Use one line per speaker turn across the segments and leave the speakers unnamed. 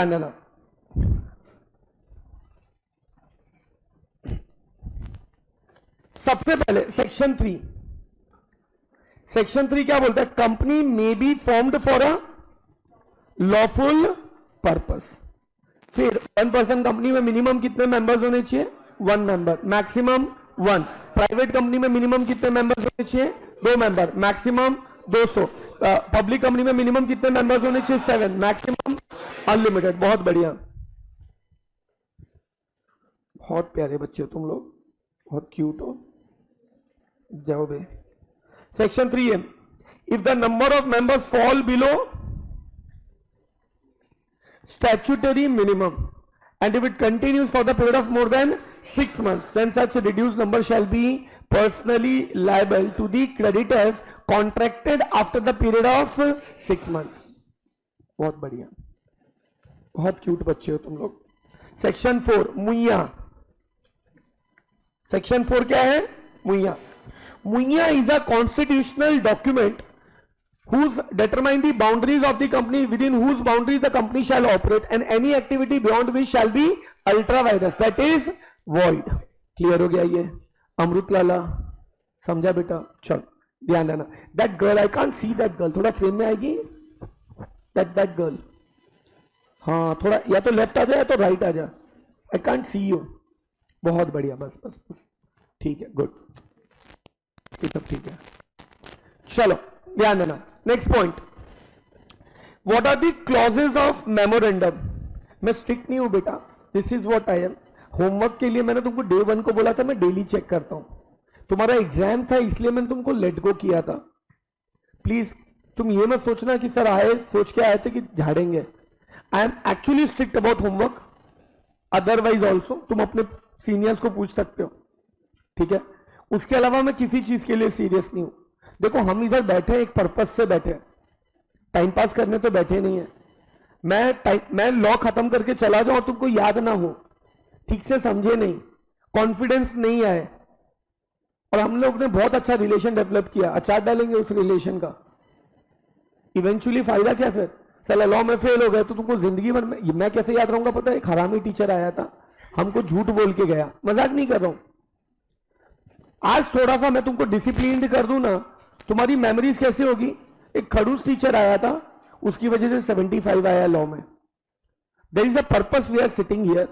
ध्यान देना। सबसे पहले सेक्शन 3, सेक्शन 3 क्या बोलता है? Company may be formed for a lawful purpose. फिर 1 पर्सन कंपनी में मिनिमम कितने मेंबर्स होने चाहिए? 1 मेंबर, मैक्सिमम 1। प्राइवेट कंपनी में मिनिमम कितने मेंबर्स होने चाहिए? 2 मेंबर, मैक्सिमम 200। पब्लिक कंपनी में मिनिमम कितने मेंबर्स होने चाहिए? 7, मैक्सिमम अनलिमिटेड। बहुत बढ़िया, बहुत प्यारे बच्चे हो तुम लोग, बहुत क्यूट हो। जाओ बे। सेक्शन 3 है, if the number of members fall below statutory minimum and if it continues for the period of more than 6 months, then such a reduced number shall be personally liable to the creditors contracted after the period of 6 months. बहुत बढ़िया, बहुत cute बच्चे हो तुम लोग। Section 4 मुइया। Section 4 क्या है? मुइया। मुइया is a constitutional document whose determine the boundaries of the company within whose boundaries the company shall operate and any activity beyond which shall be ultra virus, that is void. Clear हो गया ये? अमृत लाला समझा बेटा? चल ध्यान देना। That girl, I can't see that girl, थोड़ा frame में आएगी दैट गर्ल। हाँ थोड़ा या तो लेफ्ट आ जाए या तो राइट आ जाए, आई कांट सी यू। बहुत बढ़िया, बस बस बस, ठीक है, गुड, ये सब ठीक है। चलो ध्यान देना। Next point, what are the clauses of memorandum. मैं स्ट्रिक्ट नहीं हूं बेटा, this is what I am. Homework के लिए मैंने तुमको डे 1 को बोला था मैं डेली चेक करता हूं। तुम्हारा एग्जाम था इसलिए मैंने तुमको लेट गो किया था। प्लीज तुम ये मत सोचना कि सर आए सोच के आए थे कि झाड़ेंगे। I am actually strict about homework, otherwise also तुम अपने सीनियर्स को पूछ सकते हो, ठीक है? उसके अलावा मैं किसी चीज के लिए सीरियस नहीं हूं। देखो हम इधर बैठे एक पर्पस से बैठे, टाइम पास करने तो बैठे नहीं है। मैं लॉ खत्म करके चला जाऊं और तुमको याद ना हो, ठीक से समझे नहीं, कॉन्फिडेंस नहीं आए, और हम लोग ने बहुत अच्छा रिलेशन डेवलप किया, अचार डालेंगे उस रिलेशन का, इवेंचुअली फायदा क्या? फिर चलो लॉ में फेल हो गए तो तुमको जिंदगी भर में मैं कैसे याद रहूंगा? पता है, एक हरामी टीचर आया था, हमको झूठ बोल के गया, मजाक नहीं कर रहा हूं। आज थोड़ा सा मैं तुमको डिसिप्लिन कर दूं ना, तुम्हारी मेमोरीज कैसे होगी? एक खड़ूस टीचर आया था, उसकी वजह से 75 आया लॉ में। There is a purpose, we are sitting here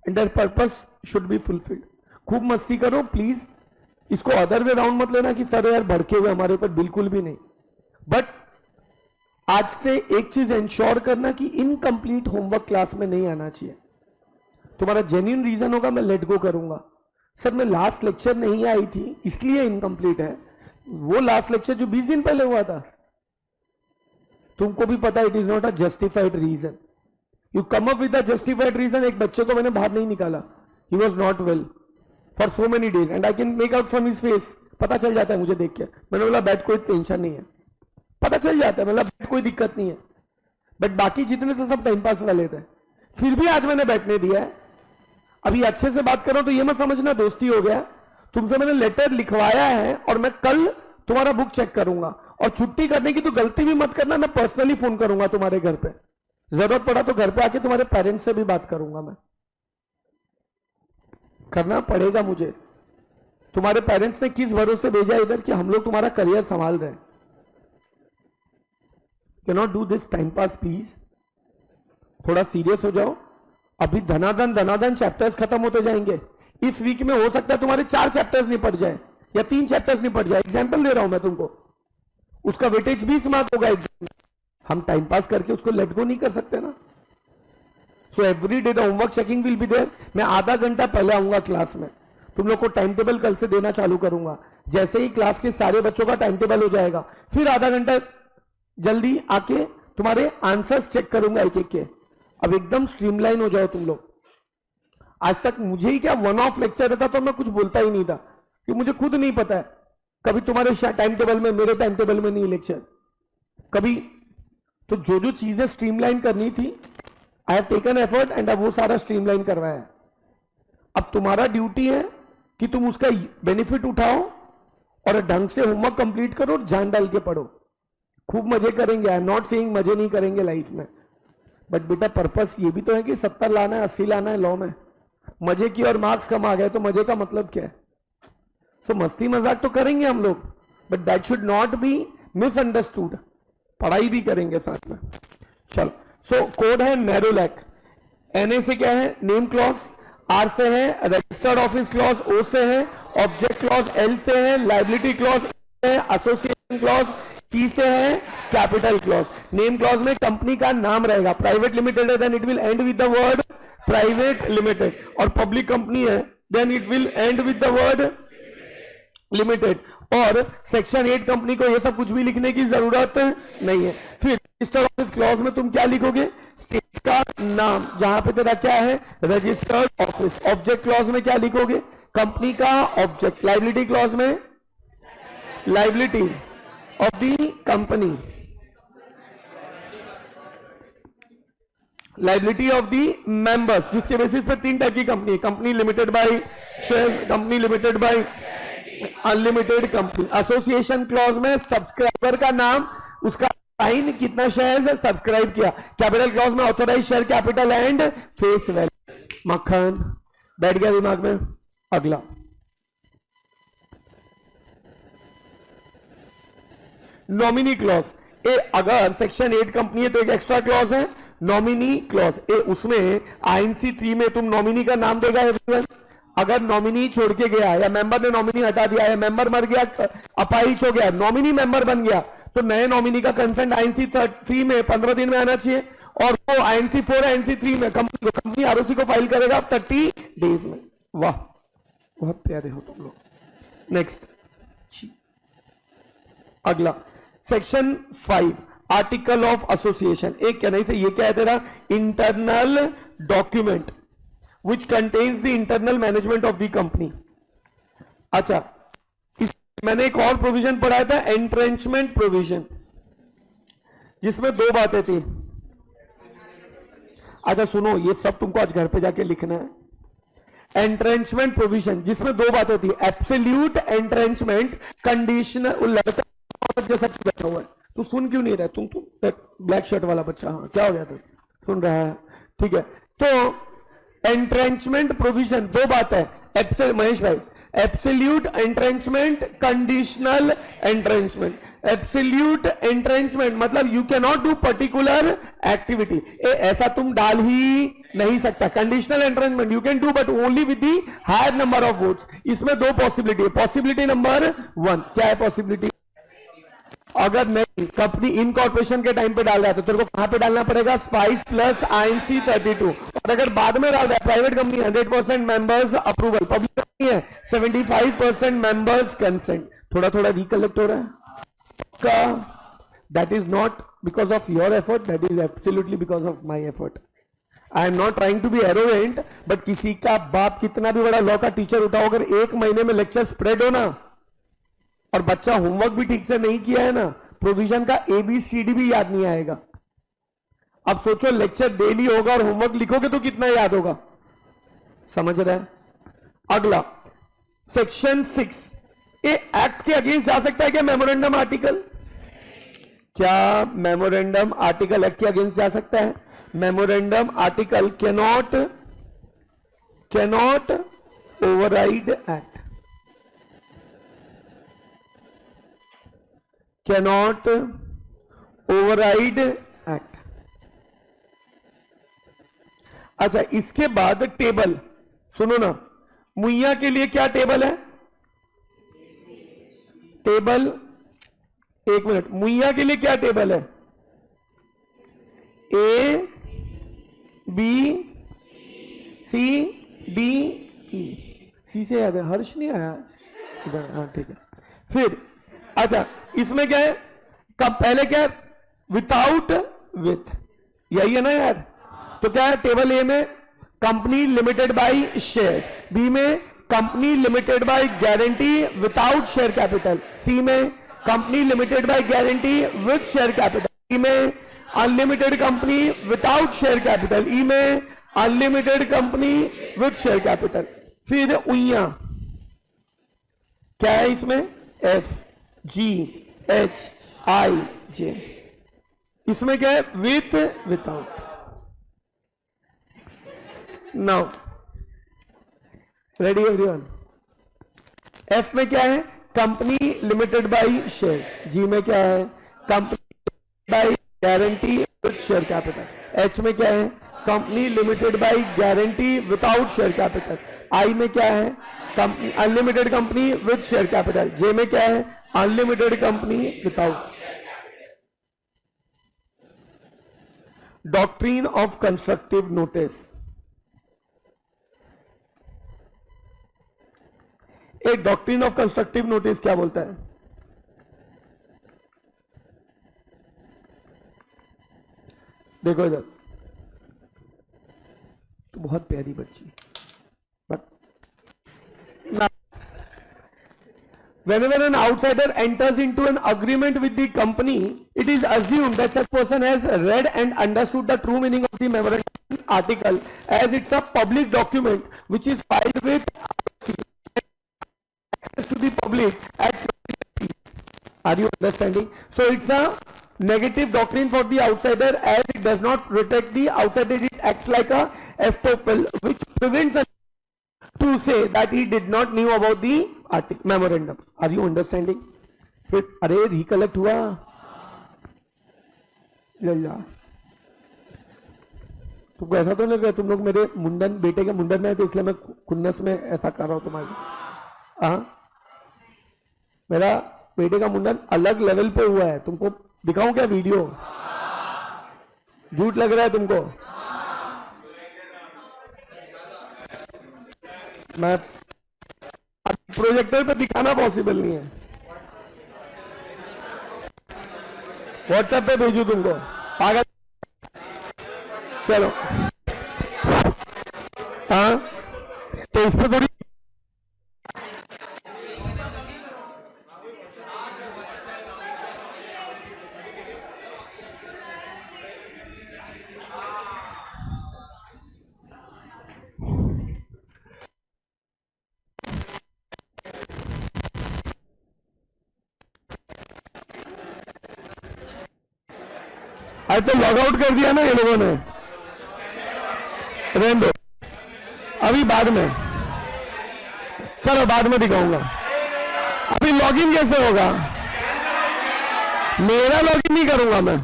and that purpose should be fulfilled. खूब मस्ती करो प्लीज, इसको अदर वे राउंड मत लेना कि सर यार भड़के हुए हमारे ऊपर, बिल्कुल भी नहीं। बट आज से एक चीज इंश्योर करना कि इनकम्प्लीट होमवर्क क्लास में नहीं आना चाहिए। तुम्हारा जेन्युइन रीजन होगा मैं लेट गो करूंगा, सर मैं लास्ट लेक्चर नहीं आई थी इसलिए इनकम्प्लीट है। वो लास्ट लेक्चर जो 20 दिन पहले हुआ था, तुमको भी पता it is not a justified reason. You come up with a justified reason. एक बच्चे को मैंने बाहर नहीं निकाला, he was not well for so many days and I can make out from his face, पता चल जाता है मुझे देख के। मैंने बोला बैठ, कोई टेंशन नहीं है, पता चल जाता है, मतलब बैठ कोई दिक्कत नहीं है। बट बाकी जितने थे सब टाइम पास वाले थे, फिर भी आज मैंने बैठने दिया है। अभी अच्छे से बात कर रहा हूं तो ये मत समझना दोस्ती हो गया, तुमसे मैंने लेटर लिखवाया है और मैं कल तुम्हारा बुक चेक करूंगा। और छुट्टी करने की तो गलती भी मत करना, मैं पर्सनली फोन करूंगा तुम्हारे घर पे, जरूरत पड़ा तो घर पे आके तुम्हारे पेरेंट्स से भी बात करूंगा। मैं करना पड़ेगा मुझे। तुम्हारे पेरेंट्स ने किस भरोसे भेजा इधर कि हम लोग तुम्हारा करियर संभाल रहे हैं। Can not do this time pass please, थोड़ा सीरियस हो जाओ। अभी धनाधन चैप्टर्स खत्म होते जाएंगे। इस वीक में हो सकता है तुम्हारे 4 चैप्टर्स निपट जाए या 3 चैप्टर्स निपट जाए। एग्जाम्पल दे रहा हूं मैं तुमको, उसका वेटेज 20 मार्क होगा एग्जाम। हम टाइम पास करके उसको लेट गो नहीं कर सकते ना। So every day the homework checking will be there. मैं आधा घंटा पहले आऊंगा क्लास में, तुम लोग को टाइम टेबल कल से देना चालू करूंगा। जैसे ही क्लास के सारे बच्चों का टाइम टेबल हो जाएगा, फिर आधा घंटा जल्दी आके तुम्हारे आंसर्स चेक करूंगा एक एक के। अब एकदम स्ट्रीमलाइन हो जाओ तुम लोग। आज तक मुझे ही क्या वन ऑफ लेक्चर रहता तो मैं कुछ बोलता ही नहीं था, कि मुझे खुद नहीं पता है कभी तुम्हारे टाइम टेबल में, मेरे टाइम टेबल में नहीं लेक्चर कभी। तो जो जो चीजें स्ट्रीमलाइन करनी थी, I have taken effort and अब वो सारा स्ट्रीमलाइन करवाया है। अब तुम्हारा ड्यूटी है कि तुम उसका बेनिफिट उठाओ और ढंग से होमवर्क कंप्लीट करो और जान डाल के पढ़ो। खूब मजे करेंगे, आई एम नॉट सेइंग मजे नहीं करेंगे लाइफ में। बट बेटा पर्पस ये भी तो है कि 70 लाना है, 80 लाना है लॉ में। मजे की और मार्क्स कम आ गए तो मजे का मतलब क्या है? सो मस्ती मजाक तो करेंगे हम लोग, but that should not be misunderstood. पढ़ाई भी करेंगे साथ में। चलो, सो कोड है नैरोलैक। एनए से क्या है? Name clause. आर से है रजिस्टर्ड ऑफिस क्लॉज। ओ से है ऑब्जेक्ट क्लॉज। एल से है लाइबिलिटी क्लॉज है, एसोसिएशन क्लॉज। टी से है कैपिटल क्लॉज। नेम क्लॉज में कंपनी का नाम रहेगा, प्राइवेट लिमिटेड है then it will end with the word private limited, और पब्लिक कंपनी है then it will end with the word limited. और सेक्शन 8 कंपनी को ये सब कुछ भी लिखने की जरूरत नहीं है। फिर रजिस्टर्ड ऑफिस क्लॉज में तुम क्या लिखोगे? स्टेट का नाम, जहां पे तेरा क्या है? Registered office. ऑब्जेक्ट क्लॉज में क्या लिखोगे? कंपनी का ऑब्जेक्ट। लाइबिलिटी क्लॉज में liability of the company, liability of the members, जिसके बेसिस पे 3 टाइप की company, company limited by share, company limited by unlimited company. Association clause में सब्सक्राइबर का नाम, उसका साइन, कितना शेयर सब्सक्राइब किया। कैपिटल क्लॉज में authorise share capital and face value. मक्खन बैठ गया दिमाग में? अगला नॉमिनी क्लॉज। ए अगर सेक्शन 8 कंपनी है तो एक एक्स्ट्रा क्लॉज है नॉमिनी क्लॉज। ए उसमें आईएनसी 3 में तुम नॉमिनी का नाम देगा एवरीवन। अगर नॉमिनी छोड़ के गया या मेंबर ने नॉमिनी हटा दिया या मेंबर मर गया, अपाहिज हो गया, नॉमिनी मेंबर बन गया, तो नए नॉमिनी का कंसेंट आईएनसी 3 में 15 दिन में आना चाहिए, और वो आईएनसी 4 आईएनसी 3 में कंपनी आरओसी को फाइल करेगा 30 डेज में। वाह, बहुत प्यारे हो तुम लोग। नेक्स्ट, अगला सेक्शन 5 आर्टिकल ऑफ एसोसिएशन। एक कहने से ये क्या है तेरा? Internal document which contains the internal management of the company. अच्छा, मैंने एक और प्रोविजन पढ़ाया था, एंट्रेंचमेंट प्रोविजन, जिसमें 2 बातें थी। अच्छा सुनो, ये सब तुमको आज घर पे जाके लिखना है। एंट्रेंचमेंट प्रोविजन जिसमें 2 बातें थी, एब्सोल्यूट एंट्रेंचमेंट, कंडीशनल। जैसा बैठा हुआ है तू सुन क्यों नहीं रहा? तुम ब्लैक शर्ट वाला बच्चा, हाँ क्या हो गया? तू सुन रहा है? ठीक है, तो एंट्रेंचमेंट प्रोविजन 2 बात है महेश भाई, absolute entrenchment, conditional entrenchment. Absolute entrenchment मतलब you can not do particular activity, ऐसा तुम डाल ही नहीं सकता। Conditional entrenchment you can do but only with the higher number of votes. इसमें 2 पॉसिबिलिटी है। पॉसिबिलिटी नंबर 1 क्या है? पॉसिबिलिटी अगर नहीं कंपनी इनकॉर्पोरेशन के टाइम पे डाल रहा है तो तेरे को कहां पे डालना पड़ेगा? Spice plus INC 32। और अगर बाद में डाल रहा है, private company 100% members approval, public company है 75% मेंबर्स कंसेंट। थोड़ा थोड़ा रिकलेक्ट हो रहा है का? That is not because of your effort, that is absolutely because of my effort. I am not trying to be arrogant, but किसी का बाप कितना भी बड़ा लॉ का टीचर उठाओ, अगर 1 महीने में लेक्चर स्प्रेड हो ना, और बच्चा होमवर्क भी ठीक से नहीं किया है ना, प्रोविजन का ABCD भी याद नहीं आएगा। अब सोचो लेक्चर डेली होगा और होमवर्क लिखोगे तो कितना याद होगा? समझ रहे हैं? अगला सेक्शन 6, ये एक्ट के अगेंस्ट जा सकता है क्या? मेमोरेंडम आर्टिकल, क्या मेमोरेंडम आर्टिकल एक्ट के अगेंस्ट जा सकता है? Memorandum article cannot override act, cannot override act. अच्छा, इसके बाद टेबल सुनो ना, मुइया के लिए क्या टेबल है? टेबल, 1 मिनट, मुइया के लिए क्या टेबल है? A B C D E। सी से याद है? हर्ष नहीं आया इधर? हाँ ठीक है। फिर अच्छा, इसमें क्या है? कब पहले क्या है? विदाउट विथ, यही है ना यार? तो क्या है टेबल ए में? Company limited by share, B में company limited by guarantee without share capital, C में company limited by guarantee with share capital, D में unlimited company without share capital, E में unlimited company with share capital. फिर उइया क्या है इसमें? FGHIJ। इसमें क्या है? With without. Now ready everyone. F में क्या है? Company limited by share. G में क्या है? Company by guarantee with share capital. H में क्या है? Company limited by guarantee without share capital. I में क्या है? Company unlimited company with share capital. J में क्या है? Unlimited company without. Doctrine of constructive notice. एक डॉक्ट्रिन ऑफ कंस्ट्रक्टिव नोटिस क्या बोलता है? देखो इधर, तो बहुत प्यारी बच्ची, but whenever an outsider enters into an agreement with the company, it is assumed that such person has read and understood the true meaning of the memorandum article, as it's a public document which is filed with access to the public at. Are you understanding? So it's a negative doctrine for the outsider, as it does not protect the outsider. It acts like a estoppel which prevents us to say that he did not knew about the memorandum. Are you understanding? फिर अरे recollect हुआ तुमको ऐसा तो नहीं लग रहा तुम लोग मेरे मुंडन बेटे के मुंडन में है तो इसलिए मैं खुन्नस में ऐसा कर रहा हूं तुम्हारे? हाँ, मेरा बेटे का मुंडन अलग लेवल पे हुआ है। तुमको दिखाऊं क्या वीडियो? झूठ लग रहा है तुमको? मैं प्रोजेक्टर पे दिखाना पॉसिबल नहीं है, व्हाट्सएप पे भेजू तुमको, पागल। चलो हाँ, तो इस पे थोड़ी आज तो लॉग आउट कर दिया ना ये लोगों ने, रहने दो, अभी बाद में, चलो बाद में दिखाऊंगा। अभी लॉगिन कैसे होगा? मेरा लॉगिन नहीं करूंगा मैं।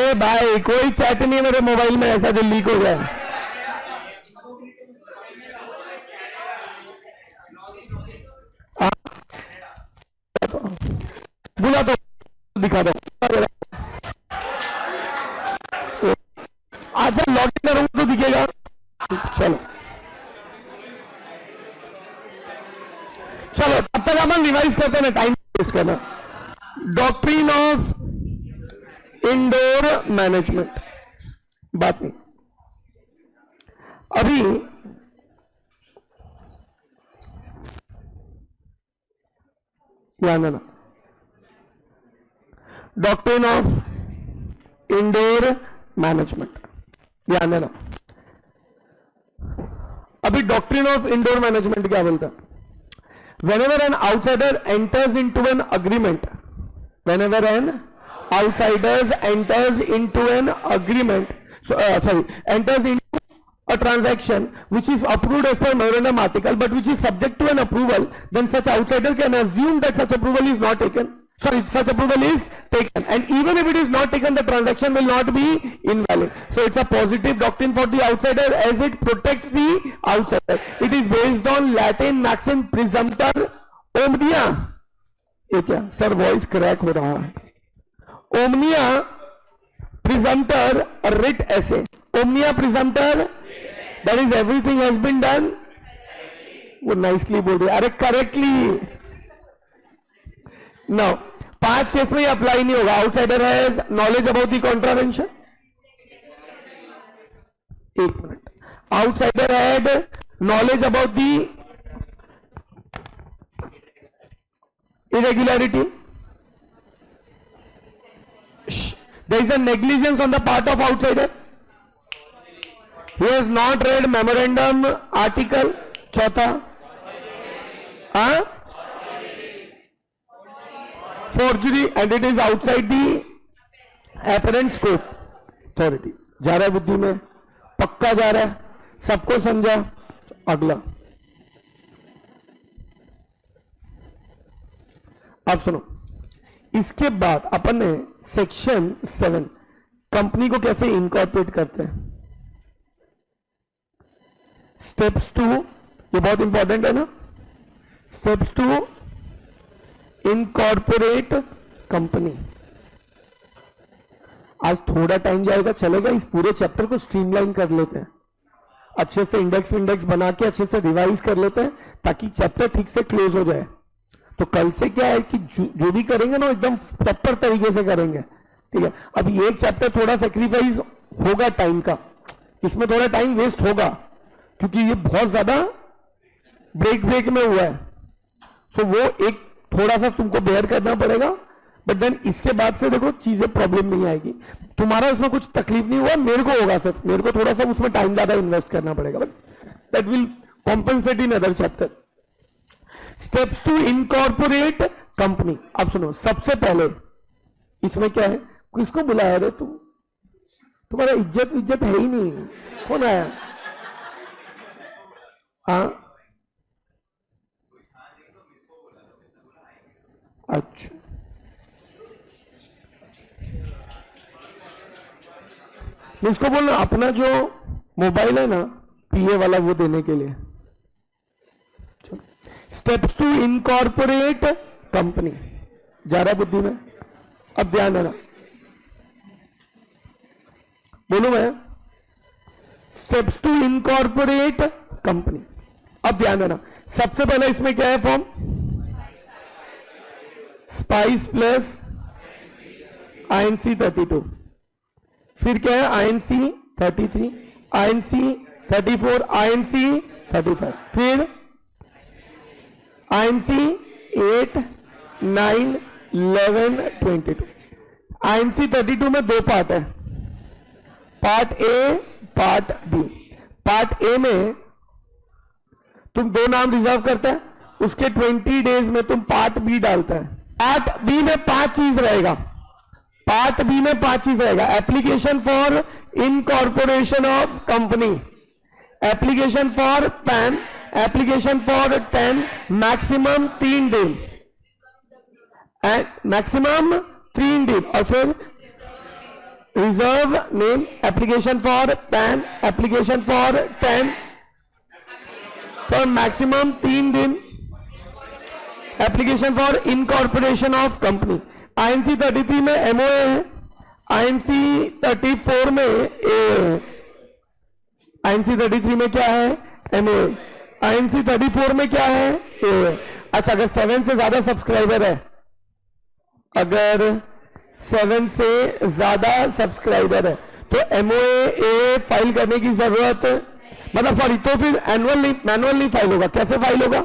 ए भाई, कोई चैट नहीं है मेरे मोबाइल में ऐसा जो लीक हो जाए। बुला दो, दिखा दो। अच्छा लॉगिन करूंगा तो दिखेगा। चलो चलो, तब तक अपन रिवाइज करते हैं, टाइम वेस्ट करना। डॉक्ट्रिन ऑफ इंडोर मैनेजमेंट, बात नहीं अभी। ध्यान देना, डॉक्ट्रिन ऑफ इंडोर मैनेजमेंट, ध्यान देना। अभी डॉक्ट्रिन ऑफ इंडोर मैनेजमेंट क्या बोलता है? whenever an outsider enters into an agreement, whenever an outsider enters into an agreement, enters into a transaction which is approved as per memorandum article but which is subject to an approval, then such outsider can assume that such approval is not taken. Such approval is taken, and even if it is not taken, the transaction will not be invalid. So it's a positive doctrine for the outsider, as it protects the outsider. It is based on Latin maxim presumptor omnia. ये क्या sir, voice crack हो रहा है? omnia presumptor writ essay. omnia presumptor, that is everything has been done. वो nicely बोल रहे, अरे correctly. Now 5 case में ये अप्लाई नहीं होगा। Outsider has knowledge about the contravention, 1 minute. Outsider had knowledge about the irregularity. There is a negligence on the part of outsider. He has not read memorandum article. चौथा, forgery, and it is outside the apparent scope. Authority. जा रहा है बुद्धि में? पक्का जा रहा है? सबको समझा? अगला आप सुनो। इसके बाद अपन ने सेक्शन 7 कंपनी को कैसे इनकॉर्पोरेट करते हैं, स्टेप्स 2, ये बहुत इंपॉर्टेंट है ना। Steps 2 incorporate company. आज थोड़ा टाइम जाएगा, चलेगा, इस पूरे चैप्टर को स्ट्रीमलाइन कर लेते हैं, अच्छे से इंडेक्स विंडेक्स बना के अच्छे से रिवाइज कर लेते हैं ताकि चैप्टर ठीक से क्लोज हो जाए। तो कल से क्या है कि जो भी करेंगे ना एकदम प्रॉपर तरीके से करेंगे, ठीक है। अभी एक चैप्टर थोड़ा सेक्रीफाइस होगा टाइम का, इसमें थोड़ा टाइम वेस्ट होगा क्योंकि ये बहुत ज्यादा ब्रेक में हुआ है, तो वो एक थोड़ा सा तुमको बेयर करना पड़ेगा। बट देन इसके बाद से देखो चीजें प्रॉब्लम नहीं आएगी, तुम्हारा उसमें कुछ तकलीफ नहीं हुआ, मेरे को होगा, सिर्फ मेरे को थोड़ा सा उसमें टाइम ज्यादा इन्वेस्ट करना पड़ेगा, but that will compensate in other chapter. Steps to incorporate company. अब सुनो, सबसे पहले इसमें क्या है, किसको बुलाया रे तुम? तुम्हारा इज्जत है ही नहीं, कौन आया? हाँ अच्छा, इसको बोलना अपना जो मोबाइल है ना पीए वाला वो देने के लिए। Steps to incorporate company. जा रहा बुद्धि में? अब ध्यान देना, बोलू मैं, स्टेप्स टू इनकॉर्पोरेट कंपनी। अब ध्यान देना, सबसे पहले इसमें क्या है फॉर्म? स्पाइस प्लस आईएनसी 32, फिर क्या है आईएनसी 33, आईएनसी 34, आईएनसी 35, फिर आईएनसी 8, 9, 11, 22। आईएनसी 32 में दो पार्ट है, part A, part B. Part A में तुम दो नाम रिजर्व करते हैं, उसके 20 डेज में तुम पार्ट बी डालता है। पार्ट बी में 5 चीज रहेगा, पार्ट बी में 5 चीज रहेगा। Application for incorporation of company, application for pan, application for 10, maximum 3 दिन, मैक्सिमम 3 दिन, और फिर reserve name, application for pan, application for 10 for maximum 3 दिन, application for incorporation of company. INC 33 में एमओए है, आईएनसी 34 में ए, आईएनसी 33 में क्या है? एमओए। आईएनसी 34 में क्या है? ए। अच्छा, अगर 7 से ज्यादा सब्सक्राइबर है, अगर 7 से ज्यादा सब्सक्राइबर है तो एमओए ए फाइल करने की जरूरत, मतलब सॉरी, तो फिर मैनुअल नहीं फाइल होगा। कैसे फाइल होगा?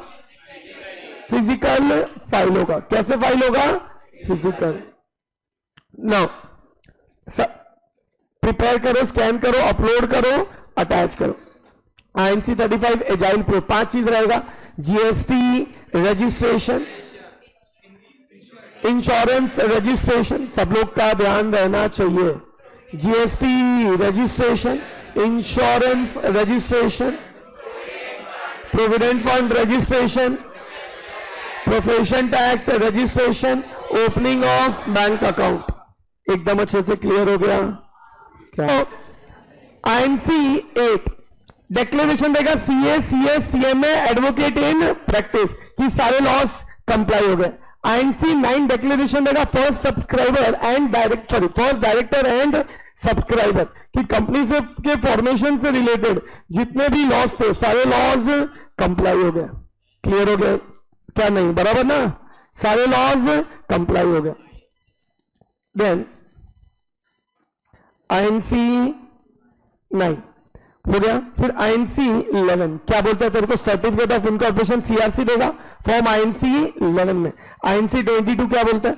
फिजिकल फाइल होगा। कैसे फाइल होगा? फिजिकल। नाउ प्रिपेयर करो, स्कैन करो, अपलोड करो, अटैच करो। आईएनसी 35 एजाइल प्रो, 5 चीज रहेगा, जीएसटी रजिस्ट्रेशन, इंश्योरेंस रजिस्ट्रेशन, सब लोग का ध्यान रहना चाहिए। GST registration, insurance registration, provident fund registration, profession tax registration, opening of bank account. एकदम अच्छे से क्लियर हो गया क्या? आईएनसी 8 डिक्लेरेशन देगा, CA, CS, CMA, advocate in practice कि सारे लॉस कंप्लाई हो गए। आईएनसी 9 डिक्लेरेशन देगा, first subscriber and first director and subscriber कि कंपनी से के फॉर्मेशन से रिलेटेड जितने भी लॉस थे सारे लॉज कंप्लाई हो गए। क्लियर हो गया क्या? नहीं, बराबर ना? सारे लॉज कंप्लाई हो गए। देन आईएनसी 9 हो गया, फिर आईएनसी 11 क्या बोलता है तेरे को? सर्टिफिकेट ऑफ इनकॉर्पोरेशन सीआरसी देगा फॉर्म आईएनसी 11 में। आईएनसी 22 क्या बोलता है?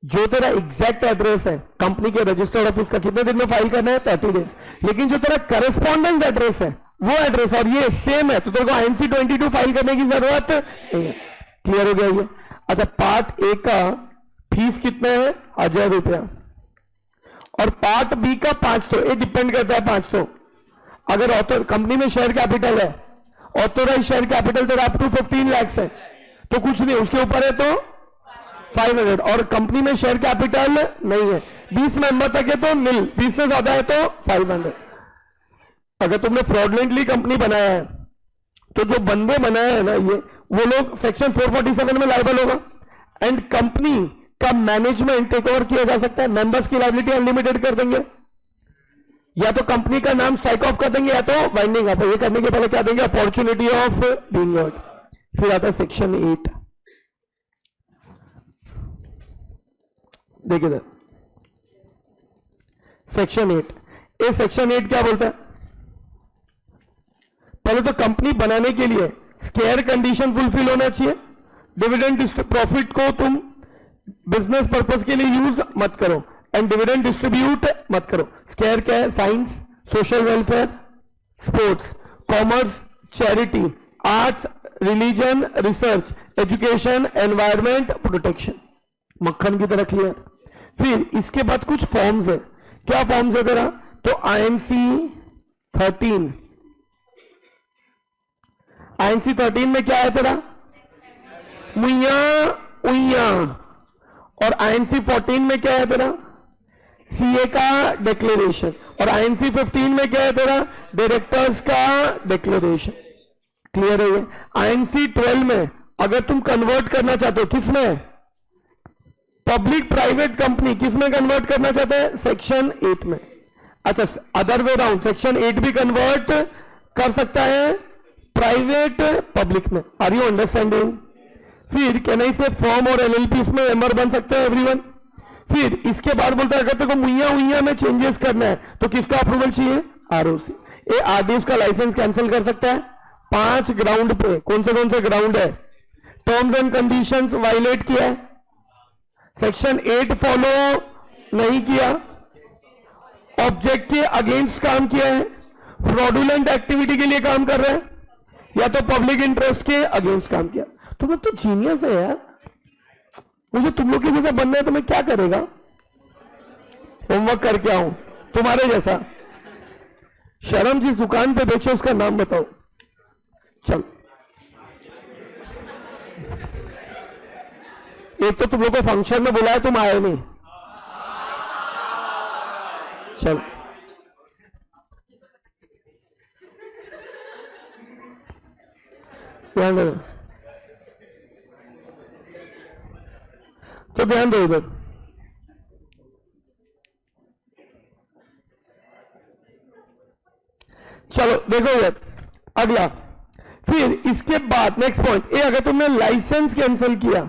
जो तेरा एग्जैक्ट एड्रेस है कंपनी के रजिस्टर्ड ऑफिस का, कितने दिन में फाइल करना है? 30 डेज। लेकिन जो तेरा करस्पॉन्डेंस एड्रेस है वो एड्रेस और ये सेम है तो तेरे को आईएनसी 22 फाइल करने की जरूरत नहीं है। क्लियर हो गया ये? अच्छा, पार्ट ए का फीस कितना है? 1000 रुपया, और पार्ट बी का 500, ये डिपेंड करता है 500। अगर ऑथर कंपनी में शेयर कैपिटल है, ऑथोराइज शेयर कैपिटल तेरा अप टू 15 लाख है तो कुछ नहीं, उसके ऊपर है तो 500, और कंपनी में शेयर कैपिटल नहीं है, 20 मेंबर तक है तो नील, 20 से ज्यादा है तो 500। अगर तुमने फ्रॉडलेंटली कंपनी बनाया है तो जो बंदे बनाए हैं ना ये, वो लोग सेक्शन 447 में लायबल होगा। एंड कंपनी का मैनेजमेंट टेक ओवर किया जा सकता है, मेंबर्स की लायबिलिटी अनलिमिटेड कर देंगे, या तो कंपनी का नाम स्ट्राइक ऑफ कर देंगे या तो वाइंडिंग अप। ये करने के पहले क्या देंगे, अपॉर्चुनिटी ऑफ बीइंग हर्ड। फिर आता है सेक्शन 8, देखिए सेक्शन 8। ये सेक्शन 8 क्या बोलता है, पहले तो कंपनी बनाने के लिए स्केयर कंडीशन फुलफिल होना चाहिए, डिविडेंड प्रॉफिट को तुम बिजनेस पर्पस के लिए यूज मत करो, एंड डिविडेंड डिस्ट्रीब्यूट मत करो। स्केयर क्या है, science, social welfare, sports, commerce, charity, arts, religion, research, education, environment, protection. मक्खन की तरह क्लियर। फिर इसके बाद कुछ फॉर्म्स है, क्या फॉर्म्स है तेरा, तो आईएनसी 13, आईएनसी 13 में क्या है तेरा, मुइया उइया, और आईएनसी 14 में क्या है तेरा, सीए का डिक्लेरेशन, और आईएनसी 15 में क्या है तेरा, डायरेक्टर्स का डिक्लेरेशन। क्लियर है ये। आईएनसी 12 में अगर तुम कन्वर्ट करना चाहते हो, किसमें, पब्लिक प्राइवेट कंपनी, किसमें कन्वर्ट करना चाहते हैं, सेक्शन 8 में। अच्छा, अदर वे राउंड, सेक्शन 8 भी कन्वर्ट कर सकता है प्राइवेट पब्लिक में। Are you understanding. फिर कैन आई से फर्म और एलएलपी इसमें मेंबर बन सकते हैं एवरीवन। फिर इसके बाद बोलता है अगर तेरे को मुइया उइया में चेंजेस करना है तो किसका अप्रूवल चाहिए, आरओसी। ये आरडीएफ का लाइसेंस कैंसिल कर सकता है 5 ग्राउंड पे। कौन से ग्राउंड है, टर्म्स एंड कंडीशंस वायलेट किया है, सेक्शन 8 फॉलो नहीं किया, ऑब्जेक्ट के अगेंस्ट काम किया है, फ्रॉडुलेंट एक्टिविटी के लिए काम कर रहे हैं, या तो पब्लिक इंटरेस्ट के अगेंस्ट काम किया। तुम्हें तो जीनियस है यार, मुझे तुम लोग के जैसा बनना है तो मैं क्या करेगा, होमवर्क करके आऊं तुम्हारे जैसा। शर्म जिस दुकान पे बेचो उसका नाम बताओ। चल, एक तो तुम लोग को फंक्शन में बुलाया, तुम आए नहीं। चल, ध्यान दो, तो ध्यान दो इधर। चलो देखो इधर अगला। फिर इसके बाद नेक्स्ट पॉइंट, ये अगर तुमने लाइसेंस कैंसिल किया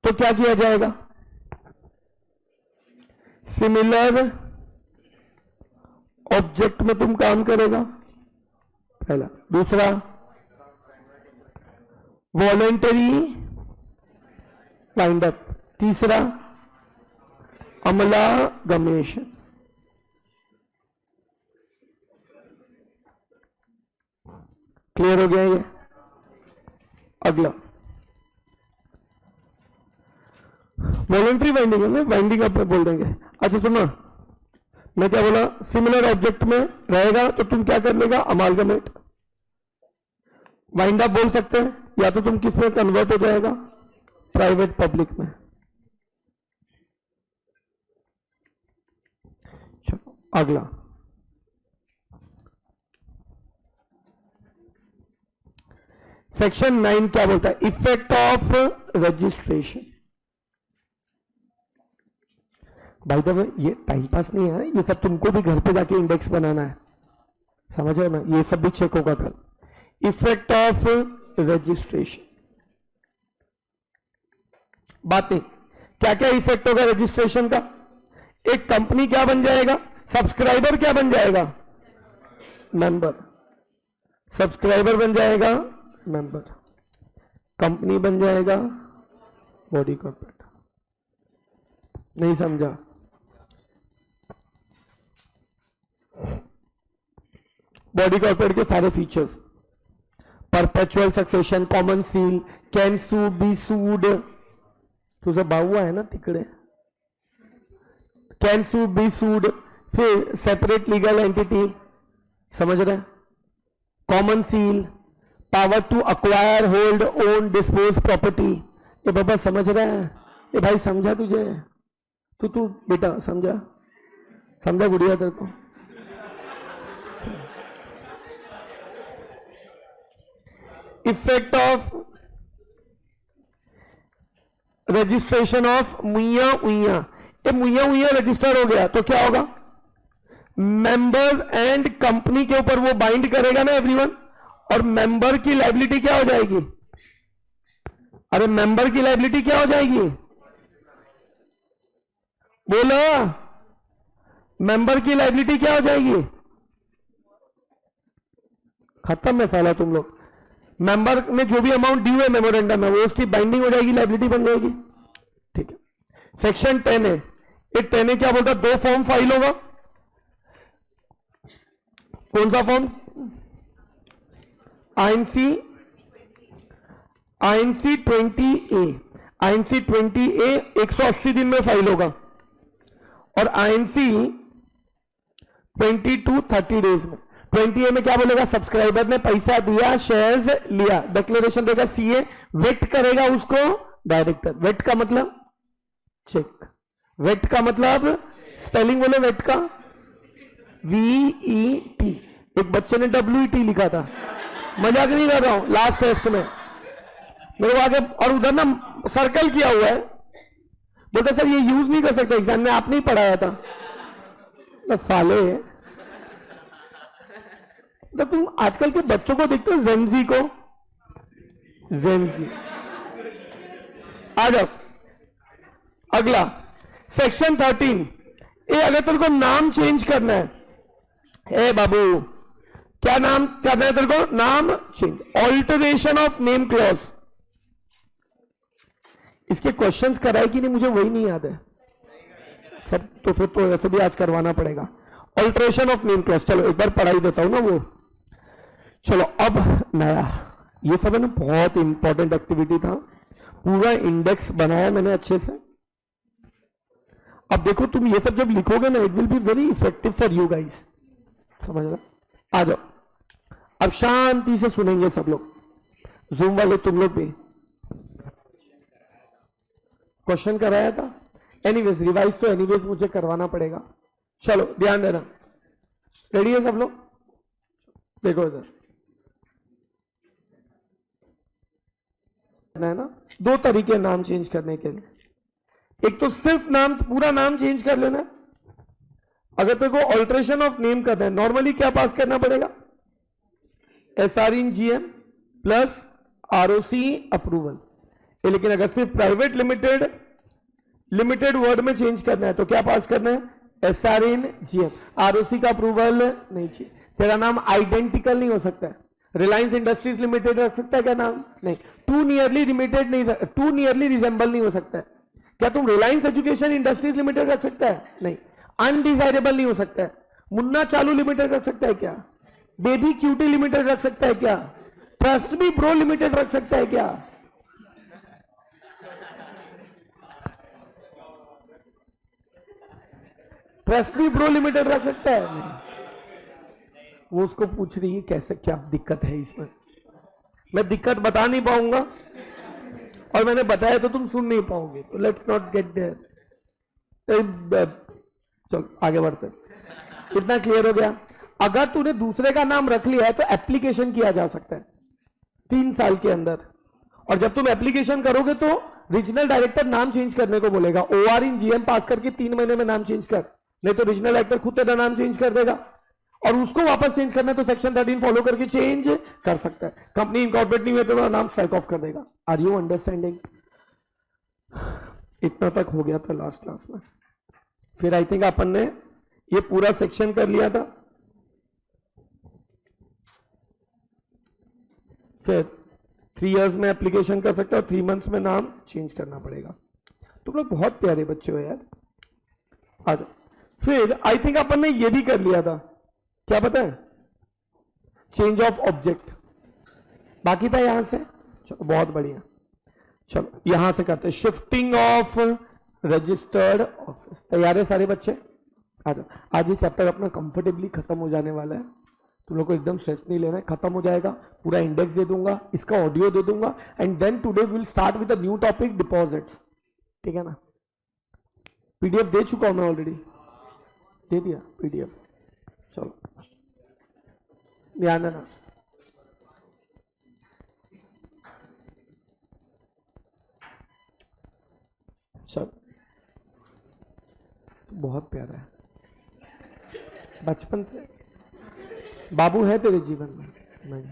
तो क्या किया जाएगा, सिमिलर ऑब्जेक्ट में तुम काम करेगा, पहला। दूसरा, वॉलेंटरी वाइंड अप। तीसरा, अमलागमेशन। क्लियर हो गया ये। अगला वॉलेंट्री वाइंडिंग में वाइंडिंग अप बोल देंगे। अच्छा सुनो, मैं क्या बोला, सिमिलर ऑब्जेक्ट में रहेगा तो तुम क्या कर लेगा, अमालगमेट। वाइंड अप बोल सकते हैं, या तो तुम किस में कन्वर्ट हो जाएगा, प्राइवेट पब्लिक में। चलो अगला, सेक्शन 9 क्या बोलता है, इफेक्ट ऑफ रजिस्ट्रेशन। भाई द वे ये टाइम पास नहीं है, ये सब तुमको भी घर पे जाके इंडेक्स बनाना है, समझ रहे हो ना, ये सब भी चेक होगा कल। इफेक्ट ऑफ रजिस्ट्रेशन, बातें क्या क्या इफेक्ट होगा रजिस्ट्रेशन का। एक कंपनी क्या बन जाएगा, सब्सक्राइबर क्या बन जाएगा, मेंबर। सब्सक्राइबर बन जाएगा मेंबर, कंपनी बन जाएगा बॉडी कॉर्पोरेट। नहीं समझा, बॉडी कॉर्पोरेट के सारे features, perpetual succession, common seal, can sue, be sued. तुझा भाऊ आहे ना तिकडे, कैन सू, बी सूड, फिर सेपरेट लीगल एंटिटी, समझ रहे हैं, common seal, power to acquire, hold, own, dispose property. ये बाबा समझ रहे हैं? ये भाई समझा तुझे? तू बेटा समझा? समझा गुड़िया तेरे को? इफेक्ट ऑफ रजिस्ट्रेशन ऑफ मुइया उइया। ये मुइया उइया रजिस्टर हो गया तो क्या होगा? मेंबर्स एंड कंपनी के ऊपर वो बाइंड करेगा ना एवरीवन, और मेंबर की लायबिलिटी क्या हो जाएगी? अरे मेंबर की लायबिलिटी क्या हो जाएगी? बोलो, मेंबर की लायबिलिटी क्या हो जाएगी? खत्म है साला तुम लोग। मेंबर में जो भी अमाउंट ड्यू है मेमोरेंडम में, वो उसकी बाइंडिंग हो जाएगी, लायबिलिटी बन जाएगी। ठीक है, सेक्शन 10 है। ये 10 है क्या बोलता? 2 फॉर्म फाइल होगा। कौन सा form? INC 20A। INC 20A 180 दिन में फाइल होगा, और आईएनसी 22 30 डेज में। 20A में क्या बोलेगा? सब्सक्राइबर ने पैसा दिया, शेयर्स लिया, डिक्लेरेशन देगा सीए, वेट करेगा उसको डायरेक्टर। वेट का मतलब चेक, वेट का मतलब स्पेलिंग बोले वेट का, VET। एक बच्चे ने WET लिखा था, मजाक नहीं कर रहा हूं, लास्ट टेस्ट में मेरे को आगे, और उधर ना सर्कल किया हुआ है, बोलते सर ये यूज नहीं कर सकते एग्जाम में, आपने ही पढ़ाया था। तो साले, तो तुम आजकल के बच्चों को देखते हो, जेनजी को, जेनजी। आ जाओ अगला, सेक्शन 13। ये अगर तेरे को नाम चेंज करना है, ए बाबू क्या नाम करना है तेरे को? नाम change, alteration of name clause. इसके क्वेश्चंस कराए कि नहीं मुझे वही नहीं याद है सब, तो फिर तो ऐसे भी आज करवाना पड़ेगा। ऑल्टरेशन ऑफ नेम क्लॉज, चलो एक बार पढ़ाई देता हूं ना वो। चलो अब नया, ये सब है ना बहुत इंपॉर्टेंट एक्टिविटी था, पूरा इंडेक्स बनाया मैंने अच्छे से। अब देखो तुम ये सब जब लिखोगे ना, it will be very effective for you guys, समझ रहे? आ जाओ, अब शांति से सुनेंगे सब लोग, जूम वाले तुम लोग भी। क्वेश्चन कराया था, एनीवेज रिवाइज तो एनीवेज मुझे करवाना पड़ेगा। चलो ध्यान देना, रेडी है सब लोग? देखो इधर है ना, 2 तरीके नाम चेंज करने के लिए। एक तो सिर्फ नाम, पूरा नाम चेंज कर लेना। अगर तेरे को ऑल्टरेशन ऑफ नेम करना है, नॉर्मली क्या पास करना पड़ेगा? SR इन GM प्लस ROC अप्रूवल। लेकिन अगर सिर्फ प्राइवेट लिमिटेड वर्ड में चेंज करना है तो क्या पास करना है? SR इन GM। ROC का अप्रूवल नहीं चाहिए। तेरा नाम आइडेंटिकल नहीं हो सकता है। रिलायंस इंडस्ट्रीज लिमिटेड रख सकता है क्या नाम? नहीं। टू नियरली लिमिटेड नहीं, टू नियरली रिजेंबल नहीं हो सकता है। क्या तुम रिलायंस एजुकेशन इंडस्ट्रीज लिमिटेड रख सकता है? नहीं। अनडिजायरेबल नहीं हो सकता है। मुन्ना चालू लिमिटेड रख सकता है क्या? बेबी क्यूटी लिमिटेड रख सकता है क्या? ट्रस्ट मी ब्रो लिमिटेड रख सकता है क्या? ट्रस्ट मी ब्रो लिमिटेड रख सकता है? नहीं। वो उसको पूछ रही है कैसे, क्या दिक्कत है इसमें। मैं दिक्कत बता नहीं पाऊंगा, और मैंने बताया तो तुम सुन नहीं पाओगे, तो लेट्स नॉट गेट देयर। चलो आगे बढ़ते। इतना क्लियर हो गया? अगर तूने दूसरे का नाम रख लिया है तो एप्लीकेशन किया जा सकता है 3 साल के अंदर, और जब तुम एप्लीकेशन करोगे तो रीजनल डायरेक्टर नाम चेंज करने को बोलेगा। OR इन GM पास करके 3 महीने में नाम चेंज कर, नहीं तो रीजनल डायरेक्टर खुद तेरा नाम चेंज कर देगा, और उसको वापस चेंज करना है तो सेक्शन 13 फॉलो करके चेंज कर सकता है। कंपनी इनकॉर्पोरेट नहीं हुई तो नाम स्ट्राइक ऑफ कर देगा। Are you understanding? इतना तक हो गया था लास्ट क्लास में। फिर आई थिंक अपन ने ये पूरा सेक्शन कर लिया था। फिर 3 इयर्स में एप्लीकेशन कर सकते हो, 3 मंथ्स में नाम चेंज करना पड़ेगा। तुम लोग बहुत प्यारे बच्चे हो यार। आ जाओ। फिर आई थिंक अपन ने ये भी कर लिया था, क्या पता है? चेंज ऑफ ऑब्जेक्ट बाकी था यहां से। चलो बहुत बढ़िया, चलो यहां से करते हैं। Shifting of registered office. तैयार है सारे बच्चे? आज ये चैप्टर अपना कंफर्टेबली खत्म हो जाने वाला है, तुम लोग को एकदम स्ट्रेस नहीं लेना है, खत्म हो जाएगा। पूरा इंडेक्स दे दूंगा, इसका ऑडियो दे दूंगा, and then today will start with a new topic, deposits. ठीक है ना? पीडीएफ दे चुका हूं मैं ऑलरेडी, दे दिया पीडीएफ। चलो ध्यान देना। चल, बहुत प्यारा है, बचपन से बाबू है तेरे जीवन में? नहीं,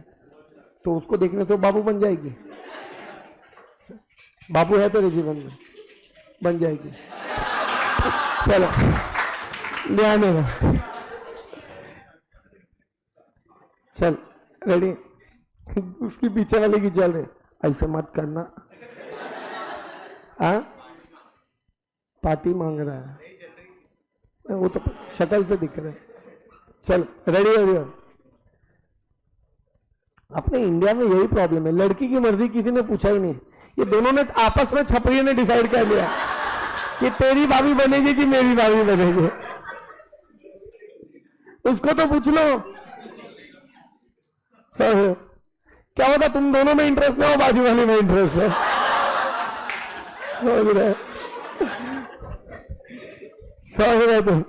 तो उसको देखने से बाबू बन जाएगी। बाबू है तेरे जीवन में, बन जाएगी। चलो ध्यान देना। चल रेडी? उसकी पीछे वाले की चल रहे, ऐसे मत करना। हाँ, पार्टी मांग रहा है, वो तो शक्ल से दिख रहा है। चल रेडी हो गया? अपने इंडिया में यही प्रॉब्लम है, लड़की की मर्जी किसी ने पूछा ही नहीं। ये दोनों ने आपस में, छपरी ने डिसाइड कर लिया कि तेरी भाभी बनेगी कि मेरी भाभी बनेगी। उसको तो पूछ लो सर, क्या होता तुम दोनों में इंटरेस्ट ना हो, बाजू वाले में इंटरेस्ट है। सर तुम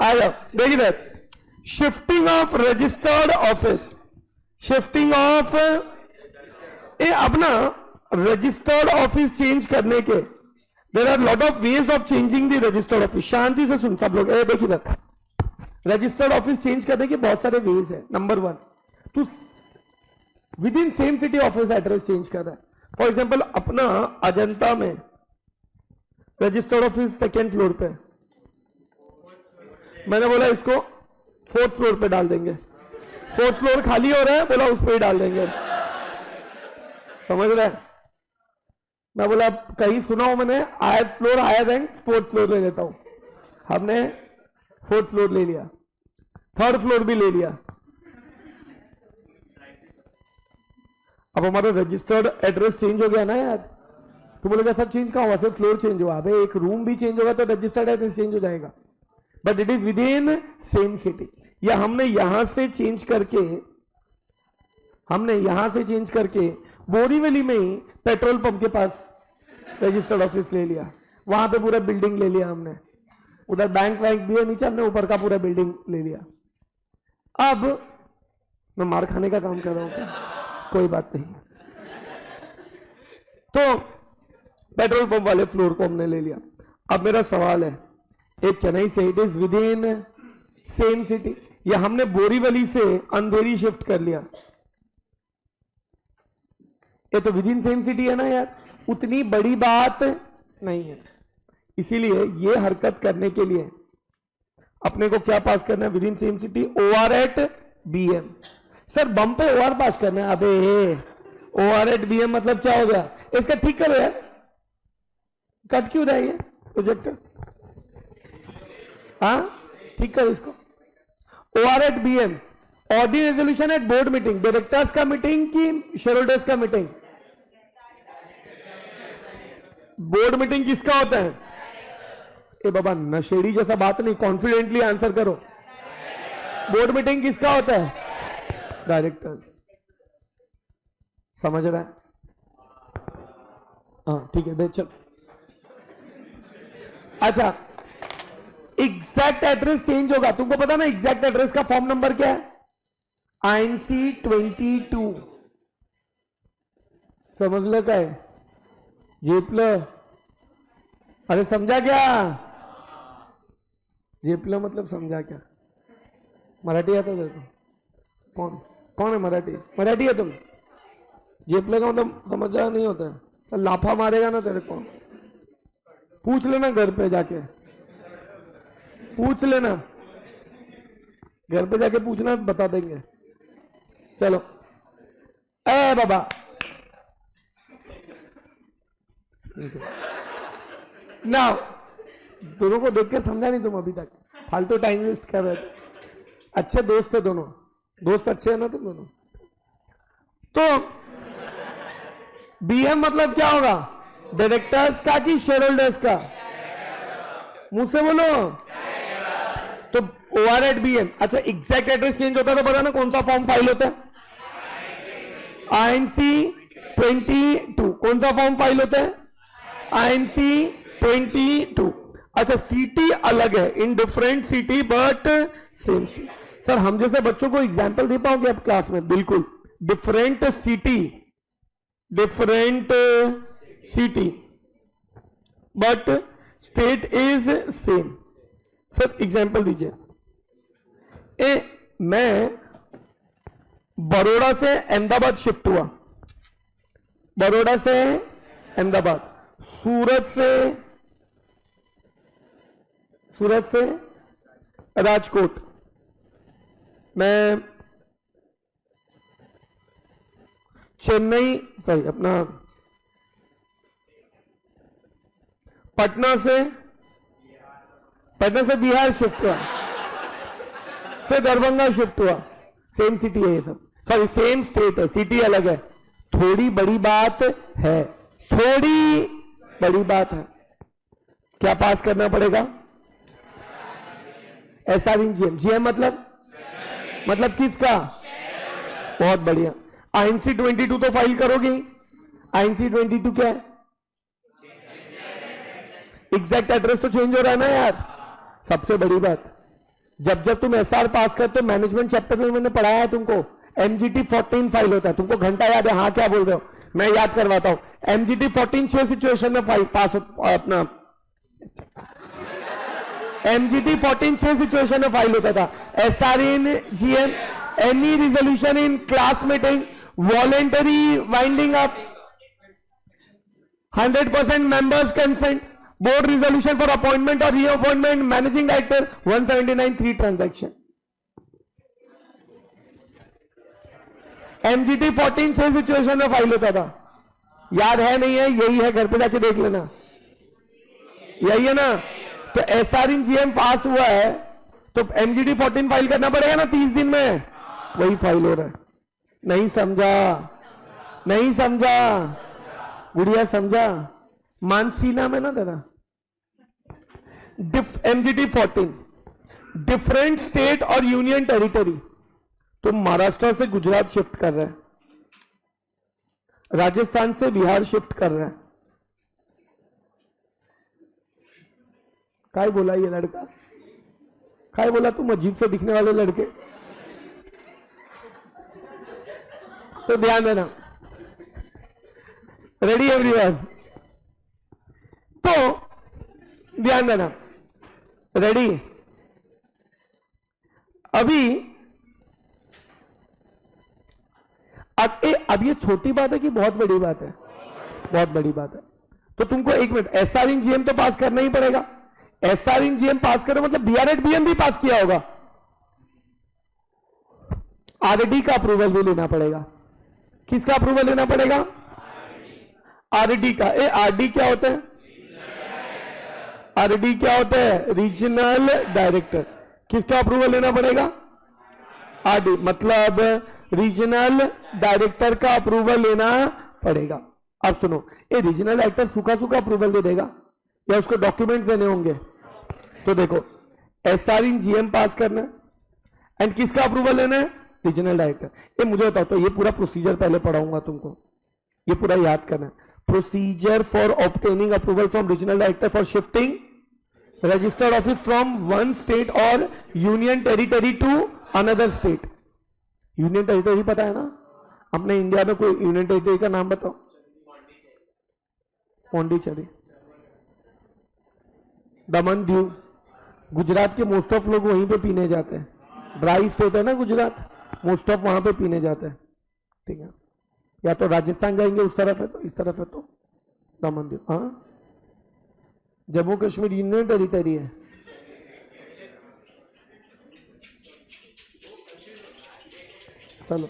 आ जाओ, देखिए shifting of registered office, shifting of a, अपना रजिस्टर्ड ऑफिस चेंज करने के there are lot of ways of changing the registered office. शांति से सुन सब लोग, देखिए रजिस्टर्ड ऑफिस चेंज करने के बहुत सारे वेज है। नंबर 1, तू with in same city office address change कर रहा है। फॉर एग्जाम्पल अपना अजंता में रजिस्टर्ड ऑफिस 2nd फ्लोर पे, मैंने बोला इसको 4th फ्लोर पे डाल देंगे। 4th फ्लोर खाली हो रहा है, बोला उस पर ही डाल देंगे। समझ रहे हैं? मैं बोला कहीं सुना हो मैंने, 8th floor higher rank, 4th floor ले लेता हूं। हमने 4th फ्लोर ले लिया, 3rd फ्लोर भी ले लिया। अब हमारा रजिस्टर्ड एड्रेस चेंज हो गया ना यार। तो बोलेगा सर चेंज कहां हुआ? सिर्फ फ्लोर चेंज हुआ। अबे एक रूम भी चेंज होगा तो रजिस्टर्ड एड्रेस चेंज हो जाएगा, but it is with in same city. या हमने यहां से चेंज करके बोरीवली में ही पेट्रोल पंप के पास रजिस्टर्ड ऑफिस ले लिया, वहां पे पूरा बिल्डिंग ले लिया हमने। उधर बैंक वैंक भी है नीचे, हमने ऊपर का पूरा बिल्डिंग ले लिया। अब मैं मार खाने का काम कर रहा हूं क्या? कोई बात नहीं। तो पेट्रोल पंप वाले फ्लोर को हमने ले लिया। अब मेरा सवाल है, एक चेन्नई से it is with in same city, या हमने बोरीवली से अंधेरी शिफ्ट कर लिया, ये तो विद इन सेम सिटी है ना यार, उतनी बड़ी बात नहीं है। इसीलिए ये हरकत करने के लिए अपने को क्या पास करना है? Within same city OR at BM। Sir बम पे OR पास करना है? अबे OR एट BM मतलब क्या हो गया? इसका ठीक करो यार, कट क्यों रहा है ये प्रोजेक्टर? हाँ ठीक करो इसको। OR at BM, ordinary resolution at board meeting, directors का मीटिंग कि शेयर होल्डर्स का मीटिंग? बोर्ड मीटिंग किसका होता है? ए बाबा नशेड़ी जैसा बात नहीं, कॉन्फिडेंटली आंसर करो। बोर्ड मीटिंग किसका होता है? डायरेक्टर्स। समझ रहा है? हाँ ठीक है, देख चल। अच्छा, एग्जैक्ट एड्रेस चेंज होगा, तुमको पता ना एग्जैक्ट एड्रेस का फॉर्म नंबर क्या है? INC 22। समझ लो क्या है? जेपल, अरे समझा क्या? जेपल मतलब समझा क्या? मराठी आता तेरे को? कौन है मराठी? मराठी है तुम? जेपल का मतलब समझा नहीं होता है, तो लाफा मारेगा ना तेरे को। पूछ लेना घर पे जाके, पूछ लेना घर पे जाके, पूछना बता देंगे। चलो ए बाबा, ना दोनों को देख के समझा नहीं तुम अभी तक, फालतू टाइम वेस्ट कर रहे थे। अच्छे दोस्त थे दोनों, दोस्त अच्छे हैं ना तुम दोनों। तो BM मतलब क्या होगा? डायरेक्टर्स का कि शेयर होल्डर्स का? मुंह से बोलो। तो OR@BM, अच्छा एग्जैक्ट एड्रेस चेंज होता है तो बताना कौन सा फॉर्म फाइल होता है? INC 22। कौन सा फॉर्म फाइल होता है? INC 22। अच्छा सिटी अलग है, in different city but same city. Sir हम जैसे बच्चों को एग्जाम्पल दे पाओगे आप क्लास में? बिल्कुल, different city but state is same. Sir example दीजिए। मैं बड़ौदा से अहमदाबाद शिफ्ट हुआ, बड़ौदा से अहमदाबाद, सूरत से राजकोट, मैं चेन्नई सॉरी अपना पटना से बिहार शिफ्ट हुआ, से दरभंगा शिफ्ट हुआ। सेम सिटी है ये सब, सॉरी सेम स्टेट है, सिटी अलग है। थोड़ी बड़ी बात है, थोड़ी बड़ी बात है। क्या पास करना पड़ेगा? SRNGM। GM मतलब किसका? बहुत बढ़िया। INC 22 तो फाइल करोगे। INC 22 क्या है? एग्जैक्ट एड्रेस तो चेंज हो रहा है ना यार। सबसे बड़ी बात, जब तुम SR पास करते हो, मैनेजमेंट चैप्टर में मैंने पढ़ाया है तुमको, MGT 14 फाइल होता है। तुमको घंटा याद है? हाँ क्या बोल रहे हो? मैं याद करवाता हूं। MGT 14 6 सिचुएशन में फाइल पास अपना MGT 14 6 सिचुएशन में फाइल होता था। SRNGM any resolution in class meeting, voluntary winding up, 100% members consent, board resolution for appointment और reappointment, managing director 179 3 transaction. MGT 14 6 situation में फाइल होता था। याद है नहीं है? यही है, घर पे जाके देख लेना, यही है ना। तो SRNGM पास हुआ है तो MGT 14 फाइल करना पड़ेगा ना 30 दिन में। वही फाइल हो रहा है। नहीं समझा गुड़िया? समझा? मानसीना में ना दादा। MGT 14 डिफरेंट स्टेट और यूनियन टेरिटरी। तुम महाराष्ट्र से गुजरात शिफ्ट कर रहे हैं, राजस्थान से बिहार शिफ्ट कर रहे हैं। काय बोला ये लड़का? काय बोला? तुम अजीब से दिखने वाले लड़के। तो ध्यान देना, रेडी एवरीवन? तो ध्यान देना, रेडी? अब ये छोटी बात है कि बहुत बड़ी बात है? बहुत बड़ी बात है। तो तुमको एक मिनट, SRNGM तो पास करना ही पड़ेगा। SRNGM पास करो मतलब BR@BM भी पास किया होगा। RD का अप्रूवल भी लेना पड़ेगा। किसका अप्रूवल लेना पड़ेगा? RD का। RD क्या होता है? RD क्या होता है? Regional director. किसका अप्रूवल लेना पड़ेगा? RD मतलब रीजनल डायरेक्टर का अप्रूवल लेना पड़ेगा। अब सुनो, ये रीजनल डायरेक्टर सूखा अप्रूवल दे देगा या उसको डॉक्यूमेंट्स देने होंगे? तो देखो, SRNGM पास करना है एंड किसका अप्रूवल लेना है? Regional director. ये मुझे बताओ, तो ये पूरा प्रोसीजर पहले पढ़ाऊंगा तुमको, ये पूरा याद करना है। Procedure for obtaining approval from regional director for shifting registered office from one state और union territory to another state. Union territory पता है ना? अपने इंडिया में कोई यूनियन टेरिटरी का नाम बताओ। पौंडीचेरी, दमन दीव। गुजरात के मोस्ट ऑफ लोग वहीं पे पीने जाते हैं। ड्राई स्टेट है ना गुजरात, मोस्ट ऑफ वहां पे पीने जाते हैं। ठीक है, या तो राजस्थान जाएंगे उस तरफ है, तो इस तरफ है तो दमन दीव। हाँ, जम्मू कश्मीर यूनियन टेरिटरी है। चलो,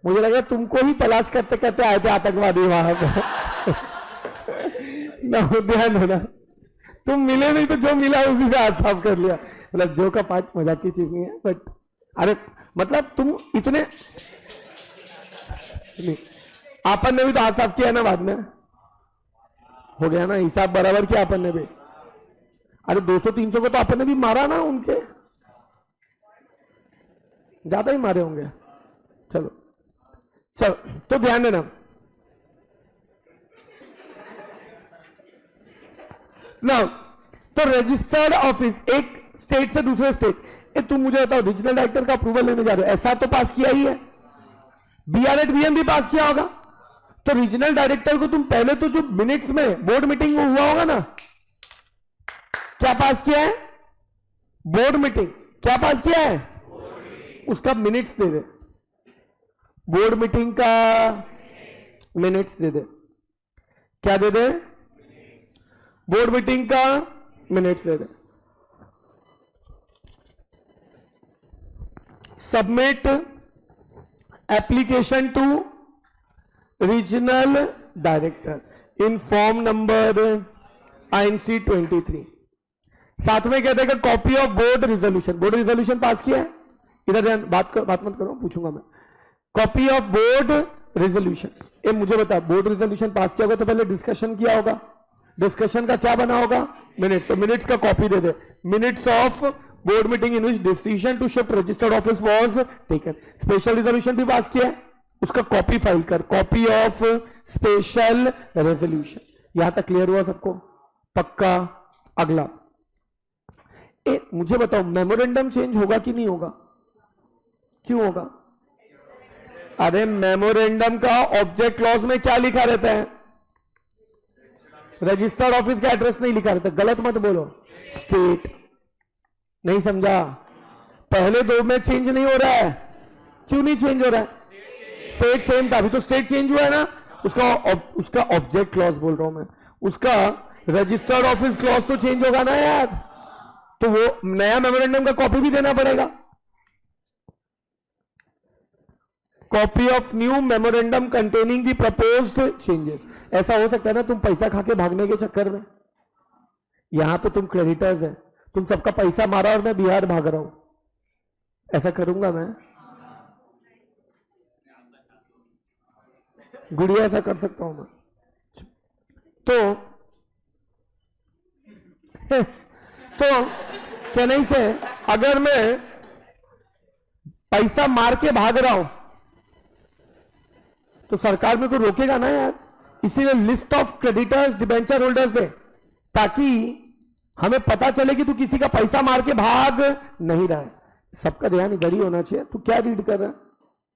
मुझे लगा तुमको ही तलाश करते करते आए थे आतंकवादी वहां पे। ध्यान देना, तुम मिले नहीं तो जो मिला उसी से हाथ साफ कर लिया। मतलब जो का पांच मजाक की चीज नहीं है, बट अरे मतलब तुम इतने नहीं, आपन ने भी तो हाथ साफ किया ना बाद में, हो गया ना हिसाब बराबर किया अपन ने भी। अरे 200-300 को तो आपने भी मारा ना, उनके ज्यादा ही मारे होंगे। चलो चलो, तो ध्यान देना। ना तो रजिस्टर्ड ऑफिस एक स्टेट से दूसरे स्टेट, तुम मुझे बताओ रीजनल डायरेक्टर का अप्रूवल लेने जा रहे हो, ऐसा तो पास किया ही है, बीआरएट बीएम भी पास किया होगा। तो रीजनल डायरेक्टर को तुम पहले तो जो मिनट्स में बोर्ड मीटिंग में हुआ होगा ना, क्या पास किया है? Board meeting. क्या पास किया है? उसका मिनट्स दे दे, बोर्ड मीटिंग का मिनट्स दे दे। क्या दे दे? बोर्ड मीटिंग का मिनट्स दे दे। Submit application to regional director in form number INC 23। साथ में कहते हैं copy of board resolution. Board resolution pass किया है? इधर ध्यान, बात मत करो, पूछूंगा मैं। कॉपी ऑफ बोर्ड रिजोल्यूशन, ये मुझे बता, बोर्ड रिजोल्यूशन पास किया होगा तो पहले डिस्कशन किया होगा, डिस्कशन का क्या बना होगा? मिनट। तो मिनट्स का कॉपी दे दे, minutes of board meeting in which decision to shift registered office was taken. Special resolution भी पास किया है, उसका कॉपी फाइल कर, कॉपी ऑफ स्पेशल रेजोल्यूशन। यहां तक क्लियर हुआ सबको? पक्का? अगला मुझे बताओ, मेमोरेंडम चेंज होगा कि नहीं होगा? क्यों होगा? अरे मेमोरेंडम का ऑब्जेक्ट क्लॉज में क्या लिखा रहता है? रजिस्टर्ड ऑफिस का एड्रेस नहीं लिखा रहता, गलत मत बोलो, स्टेट। नहीं समझा? पहले दो में चेंज नहीं हो रहा है, क्यों नहीं चेंज हो रहा है? स्टेट सेम था, अभी तो स्टेट चेंज हुआ है ना, उसका ऑब्जेक्ट क्लॉज बोल रहा हूं मैं, उसका रजिस्टर्ड ऑफिस क्लॉज तो चेंज होगा ना यार, तो वो नया मेमोरेंडम का कॉपी भी देना पड़ेगा। Copy of new memorandum containing the proposed changes. ऐसा हो सकता है ना, तुम पैसा खा के भागने के चक्कर में, यहां पे तुम क्रेडिटर्स है, तुम सबका पैसा मारा और मैं बिहार भाग रहा हूं, ऐसा करूंगा मैं? गुड़िया ऐसा कर सकता हूं मैं? तो चेन्नई से अगर मैं पैसा मार के भाग रहा हूं तो सरकार मेरे को रोकेगा ना यार। इसीलिए list of creditors debenture holders दे, ताकि हमें पता चले कि तू किसी का पैसा मार के भाग नहीं रहा है। सबका ध्यान इधर ही होना चाहिए। तू क्या रीड कर रहा है?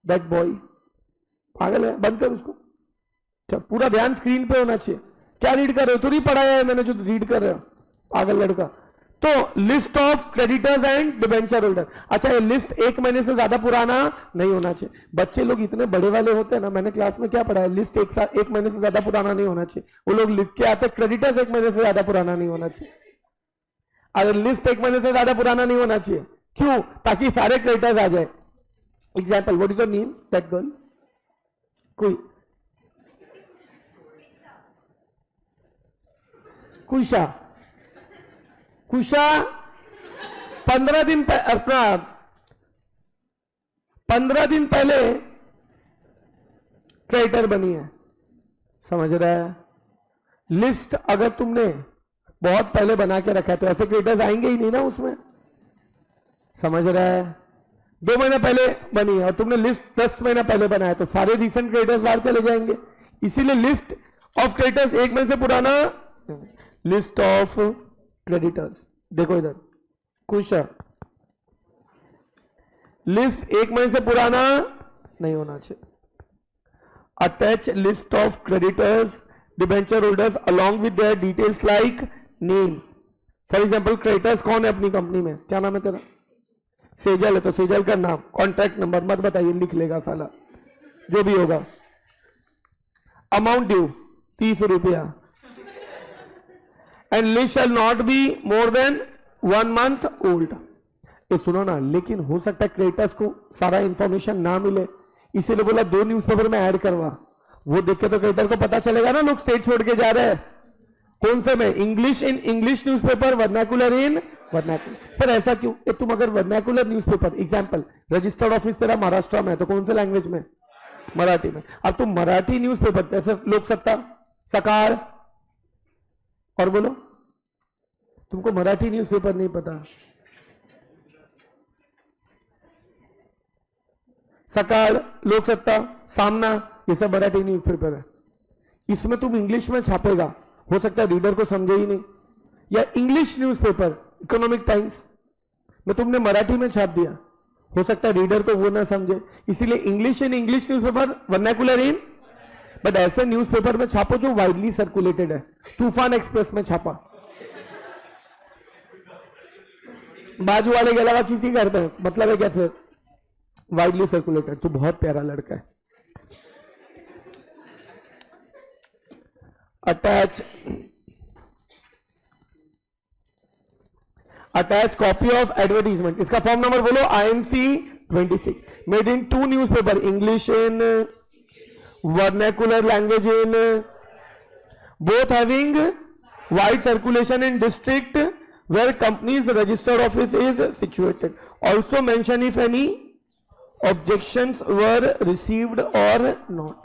दैट बॉय पागल है, बंद कर उसको। चल, पूरा ध्यान स्क्रीन पे होना चाहिए। क्या रीड कर रहे हो? तो नहीं पढ़ाया है मैंने जो रीड कर रहे हो, पागल लड़का। तो list of creditors and debenture holder. अच्छा, ये लिस्ट 1 महीने से ज्यादा पुराना नहीं होना चाहिए। बच्चे लोग इतने बड़े वाले होते हैं ना, मैंने क्लास में क्या पढ़ा है, लिस्ट 1 महीने से ज्यादा पुराना नहीं होना चाहिए। वो लोग लिख के आते क्रेडिटर्स 1 महीने से ज्यादा पुराना नहीं होना चाहिए। अगर लिस्ट 1 महीने से ज्यादा पुराना नहीं होना चाहिए, क्यों? ताकि सारे क्रेडिटर्स आ जाए। Example, what is your name? That girl, कोई कुशा, कुशा 15 दिन अपना 15 दिन पहले क्रेडिटर बनी है, समझ रहा है? लिस्ट अगर तुमने बहुत पहले बना के रखा है तो ऐसे क्रेडिटर्स आएंगे ही नहीं ना उसमें, समझ रहा है? 2 महीने पहले बनी है और तुमने लिस्ट 10 महीना पहले बनाया तो सारे रिसेंट क्रेडिटर्स बाहर चले जाएंगे। इसीलिए लिस्ट ऑफ क्रेडिटर्स 1 महीने से पुराना, लिस्ट ऑफ क्रेडिटर्स देखो इधर, खुश है, लिस्ट 1 महीने से पुराना नहीं होना चाहिए। Attach list of creditors debenture holders along with their details like name. For example, creditors कौन है अपनी कंपनी में? क्या नाम है तेरा? सेजल है, तो सेजल का नाम, कॉन्टैक्ट नंबर मत बताइए, लिख लेगा साला, जो भी होगा। अमाउंट ड्यू 30 रुपया, and list shall not be more than 1 month old. ये सुनो ना, लेकिन हो सकता है क्रेडिटर्स को सारा इंफॉर्मेशन ना मिले, इसीलिए बोला 2 न्यूज़पेपर में ऐड करवा। वो देख के तो क्रेडिटर को पता चलेगा ना लोग स्टेट छोड़ के जा रहे हैं। कौन से में? English in English newspaper, vernacular in vernacular. Sir ऐसा क्यों? तुम अगर vernacular newspaper, example registered office तेरा महाराष्ट्र में है तो कौन से लैंग्वेज में? मराठी में। अब तुम मराठी न्यूज़पेपर जैसे लोक सत्ता, सकार और बोलो तुमको मराठी न्यूज़पेपर नहीं पता? सकाळ, लोकसत्ता, सामना, ये सब मराठी न्यूज़पेपर है। इसमें तुम इंग्लिश में छापेगा, हो सकता है रीडर को समझे ही नहीं। या इंग्लिश न्यूज़पेपर इकोनॉमिक टाइम्स में तुमने मराठी में छाप दिया, हो सकता है रीडर को वो ना समझे। इसीलिए English in English newspaper, vernacular in, but ऐसे न्यूज़पेपर में छापो जो वाइडली सर्कुलेटेड है। तूफान एक्सप्रेस में छापा, बाजू वाले के अलावा किसी करते हैं, मतलब है क्या? फिर वाइडली सर्कुलेटेड। तो बहुत प्यारा लड़का है। Attach copy of advertisement. इसका फॉर्म नंबर बोलो। IMC 26 made in 2 newspaper, English in, vernacular language in, both having wide circulation in district where company's registered office is situated. Also mention if any objections were received or not.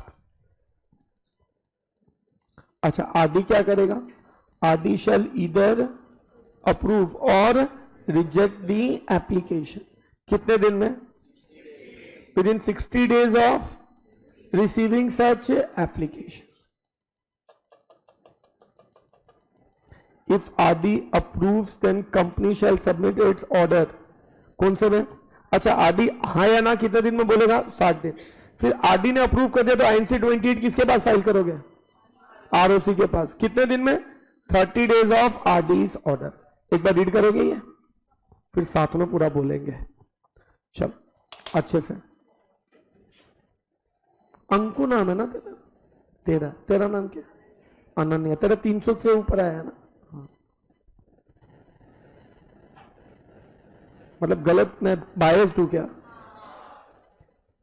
अच्छा, आदि क्या करेगा? आदि shall either approve or reject the application. कितने दिन में? Within 60 days of receiving such application. If Adi approves, then company shall submit its order. कौन से में? अच्छा, आदि हाँ या ना कितने दिन में बोलेगा? 60 दिन। फिर आदि ने अप्रूव कर दिया तो INC 28 किसके पास फाइल करोगे? ROC के पास। कितने दिन में? 30 days of RD's order. एक बार रीड करोगे ये, फिर साथ में पूरा बोलेंगे। चल अच्छे से। अंकु नाम है ना तेरा? तेरा नाम क्या? अनन्या। तेरा 300 से ऊपर आया ना? मतलब गलत, मैं बायस्ड हूं क्या?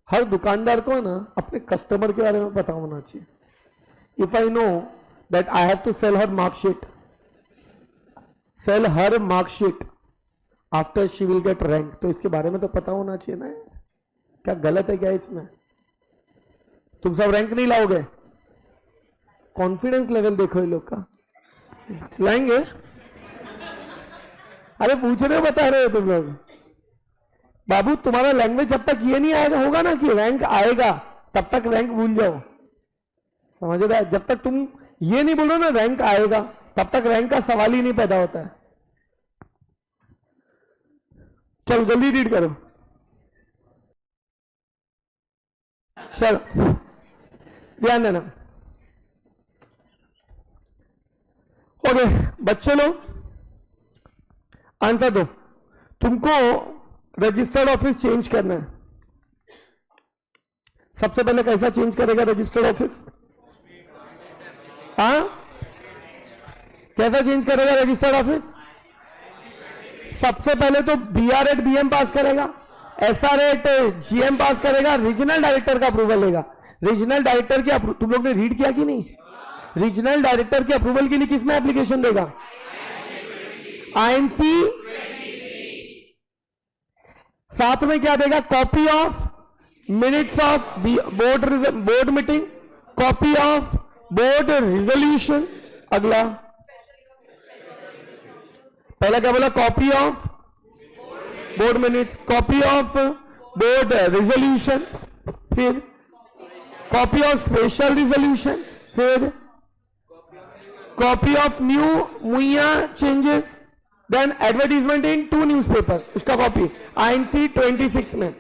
हर दुकानदार को है ना अपने कस्टमर के बारे में पता होना चाहिए। If I know that I have to sell her marksheet, sell her marksheet after she will get rank, तो इसके बारे में तो पता होना चाहिए ना। क्या गलत है क्या इसमें? तुम सब रैंक नहीं लाओगे? कॉन्फिडेंस लेवल देखो ये लोग का। लाएंगे? अरे पूछ रहे हो, बता रहे हो तुम लोग। बाबू तुम्हारा लैंग्वेज जब तक ये नहीं आएगा होगा ना कि रैंक आएगा, तब तक रैंक भूल जाओ। समझ रहे हो? जब तक तुम ये नहीं बोलो ना रैंक आएगा, तब तक रैंक का सवाल ही नहीं पैदा होता है। चलो जल्दी रीड करो। चलो ध्यान देना। ओके बच्चे लोग आंसर दो। तुमको रजिस्टर्ड ऑफिस चेंज करना है। सबसे पहले कैसा चेंज करेगा रजिस्टर्ड ऑफिस? हाँ, कैसा चेंज करेगा रजिस्टर्ड ऑफिस? सबसे पहले तो BR एट BM पास करेगा, SR एट GM पास करेगा, रीजनल डायरेक्टर का अप्रूवल लेगा। रीजनल डायरेक्टर की तुम लोग ने रीड किया कि नहीं? रीजनल डायरेक्टर के अप्रूवल के लिए किसमें एप्लीकेशन देगा? INC। साथ में क्या देगा? Copy of minutes of board meeting, copy of board resolution. अगला पहला क्या बोला? Copy of board minutes, copy of board resolution, फिर कॉपी ऑफ स्पेशल रिजोल्यूशन, फिर कॉपी ऑफ न्यू मुइया changes, then advertisement in 2 newspaper, उसका कॉपी INC 26 में।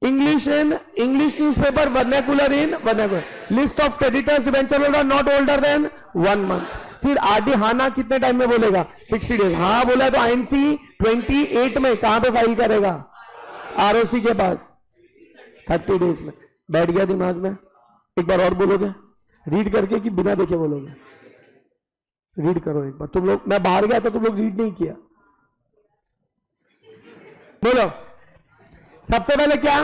English in English newspaper, vernacular in vernacular. List of creditors debenture holder not older than 1 month। फिर RD हाना कितने time में बोलेगा? 60 days. हाँ बोला तो INC 28 में कहां पे फाइल करेगा? ROC के पास 30 डेज में। बैठ गया दिमाग में? एक बार और बोलोगे रीड करके कि बिना देखे बोलोगे? रीड करो एक बार। तुम लोग, मैं बाहर गया था तुम लोग रीड नहीं किया। बोलो सबसे पहले क्या?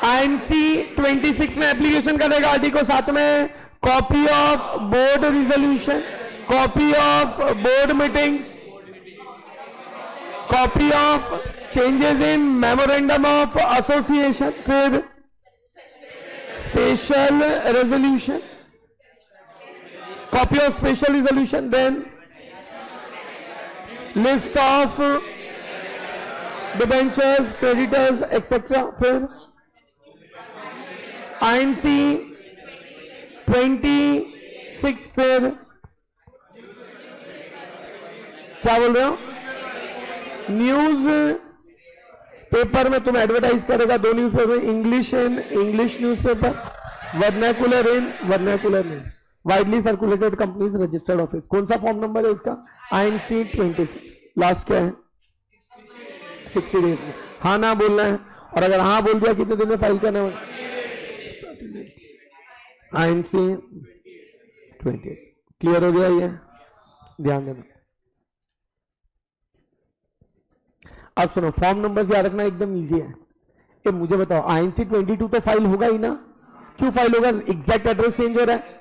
INC 26 में एप्लीकेशन करेगा आरडी को, साथ में copy of board resolution, copy of board meetings, copy of changes in memorandum of association, फिर special resolution, copy of special resolution, then list of debentures, creditors etcetera. फिर INC 26। फिर क्या बोल रहे हो? न्यूज पेपर में तुम एडवर्टाइज करेगा, दो news paper, English in English newspaper, vernacular in vernacular in, widely circulated companies registered office. कौन सा फॉर्म नंबर है इसका? INC 26। लास्ट क्या है? 60 डेज में हाँ ना बोलना है, और अगर हाँ बोल दिया कितने दिन में फाइल करना है? INC 28। क्लियर हो गया? ये ध्यान देना। अब सुनो, फॉर्म नंबर याद रखना एकदम इजी है। ये मुझे बताओ, INC 22 तो फाइल होगा ही ना? क्यों फाइल होगा? एग्जैक्ट एड्रेस चेंज हो रहा है।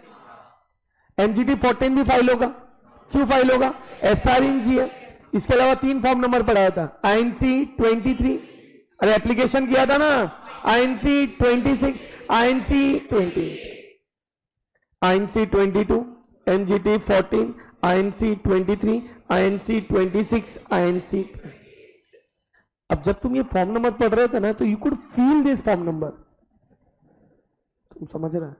MGT 14 भी फाइल होगा। क्यों फाइल होगा? SR इन GM। इसके अलावा 3 फॉर्म नंबर पढ़ाया था, INC 23, अरे एप्लीकेशन किया था ना, INC 26, INC 28, INC 22, MGT 14, INC 23, INC 26, INC। अब जब तुम ये फॉर्म नंबर पढ़ रहे थे ना, तो you could feel this form number. तुम समझ रहे हो?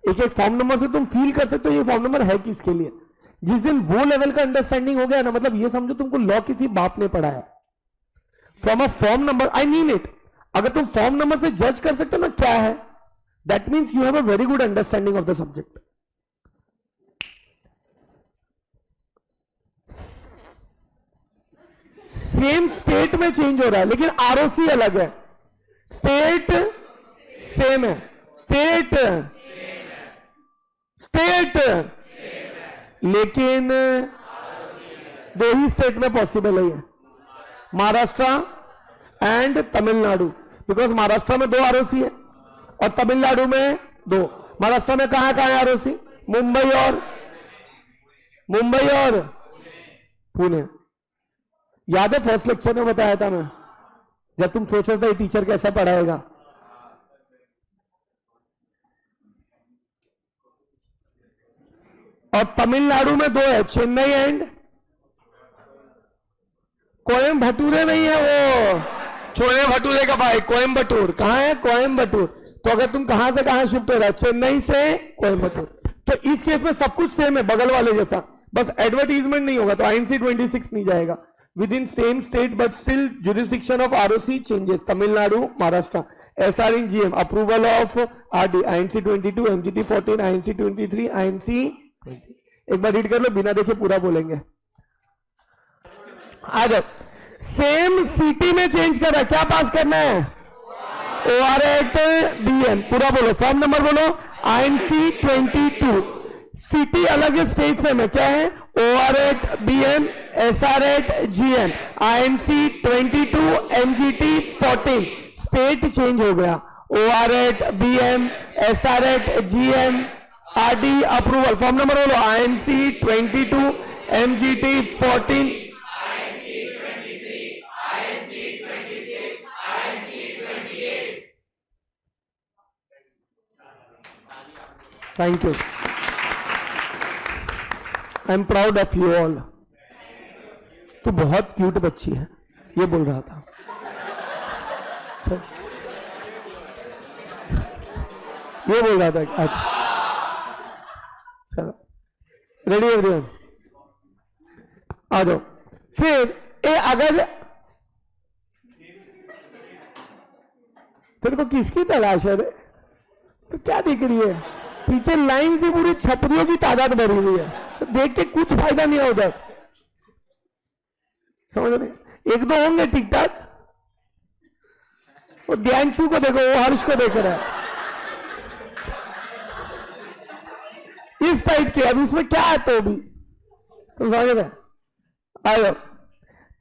एक एक फॉर्म नंबर से तुम फील कर सकते हो ये फॉर्म नंबर है किसके लिए। जिस दिन वो लेवल का अंडरस्टैंडिंग हो गया ना, मतलब ये समझो तुमको लॉ किसी बाप ने पढ़ाया। From a form number, I mean it, अगर तुम फॉर्म नंबर से जज कर सकते हो ना क्या है, that means you have a very good understanding of the subject. Same state में चेंज हो रहा है, लेकिन ROC अलग है। स्टेट सेम है, स्टेट लेकिन दो ही स्टेट में पॉसिबल है ये, महाराष्ट्र एंड तमिलनाडु। बिकॉज महाराष्ट्र में 2 ROC है और तमिलनाडु में 2। महाराष्ट्र में कहां कहां है ROC? मुंबई और पुणे। याद है फर्स्ट लेक्चर में बताया था मैं, जब तुम सोच रहे थे टीचर कैसा पढ़ाएगा। और तमिलनाडु में 2 है, चेन्नई एंड कोयम्बटूर नहीं है, वो छोले भटूरे का भाई कोयम्बटूर। कहां है? कोयम्बटूर। तो अगर तुम कहां से कहां शिफ्ट हो रहा है? चेन्नई से कोयम्बटूर। तो इस केस में सब कुछ सेम है, बगल वाले जैसा, बस एडवर्टीजमेंट नहीं होगा। तो INC 26 नहीं जाएगा। With in same state but still jurisdiction of ROC changes, Tamil Nadu, Maharashtra. SR in GM, approval of RD, INC 22, MGT 14, INC 23, INC 20। एक बार रीड कर लो, बिना देखे पूरा बोलेंगे। आ जाओ, सेम सिटी में चेंज कर रहा है, क्या पास करना है? OR8 BM। पूरा बोलो, फॉर्म नंबर बोलो। INC 22, सिटी अलग है, स्टेट सेम है, क्या है? OR8 BM, SR8 GM, INC 22, MGT 14। State change हो गया, OR8 BM, SR8 GM, RD approval. Form number बोलो। INC 22, MGT 14, thank you, I am proud of you all. तू बहुत क्यूट बच्ची है, ये बोल रहा था। ये बोल रहा था। अच्छा चलो, रेडी एवरीवन, आ जाओ। फिर अगर तेरे को किसकी तलाश है रे? तो क्या दिख रही है? पीछे लाइन से पूरी छपरियों की तादाद भरी हुई है, तो देख के कुछ फायदा नहीं है उधर, समझ रहे? 1-2 होंगे ठीक ठाक। वो ज्ञानचू को देखो, वो हर्ष को देख रहा है, इस टाइप के। अब उसमें क्या है तो भी तुम समझ रहे? आयो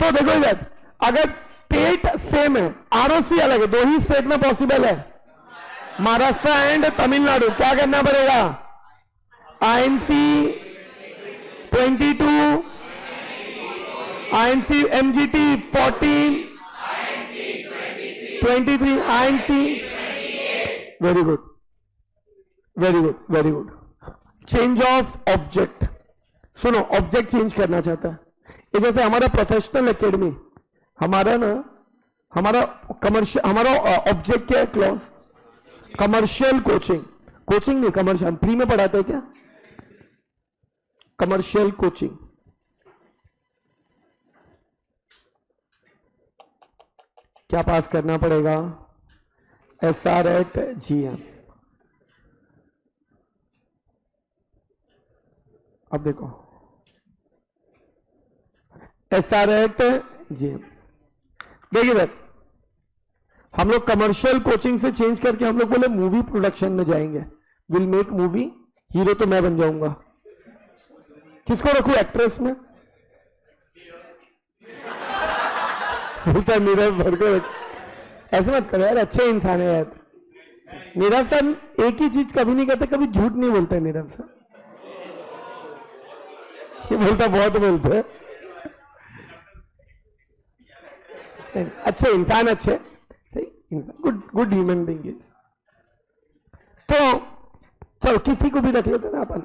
तो देखो इधर, अगर स्टेट सेम है, ROC अलग है, 2 ही स्टेट में पॉसिबल है, महाराष्ट्र एंड तमिलनाडु, क्या करना पड़ेगा? INC 22, INC MGT 14, 23, INC। Very good, very good, very good. Change of object. सुनो, ऑब्जेक्ट चेंज करना चाहता है, ये जैसे हमारा प्रोफेशनल एकेडमी, हमारा ना, हमारा कमर्शियल, हमारा ऑब्जेक्ट क्या है क्लॉज? Commercial coaching. कोचिंग नहीं, कमर्शियल। फ्री में पढ़ाते हैं क्या? Commercial coaching. क्या पास करना पड़ेगा? SR@GM। अब देखो SR@GM। देखिए सर, हम लोग कमर्शियल कोचिंग से चेंज करके हम लोग बोले मूवी प्रोडक्शन में जाएंगे। विल मेक मूवी, हीरो तो मैं बन जाऊंगा। किसको रखूं एक्ट्रेस में? नीरज सर को। ऐसे मत करो यार, अच्छे इंसान है यार। नीरज सर एक ही चीज कभी नहीं कहते, कभी झूठ नहीं बोलते नीरज सर। ये बोलता बहुत बोलते हैं। अच्छे इंसान, अच्छे गुड गुड ह्यूमन बीइंग। तो चलो किसी को भी रख लेते ना अपन।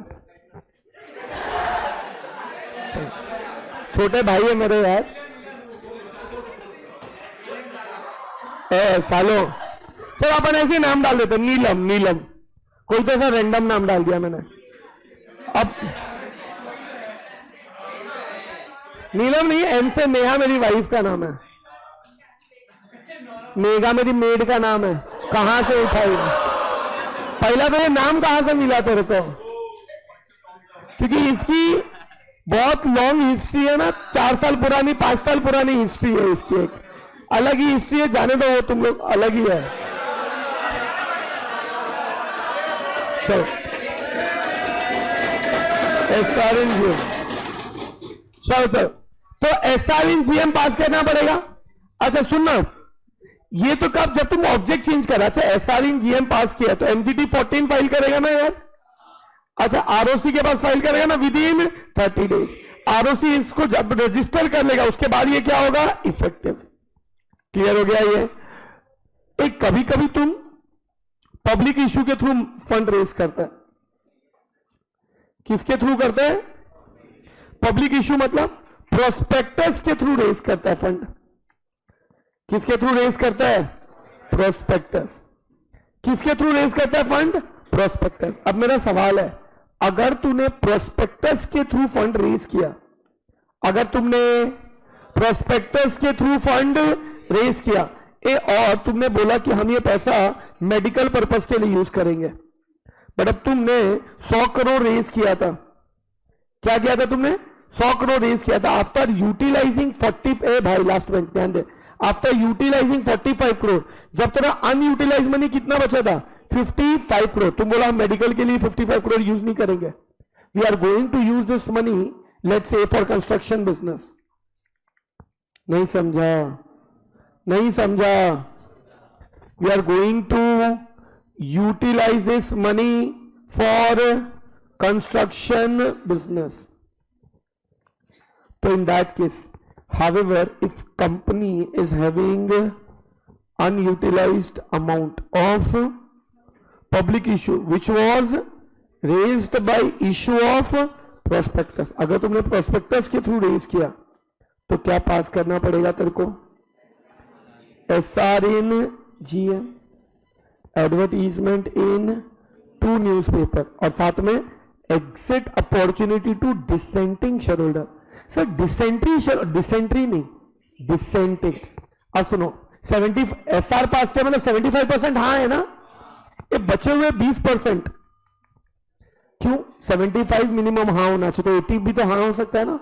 छोटे भाई है मेरे यार। सालो, चलो अपन ऐसे नाम डाल देते, नीलम। नीलम कोई तो ऐसा रैंडम नाम डाल दिया मैंने। अब नीलम नहीं, एम से नेहा मेरी वाइफ का नाम है। मेघा मेरी मेड का नाम है। कहां से उठाई? पहला तो ये नाम कहां से मिला तेरे को? क्योंकि इसकी बहुत लॉन्ग हिस्ट्री है ना, 4 साल पुरानी, 5 साल पुरानी हिस्ट्री है इसकी। एक अलग ही हिस्ट्री है, जाने दो, वो तुम लोग अलग ही है। चलो SR@GM। चलो चलो, तो SR@GM पास करना पड़ेगा। अच्छा सुनना, ये तो कब? जब तुम ऑब्जेक्ट चेंज करा। अच्छा SR@GM पास किया तो MGT 14 फाइल करेगा ना यार। अच्छा ROC के पास फाइल करेगा ना विद इन 30 डेज। ROC इसको जब रजिस्टर कर लेगा उसके बाद ये क्या होगा? इफेक्टिव। क्लियर हो गया ये? एक कभी कभी तुम पब्लिक इश्यू के थ्रू फंड रेज करते हैं। किसके थ्रू करते हैं? पब्लिक इश्यू मतलब प्रोस्पेक्टस के थ्रू रेज करता है फंड। किसके थ्रू रेज करता है? प्रोस्पेक्टस। किसके थ्रू रेज करता है फंड? प्रोस्पेक्टस। अब मेरा सवाल है, अगर तूने प्रोस्पेक्टस के थ्रू फंड रेज किया, अगर तुमने प्रोस्पेक्टस के थ्रू फंड रेज किया और तुमने बोला कि हम ये पैसा मेडिकल पर्पस के लिए यूज करेंगे, बट अब तुमने 100 करोड़ रेज किया था। क्या किया था तुमने? 100 करोड़ रेज किया था। आफ्टर यूटिलाइजिंग 40, भाई लास्ट बेंच ध्यान दे, आफ्टर यूटिलाइजिंग 45 करोड़, जब तेरा अनयूटिलाइज मनी कितना बचा था? 55 करोड़। तुम बोला हम मेडिकल के लिए 55 करोड़ यूज नहीं करेंगे, we are going to use this money let's say for construction business. नहीं समझा? नहीं समझा? We are going to utilise this money for construction business. तो in that case, however, if company is having unutilized amount of public issue which was raised by issue of prospectus, अगर तुमने prospectus के through raise किया तो क्या पास करना पड़ेगा तेरे को? SR@GM, एडवर्टीजमेंट इन 2 न्यूज़पेपर, और साथ में exit opportunity to dissenting share holder. Sir डिसेंट्री नहीं, डिसेंटिंग। अब सुनो, 70 SR पास किया मतलब 75% हाँ है ना, ये बचे हुए 20%। क्यों? 75 मिनिमम हाँ होना चाहिए, तो 80 भी तो हाँ हो सकता है ना।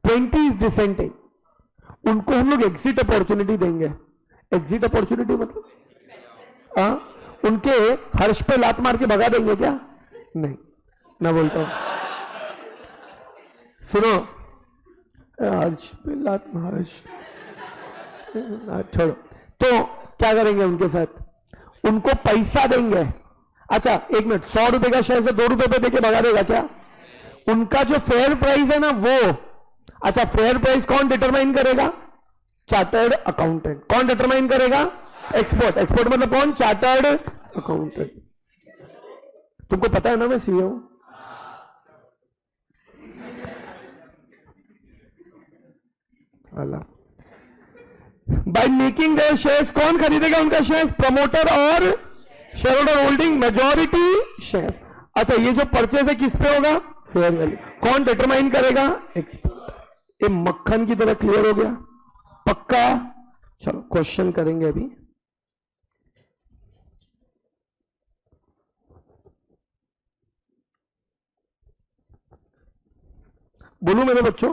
20 इज डिसेंटिंग। उनको हम लोग एग्जिट अपॉर्चुनिटी देंगे। एग्जिट अपॉर्चुनिटी मतलब उनके हर्ष पे लात मार के भगा देंगे क्या? नहीं, मैं बोलता हूं, सुनो, हर्ष पे लात मार, छोड़ो। तो क्या करेंगे उनके साथ? उनको पैसा देंगे। अच्छा एक मिनट, 100 रुपए का शेयर से 2 रुपए पे देके भगा देगा क्या? उनका जो फेयर प्राइस है ना वो। अच्छा फेयर प्राइस कौन डिटरमाइन करेगा? Chartered accountant. कौन डिटरमाइन करेगा? एक्सपर्ट। एक्सपर्ट मतलब कौन? Chartered accountant. तुमको पता है ना मैं सीए हूं। वाला। बाय मेकिंग देयर शेयर्स, कौन खरीदेगा उनका शेयर्स? प्रमोटर और share holder holding majority share. अच्छा, ये जो परचेज है किस पे होगा? Fair value. कौन डिटरमाइन करेगा? एक्सपर्ट। ये मक्खन की तरह क्लियर हो गया? पक्का? चलो क्वेश्चन करेंगे अभी। बोलू मेरे बच्चों,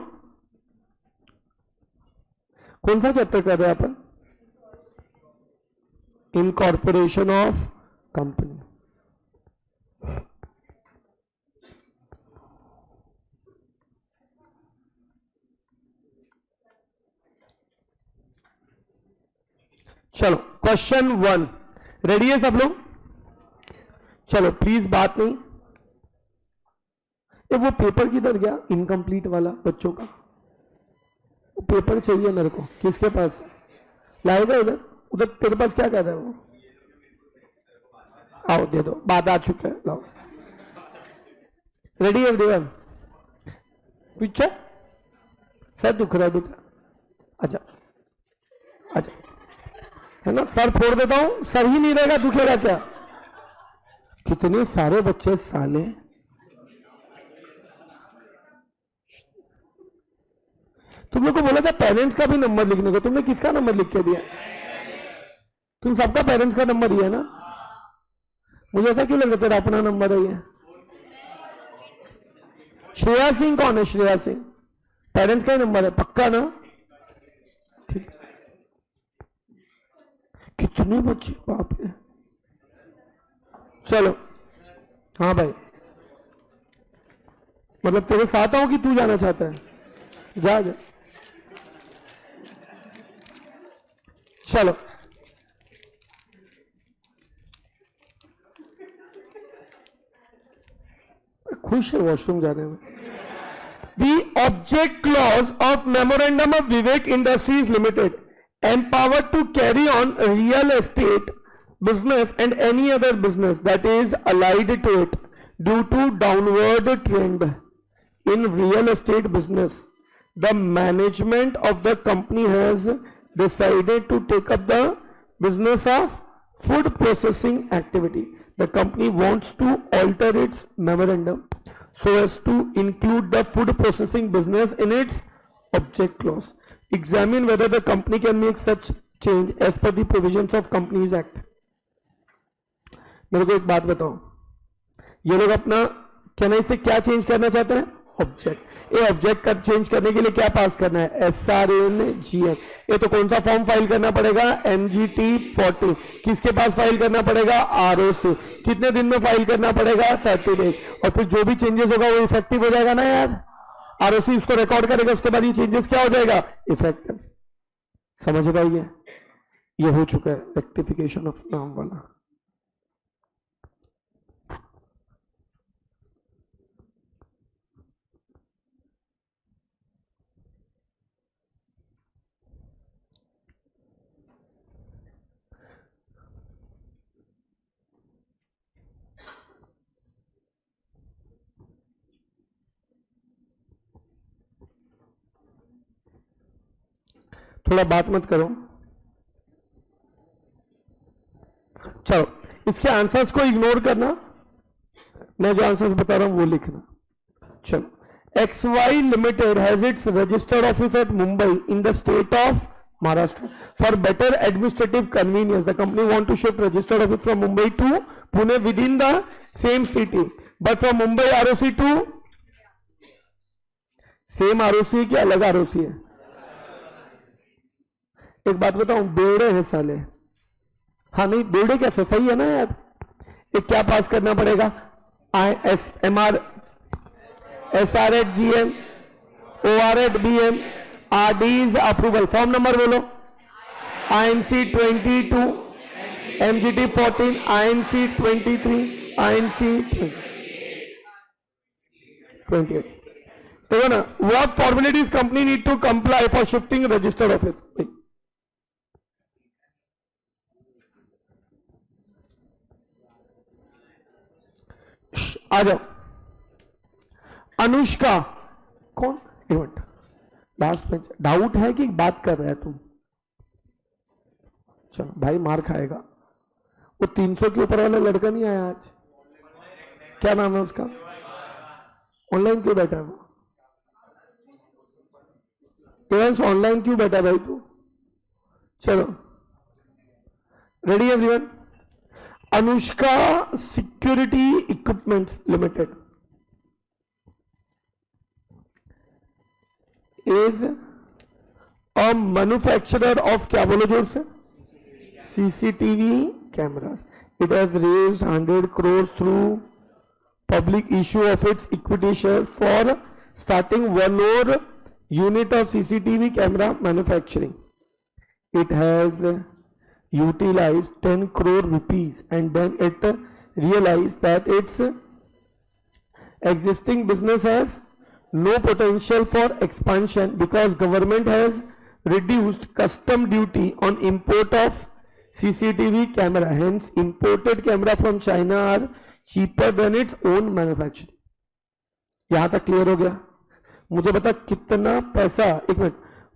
कौन सा चैप्टर कर रहे हैं अपन? Incorporation of company. चलो क्वेश्चन 1 रेडी है सब लोग? चलो प्लीज बात नहीं। ये वो पेपर किधर गया इनकम्प्लीट वाला बच्चों का? वो पेपर चाहिए मेरे को। किसके पास? लाएगा उधर? उधर तेरे पास क्या कहता है वो? आओ दे दो, बात आ चुका है, लाओ। Ready everyone? पीछे सर दुख रहा है बेटा? अच्छा अच्छा, है ना? सर फोड़ देता हूं, सर ही नहीं रहेगा, दुखेगा क्या? कितने सारे बच्चे साले। तुम लोग को बोला था पेरेंट्स का भी नंबर लिखने को, तुमने किसका नंबर लिख के दिया? तुम सबका पेरेंट्स का नंबर ही है ना? मुझे ऐसा क्यों लग रहा तेरा अपना नंबर है ये? श्रेया सिंह कौन है? श्रेया सिंह पेरेंट्स का ही नंबर है पक्का ना? ठीक। कितने बच्चे बाप रे। चलो हाँ भाई, मतलब तेरे साथ आओ कि तू जाना चाहता है? जा जा। चलो खुश है वॉशरूम जाने में। The object clause of memorandum of Vivek Industries Limited empowered to carry on real estate business and any other business that is allied to it due to downward trend in real estate business. The management of the company has decided to take up the business of food processing activity. The company wants to alter its memorandum so as to include the food processing business in its object clause. Examine whether the company can make such change as per the provisions of Companies Act. मेरे को एक बात बताओ, ये लोग अपना कहने से क्या चेंज करना चाहते हैं? ऑब्जेक्ट। ये ऑब्जेक्ट का चेंज करने के लिए क्या पास करना है? SRNGM। ये तो कौन सा फॉर्म फाइल करना पड़ेगा? MGT 40। किसके पास फाइल करना पड़ेगा? ROC। कितने दिन में फाइल करना पड़ेगा? 30 डेज। और फिर जो भी चेंजेस होगा वो इफेक्टिव हो जाएगा ना यार? ROC इसको रिकॉर्ड करेगा, उसके बाद ये चेंजेस क्या हो जाएगा? इफेक्टिव। समझ पाइए? ये हो चुका है रेक्टिफिकेशन ऑफ नाम वाला। थोड़ा बात मत करो। चलो इसके आंसर्स को इग्नोर करना, मैं जो आंसर्स बता रहा हूं वो लिखना। चलो, XY Limited has its registered office at Mumbai in the state of Maharashtra. For better administrative convenience, the company want to shift registered office from Mumbai to Pune within the same city. But from Mumbai ROC to same ROC है कि अलग ROC है? एक बात बताऊं, बेड़े हैं साले। हाँ नहीं, बेड़े कैसे? सही है ना यार? एक क्या पास करना पड़ेगा? MR SR@GM OR@BM RD's approval. Form number बोलो। INC 22 MGT 14 INC 23 INC 28। देखो ना, what formalities company need to comply for shifting registered office? आ जाओ। अनुष्का कौन? एक मिनट, लास्ट बेंच। डाउट है कि बात कर रहा है तुम? चलो भाई मार खाएगा। वो 300 के ऊपर वाला लड़का नहीं आया आज, क्या नाम है उसका? ऑनलाइन क्यों बैठा है वो? ऑनलाइन क्यों बैठा भाई तू? चलो ready everyone. Anushka security equipments limited is a manufacturer of, क्या बोलो जोर से, CCTV cameras. It has raised 100 crores through public issue of its equity shares for starting one more unit of CCTV camera manufacturing. It has utilized 10 crore rupees and then it realized that its existing business has no potential for expansion because government has reduced custom duty on import of CCTV camera. Hence, imported camera from China are cheaper than its own manufacturing. यहां तक clear हो गया? मुझे बता कितना पैसा, एक minute,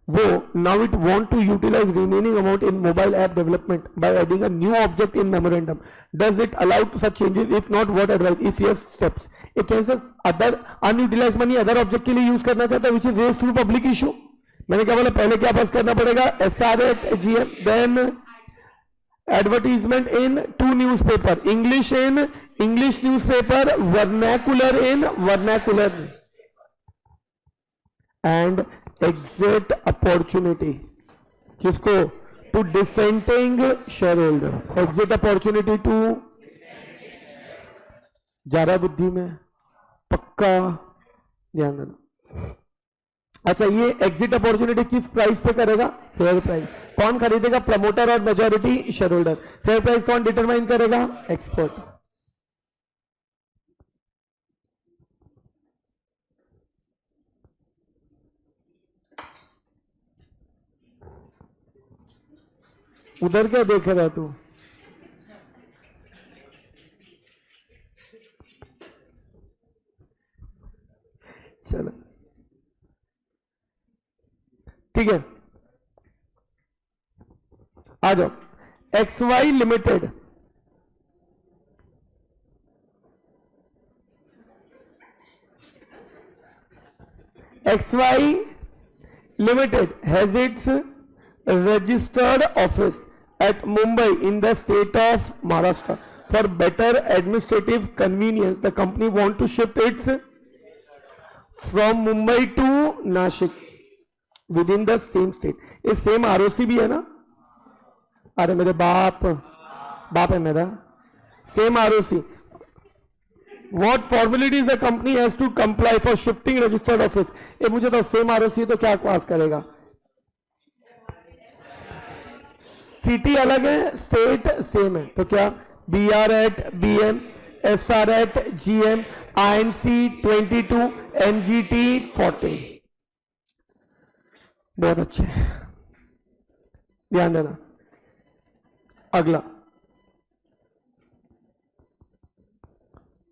वो now it want to utilize remaining amount in mobile app development by adding a new object in memorandum. Does it allow to such changes? If not, what advice? If yes, steps. It can say other unutilized money other object के लिए use करना चाहता है which is raised through public issue. मैंने क्या बोला, पहले क्या पास करना पड़ेगा? SR@GM, then advertisement in 2 newspaper, English in English newspaper, vernacular in vernacular, and exit opportunity किसको? To dissenting shareholder. Exit opportunity to, जा रहा बुद्धि में, पक्का ध्यान देना। अच्छा, ये एग्जिट अपॉर्चुनिटी किस प्राइस पे करेगा? Fair price. कौन खरीदेगा? प्रमोटर और majority share holder. Fair price कौन डिटरमाइन करेगा? एक्सपर्ट। उधर क्या देख रहा तू? चलो ठीक है, आ जाओ। XY limited has its registered office at Mumbai in the state of Maharashtra. For better administrative convenience, the company want to shift its from Mumbai to Nashik within the same state. ये same ROC भी है ना? अरे मेरे बाप है मेरा। Same ROC. What formalities the company has to comply for shifting registered office? ये मुझे तो सेम ROC है तो क्या पास करेगा? सिटी अलग है, स्टेट सेम है, तो क्या? BR@BM, SR@GM, INC 22, NGT 40. बहुत अच्छे, ध्यान देना। अगला,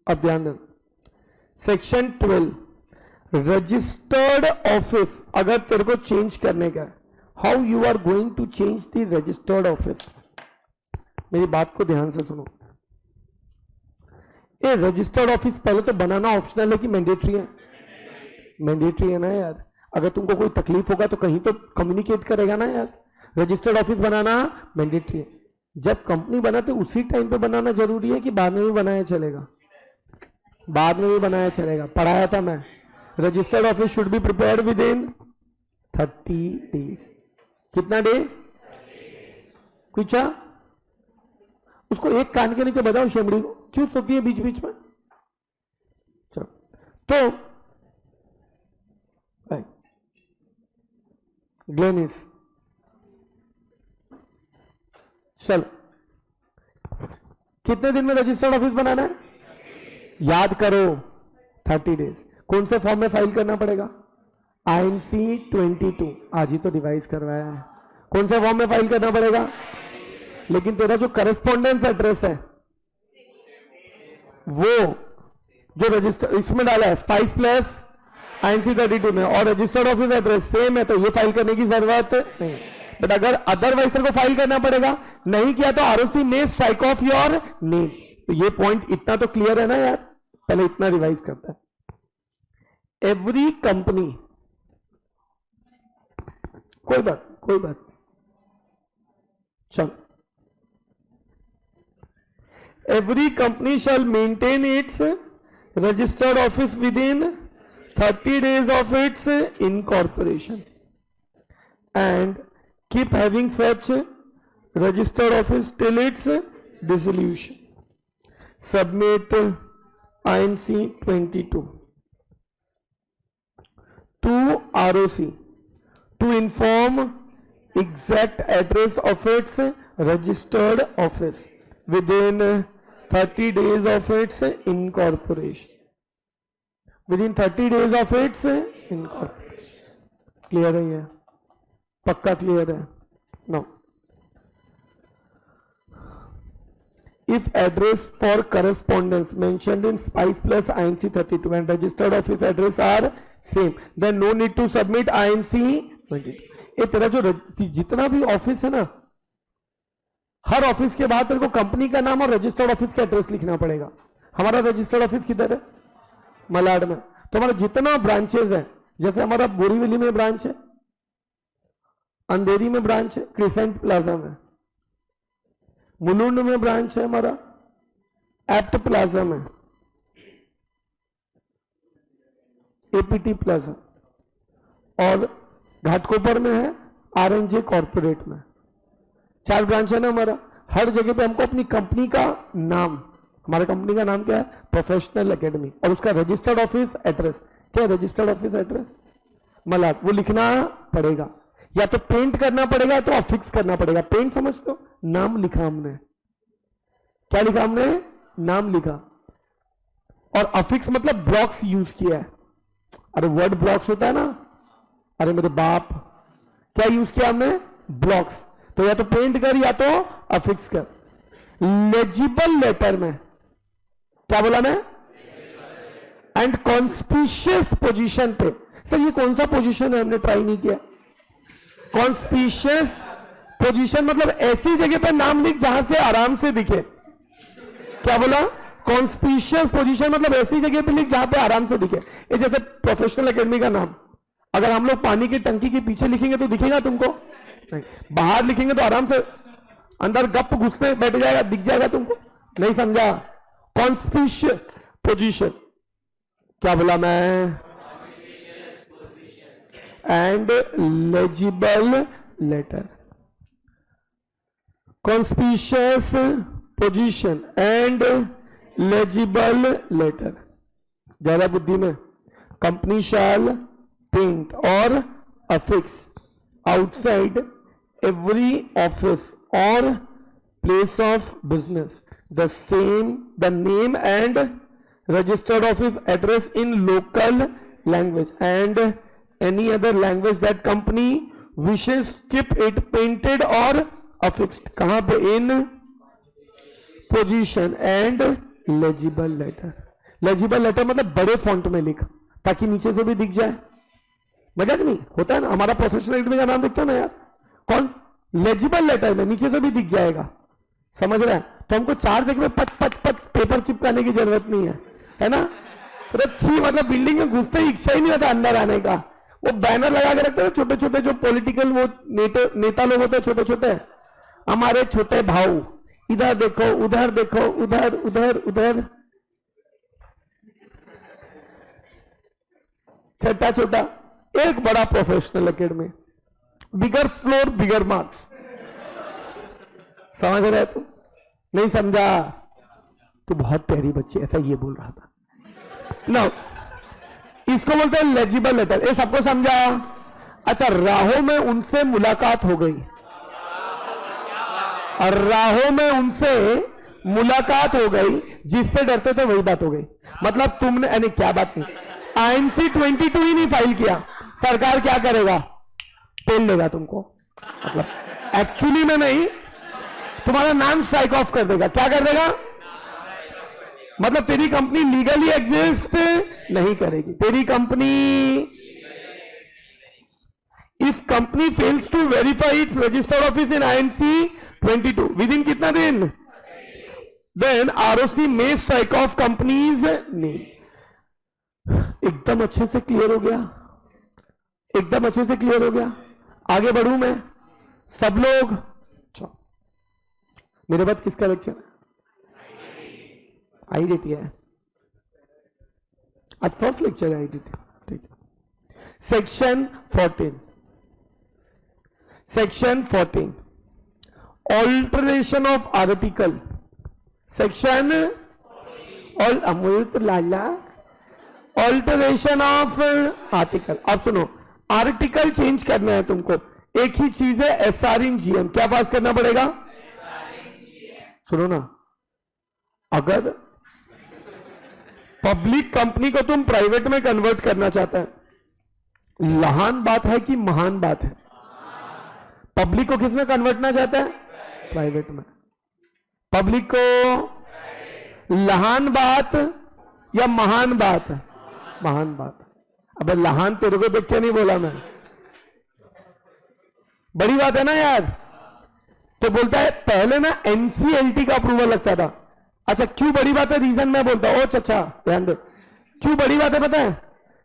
अब ध्यान देना, सेक्शन 12, रजिस्टर्ड ऑफिस अगर तेरे को चेंज करने का है, how you are going to change the registered office. मेरी बात को ध्यान से सुनो। ये रजिस्टर्ड ऑफिस पहले तो बनाना ऑप्शनल है कि मैंडेटरी है? मैंडेटरी है ना यार। अगर तुमको कोई तकलीफ होगा तो कहीं तो कम्युनिकेट करेगा ना यार। रजिस्टर्ड ऑफिस बनाना मैंडेटरी है। जब कंपनी बना तो उसी टाइम पे बनाना जरूरी है कि बाद में भी बनाया चलेगा? बाद में भी बनाया चलेगा। पढ़ाया था मैं, registered office should be prepared with in 30 days. कितना डेज? कुछ उसको एक कान के नीचे बताओ शेमड़ी को, क्यों सोती है बीच बीच में? चलो तो ग्लेनिस, चलो कितने दिन में रजिस्टर्ड ऑफिस बनाना है? याद करो 30 डेज। कौन से फॉर्म में फाइल करना पड़ेगा? INC 22, आज ही तो डिवाइस करवाया है। कौन से फॉर्म में फाइल करना पड़ेगा? लेकिन तेरा जो करस्पॉन्डेंस एड्रेस है वो जो रजिस्टर इसमें डाला है, स्पाइस प्लस INC 32 में, और रजिस्टर्ड ऑफिस एड्रेस सेम है तो ये फाइल करने की जरूरत नहीं। बट अगर अदरवाइज तेरे को फाइल करना पड़ेगा, नहीं किया तो आरओसी में स्ट्राइक ऑफ योर नेम। तो ये पॉइंट इतना तो क्लियर है ना यार, पहले इतना रिवाइज करता है। एवरी कंपनी, कोई बात चलो, every company shall maintain its registered office with in 30 days of its incorporation and keep having such registered office till its dissolution. Submit INC 22 to ROC to inform exact address of its registered office within 30 days of its incorporation. Within 30 days of its incorporation. Clear है ये? पक्का clear है? No. If address for correspondence mentioned in SPICE plus INC 32 and registered office address are same, then no need to submit INC 22. ये तेरा जो जितना भी office है ना, हर ऑफिस के बाद तेरे को कंपनी का नाम और रजिस्टर्ड ऑफिस का एड्रेस लिखना पड़ेगा। हमारा रजिस्टर्ड ऑफिस किधर है? मलाड में। तो हमारा जितना ब्रांचेस है, जैसे हमारा बोरीवली में ब्रांच है, अंधेरी में ब्रांच है, क्रिसेंट प्लाजा में, मुलुंड में ब्रांच है हमारा, एप्ट प्लाजा में, एपीटी प्लाजा, और घाटकोपर में है आरएनजे कॉर्पोरेट में। 4 ब्रांच है ना हमारा। हर जगह पे हमको अपनी कंपनी का नाम, हमारे कंपनी का नाम क्या है? प्रोफेशनल एकेडमी, और उसका रजिस्टर्ड ऑफिस एड्रेस क्या है? रजिस्टर्ड ऑफिस एड्रेस मलाड, वो लिखना पड़ेगा। या तो पेंट करना पड़ेगा तो अफिक्स करना पड़ेगा। पेंट समझ दो, नाम लिखा हमने, क्या लिखा हमने? नाम लिखा। और अफिक्स मतलब ब्लॉक्स यूज किया है। अरे वर्ड ब्लॉक्स होता है ना, अरे मेरे बाप, क्या यूज किया हमने? ब्लॉक्स। तो या तो पेंट कर या तो अफिक्स कर। लेजिबल लेटर में क्या बोला मैं? एंड कॉन्स्पिशियस पोजीशन पे। सर ये कौन सा पोजीशन है? हमने ट्राई नहीं किया। कॉन्स्पिशियस पोजीशन मतलब ऐसी जगह पे नाम लिख जहां से आराम से दिखे। क्या बोला? कॉन्स्पिशियस पोजीशन मतलब ऐसी जगह पे लिख जहां पे आराम से दिखे। ये जैसे प्रोफेशनल एकेडमी का नाम अगर हम लोग पानी की टंकी के पीछे लिखेंगे तो दिखेगा तुमको? नहीं। बाहर लिखेंगे तो आराम से अंदर गप घुसने बैठ जाएगा, दिख जाएगा तुमको। नहीं समझा? कॉन्स्पिशियस पोजीशन क्या बोला मैं? And legible letter. Conspicuous position and legible letter. ज्यादा बुद्धि में, कंपनी शैल पेंट और affix outside every office or place of business the name and registered office address in local language and any other language that company wishes, keep it painted or affixed। कहां पे? in position and legible letter। legible letter मतलब बड़े font में लिख ताकि नीचे से भी दिख जाए। मजाक नहीं होता है ना? हमारा प्रोफेशनल एकेडमी का नाम देखते हो ना यार, कौन? लेजिबल लेटर में नीचे से भी दिख जाएगा। समझ रहा है? तो हमको 4 जगह में पच पच पच पेपर चिपकाने की जरूरत नहीं है ना? अच्छी मतलब बिल्डिंग में घुसते ही इच्छा ही नहीं होता अंदर आने का। वो बैनर लगा के रखते हैं छोटे छोटे, जो पॉलिटिकल वो नेता लोग होते हैं छोटे छोटे, हमारे छोटे भाऊ, इधर देखो उधर देखो, उधर उधर उधर, छोटा छोटा। एक बड़ा प्रोफेशनल एकेडमी, बिगर फ्लोर बिगर मार्क्स। समझ रहे तू? नहीं समझा? तू बहुत प्यारी बच्ची, ऐसा ये बोल रहा था ना। इसको बोलते हैं लेजिबल लेटर। ये सबको समझा? अच्छा, राहों में उनसे मुलाकात हो गई, और राहों में उनसे मुलाकात हो गई, जिससे डरते थे वही बात हो गई। मतलब तुमने, यानी क्या बात नहीं, INC 22 ही नहीं फाइल किया, सरकार क्या करेगा? पेन लेगा तुमको। मतलब एक्चुअली में नहीं, तुम्हारा नाम स्ट्राइक ऑफ कर देगा। क्या कर देगा? मतलब तेरी कंपनी लीगली एग्जिस्ट नहीं करेगी, तेरी company, if company fails to verify its registered office in INC 22 within कितना दिन, then ROC may strike off company's name. एकदम अच्छे से क्लियर हो गया, एकदम अच्छे से क्लियर हो गया। आगे बढ़ू मैं, सब लोग मेरे बाद किसका लेक्चर है? आईडीटी है आज, फर्स्ट लेक्चर है आईडीटी, ठीक है। Section 14, section 14 alteration of article, section और अमृत लाला ऑल्टरेशन ऑफ आर्टिकल। अब सुनो, आर्टिकल चेंज करना है तुमको, एक ही चीज है SR इन GM, क्या पास करना पड़ेगा? सुनो ना, अगर पब्लिक कंपनी को तुम प्राइवेट में कन्वर्ट करना चाहता है, लहान बात है कि महान बात है? पब्लिक को किस में कन्वर्ट करना चाहता है? प्राइवेट में। पब्लिक को लहान बात या महान बात? महान बात। अबे लहान तेरे को देख के नहीं बोला मैं, बड़ी बात है ना यार। तो बोलता है पहले ना NCLT का अप्रूवल लगता था। अच्छा क्यों बड़ी बात है? रीजन मैं बोलता हूं। अच्छा ध्यान दो, क्यों बड़ी बात है पता है?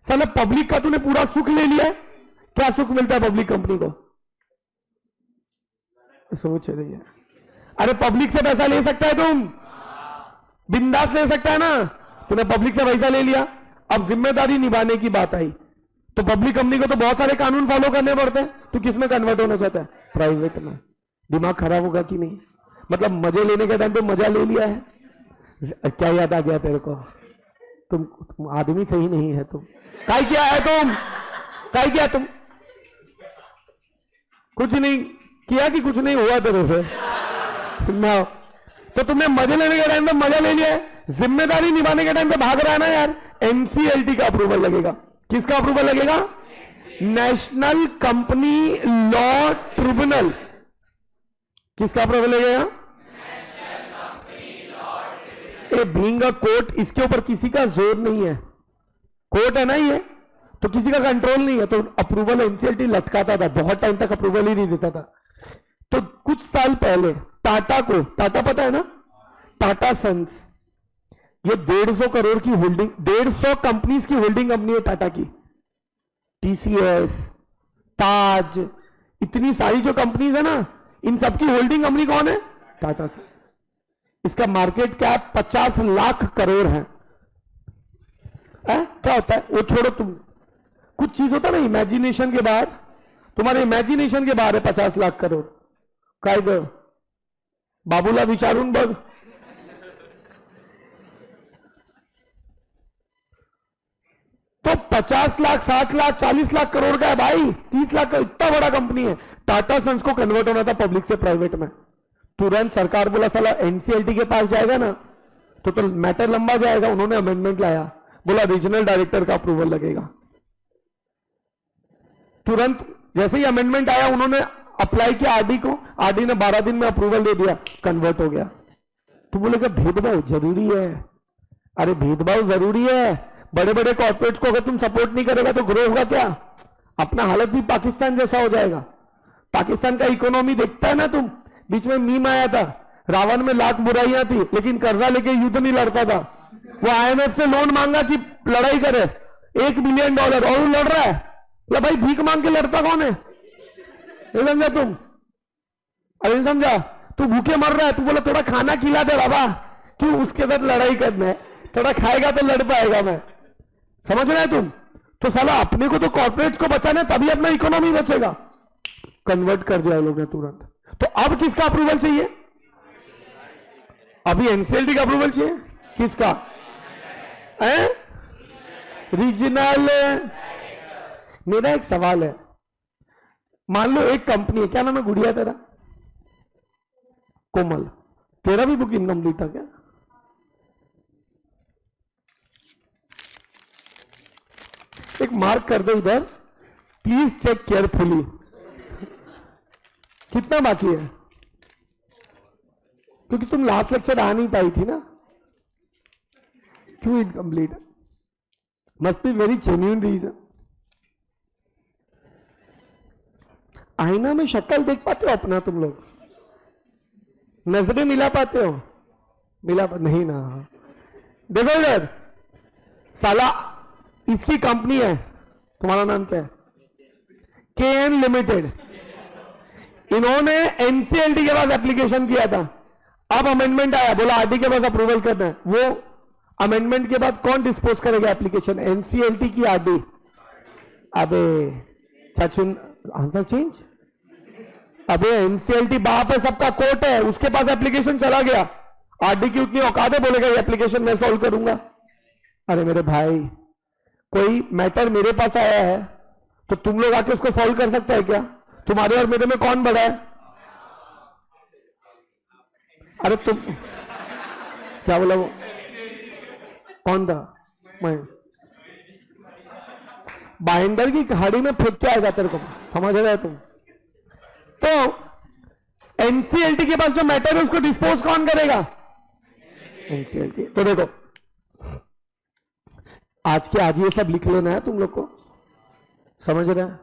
साला पब्लिक का तूने पूरा सुख ले लिया। क्या सुख मिलता है पब्लिक कंपनी को? सोच रही है। अरे पब्लिक से पैसा ले सकता है तुम, बिंदास ले सकता है ना। तूने पब्लिक से पैसा ले लिया, अब जिम्मेदारी निभाने की बात आई तो पब्लिक कंपनी को तो बहुत सारे कानून फॉलो करने पड़ते हैं। तू किस में कन्वर्ट होना चाहता है? प्राइवेट में। दिमाग खराब होगा कि नहीं? मतलब मजे लेने के टाइम पे मजा ले लिया है। क्या याद आ गया तेरे को? तुम आदमी सही नहीं है। तुम काय क्या है? काय क्या तुम? कुछ नहीं किया कि कुछ नहीं हुआ तेरे से ना। तो तुमने मजे लेने के टाइम पे मजा ले लिया है, जिम्मेदारी निभाने के टाइम पे भाग रहा है ना यार। NCLT का अप्रूवल लगेगा। किसका अप्रूवल लगेगा? National company law tribunal. किसका अप्रूवल लगेगा? ए बीइंग अ कोर्ट, इसके ऊपर किसी का जोर नहीं है। कोर्ट है ना ये, तो किसी का कंट्रोल नहीं है। तो अप्रूवल NCLT लटकाता था, बहुत टाइम तक अप्रूवल ही नहीं देता था। तो कुछ साल पहले टाटा को, टाटा पता है ना, टाटा सन्स, ये 150 करोड़ की होल्डिंग, 150 कंपनीज की होल्डिंग कंपनी है टाटा की। TCS, ताज, इतनी सारी जो कंपनीज है ना, इन सबकी होल्डिंग कंपनी कौन है? टाटा सन्स। इसका मार्केट कैप 50 लाख करोड़ है। क्या होता है वो छोड़ो तुम, कुछ चीज होता है ना इमेजिनेशन के बाहर, तुम्हारे इमेजिनेशन के बाहर है 50 लाख करोड़। काय ग बाबूला विचारून बघ। तो 50 लाख, 60 लाख, 40 लाख करोड़ का है भाई, 30 लाख का, इतना बड़ा कंपनी है। टाटा सन्स को कन्वर्ट होना था पब्लिक से प्राइवेट में, तुरंत सरकार बोला साला NCLT के पास जाएगा ना तो मैटर लंबा जाएगा। उन्होंने अमेंडमेंट लाया, बोला रीजनल डायरेक्टर का अप्रूवल लगेगा। तुरंत जैसे ही अमेंडमेंट आया उन्होंने अप्लाई किया RD को, RD ने 12 दिन में अप्रूवल दे दिया, कन्वर्ट हो गया। तो बोलेगा भेदभाव जरूरी है। अरे भेदभाव जरूरी है, बड़े बड़े कॉर्पोरेट को अगर तुम सपोर्ट नहीं करेगा तो ग्रो होगा क्या? अपना हालत भी पाकिस्तान जैसा हो जाएगा। पाकिस्तान का इकोनॉमी देखता है ना तुम, बीच में मीम आया था, रावण में लाख बुराइयां थी लेकिन कर्जा लेके युद्ध नहीं लड़ता था। वो IMF से लोन मांगा कि लड़ाई करे, $1 बिलियन, और वो लड़ रहा है। तो भाई भीख मांग के लड़ता कौन है? नहीं समझा तुम? अरे नहीं समझा? तू भूखे मर रहा है, तू बोला थोड़ा खाना खिला दे बाबा, क्यों उसके साथ लड़ाई करना है? थोड़ा खाएगा तो लड़ पाएगा। मैं समझ रहा है तुम? तो साला अपने को तो कॉर्पोरेट को बचाना है, तभी अपना इकोनॉमी बचेगा। कन्वर्ट कर दिया लोग ने तुरंत। तो अब किसका अप्रूवल चाहिए? अभी NCLT का अप्रूवल चाहिए। किसका? रीजनल। मेरा एक सवाल है, मान लो एक कंपनी है, क्या नाम है गुड़िया तेरा? कोमल। तेरा भी बुक इनकम्प्लीट था क्या? एक मार्क कर दो इधर, प्लीज चेक केयरफुली। कितना बाकी है? क्योंकि तुम लास्ट लेक्चर आ नहीं पाई थी ना। क्यों incomplete? Must be very genuine reason. आईना में शक्ल देख पाते हो अपना तुम लोग? नजरें मिला पाते हो? नहीं ना। देखो इधर, साला इसकी कंपनी है, तुम्हारा नाम क्या है? KN limited. इन्होंने एनसीएलटी के पास एप्लीकेशन किया था, अब अमेंडमेंट आया, बोला आरडी के पास अप्रूवल करना है। वो अमेंडमेंट के बाद कौन डिस्पोज करेगा एप्लीकेशन? एनसीएलटी की आरडी? अबे चाचू, आंसर चेंज। अबे एनसीएलटी बाप है, सबका कोर्ट है, उसके पास एप्लीकेशन चला गया, आरडी की उतनी औकात है, बोलेगा ये एप्लीकेशन मैं सॉल्व करूंगा। अरे मेरे भाई, कोई मैटर मेरे पास आया है तो तुम लोग आके उसको सॉल्व कर सकते हैं क्या? तुम्हारे और मेरे में कौन बड़ा है? अरे तुम क्या बोला? वो कौन था? मैं बाइंडर की कहाड़ी में फेंक के आएगा तेरे को, समझ रहे तुम? तो एनसीएलटी के पास जो मैटर है उसको डिस्पोज कौन करेगा? एनसीएलटी। तो देखो, आज के आज ये सब लिख लेना है तुम लोग को, समझ रहे हैं?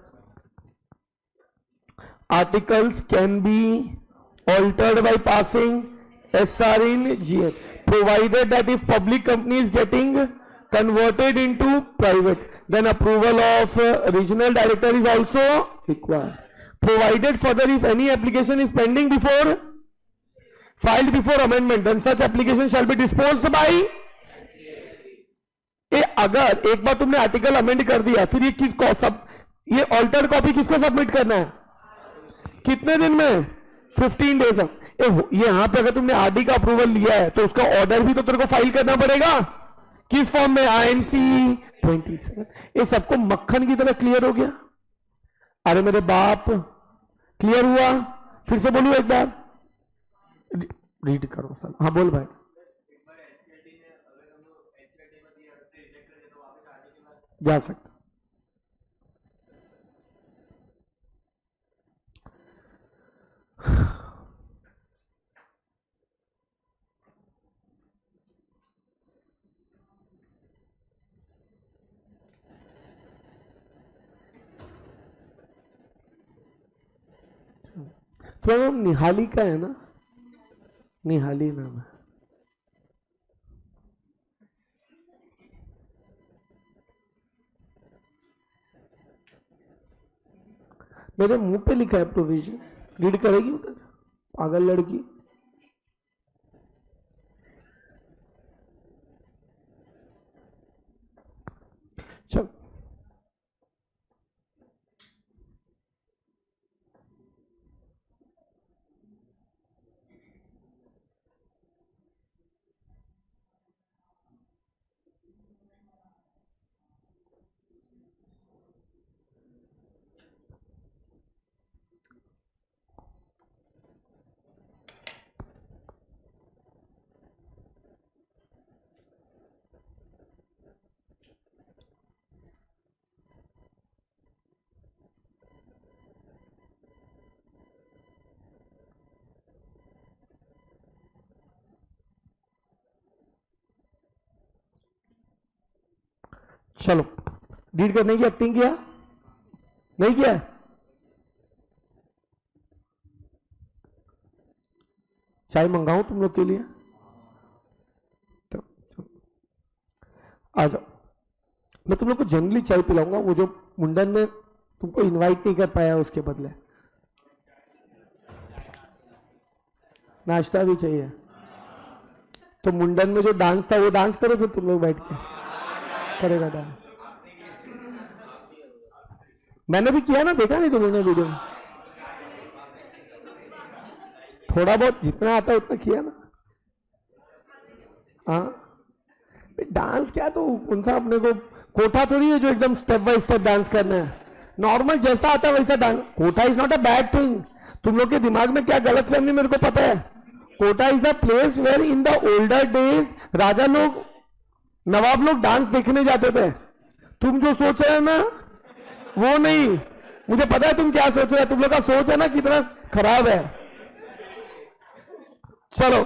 Articles can be altered by passing SR in GS, provided that if public company is getting converted into private, then approval of regional director is also required. Provided further, if any application is pending before, filed before amendment, then such application shall be disposed by। अगर एक बार तुमने article amend कर दिया, फिर ये किसको ये altered copy किसको सबमिट करना है? कितने दिन में? 15 डेज। ये यहां पे अगर तुमने आरडी का अप्रूवल लिया है तो उसका ऑर्डर भी तो तेरे को फाइल करना पड़ेगा। किस फॉर्म में? INC 27। ये सबको मक्खन की तरह क्लियर हो गया? अरे मेरे बाप, क्लियर हुआ? फिर से बोलूं एक बार, रीड करो सर। हाँ बोल भाई। जा सकता। तो नाम निहाली का है ना? निहाली नाम है। मेरे मुंह पे लिखा है प्रोविजन, रीड करेगी उधर पागल लड़की? चल चलो, रीड करने की एक्टिंग किया? नहीं किया? चाय मंगाऊं तुम लोग के लिए? आ जाओ, मैं तुम लोग को जनरली चाय पिलाऊंगा, वो जो मुंडन में तुमको इनवाइट नहीं कर पाया उसके बदले। नाश्ता भी चाहिए तो मुंडन में जो डांस था वो डांस करो, फिर तुम लोग बैठ के करेगा डांस। मैंने भी किया ना, देखा नहीं तुमने वीडियो में? थोड़ा बहुत जितना आता है उतना किया ना। हाँ डांस क्या, तो उनसा अपने को कोठा थोड़ी है जो एकदम स्टेप बाय स्टेप डांस करना है। नॉर्मल जैसा आता है वैसा डांस। कोठा is not a bad thing. तुम लोग के दिमाग में क्या गलत फहमी मेरे को पता है। Kota is a place where in the older days राजा लोग, नवाब लोग डांस देखने जाते थे। तुम जो सोच रहे हो ना वो नहीं, मुझे पता है तुम क्या सोच रहे हो। तुम लोग का सोच है ना कितना खराब है। चलो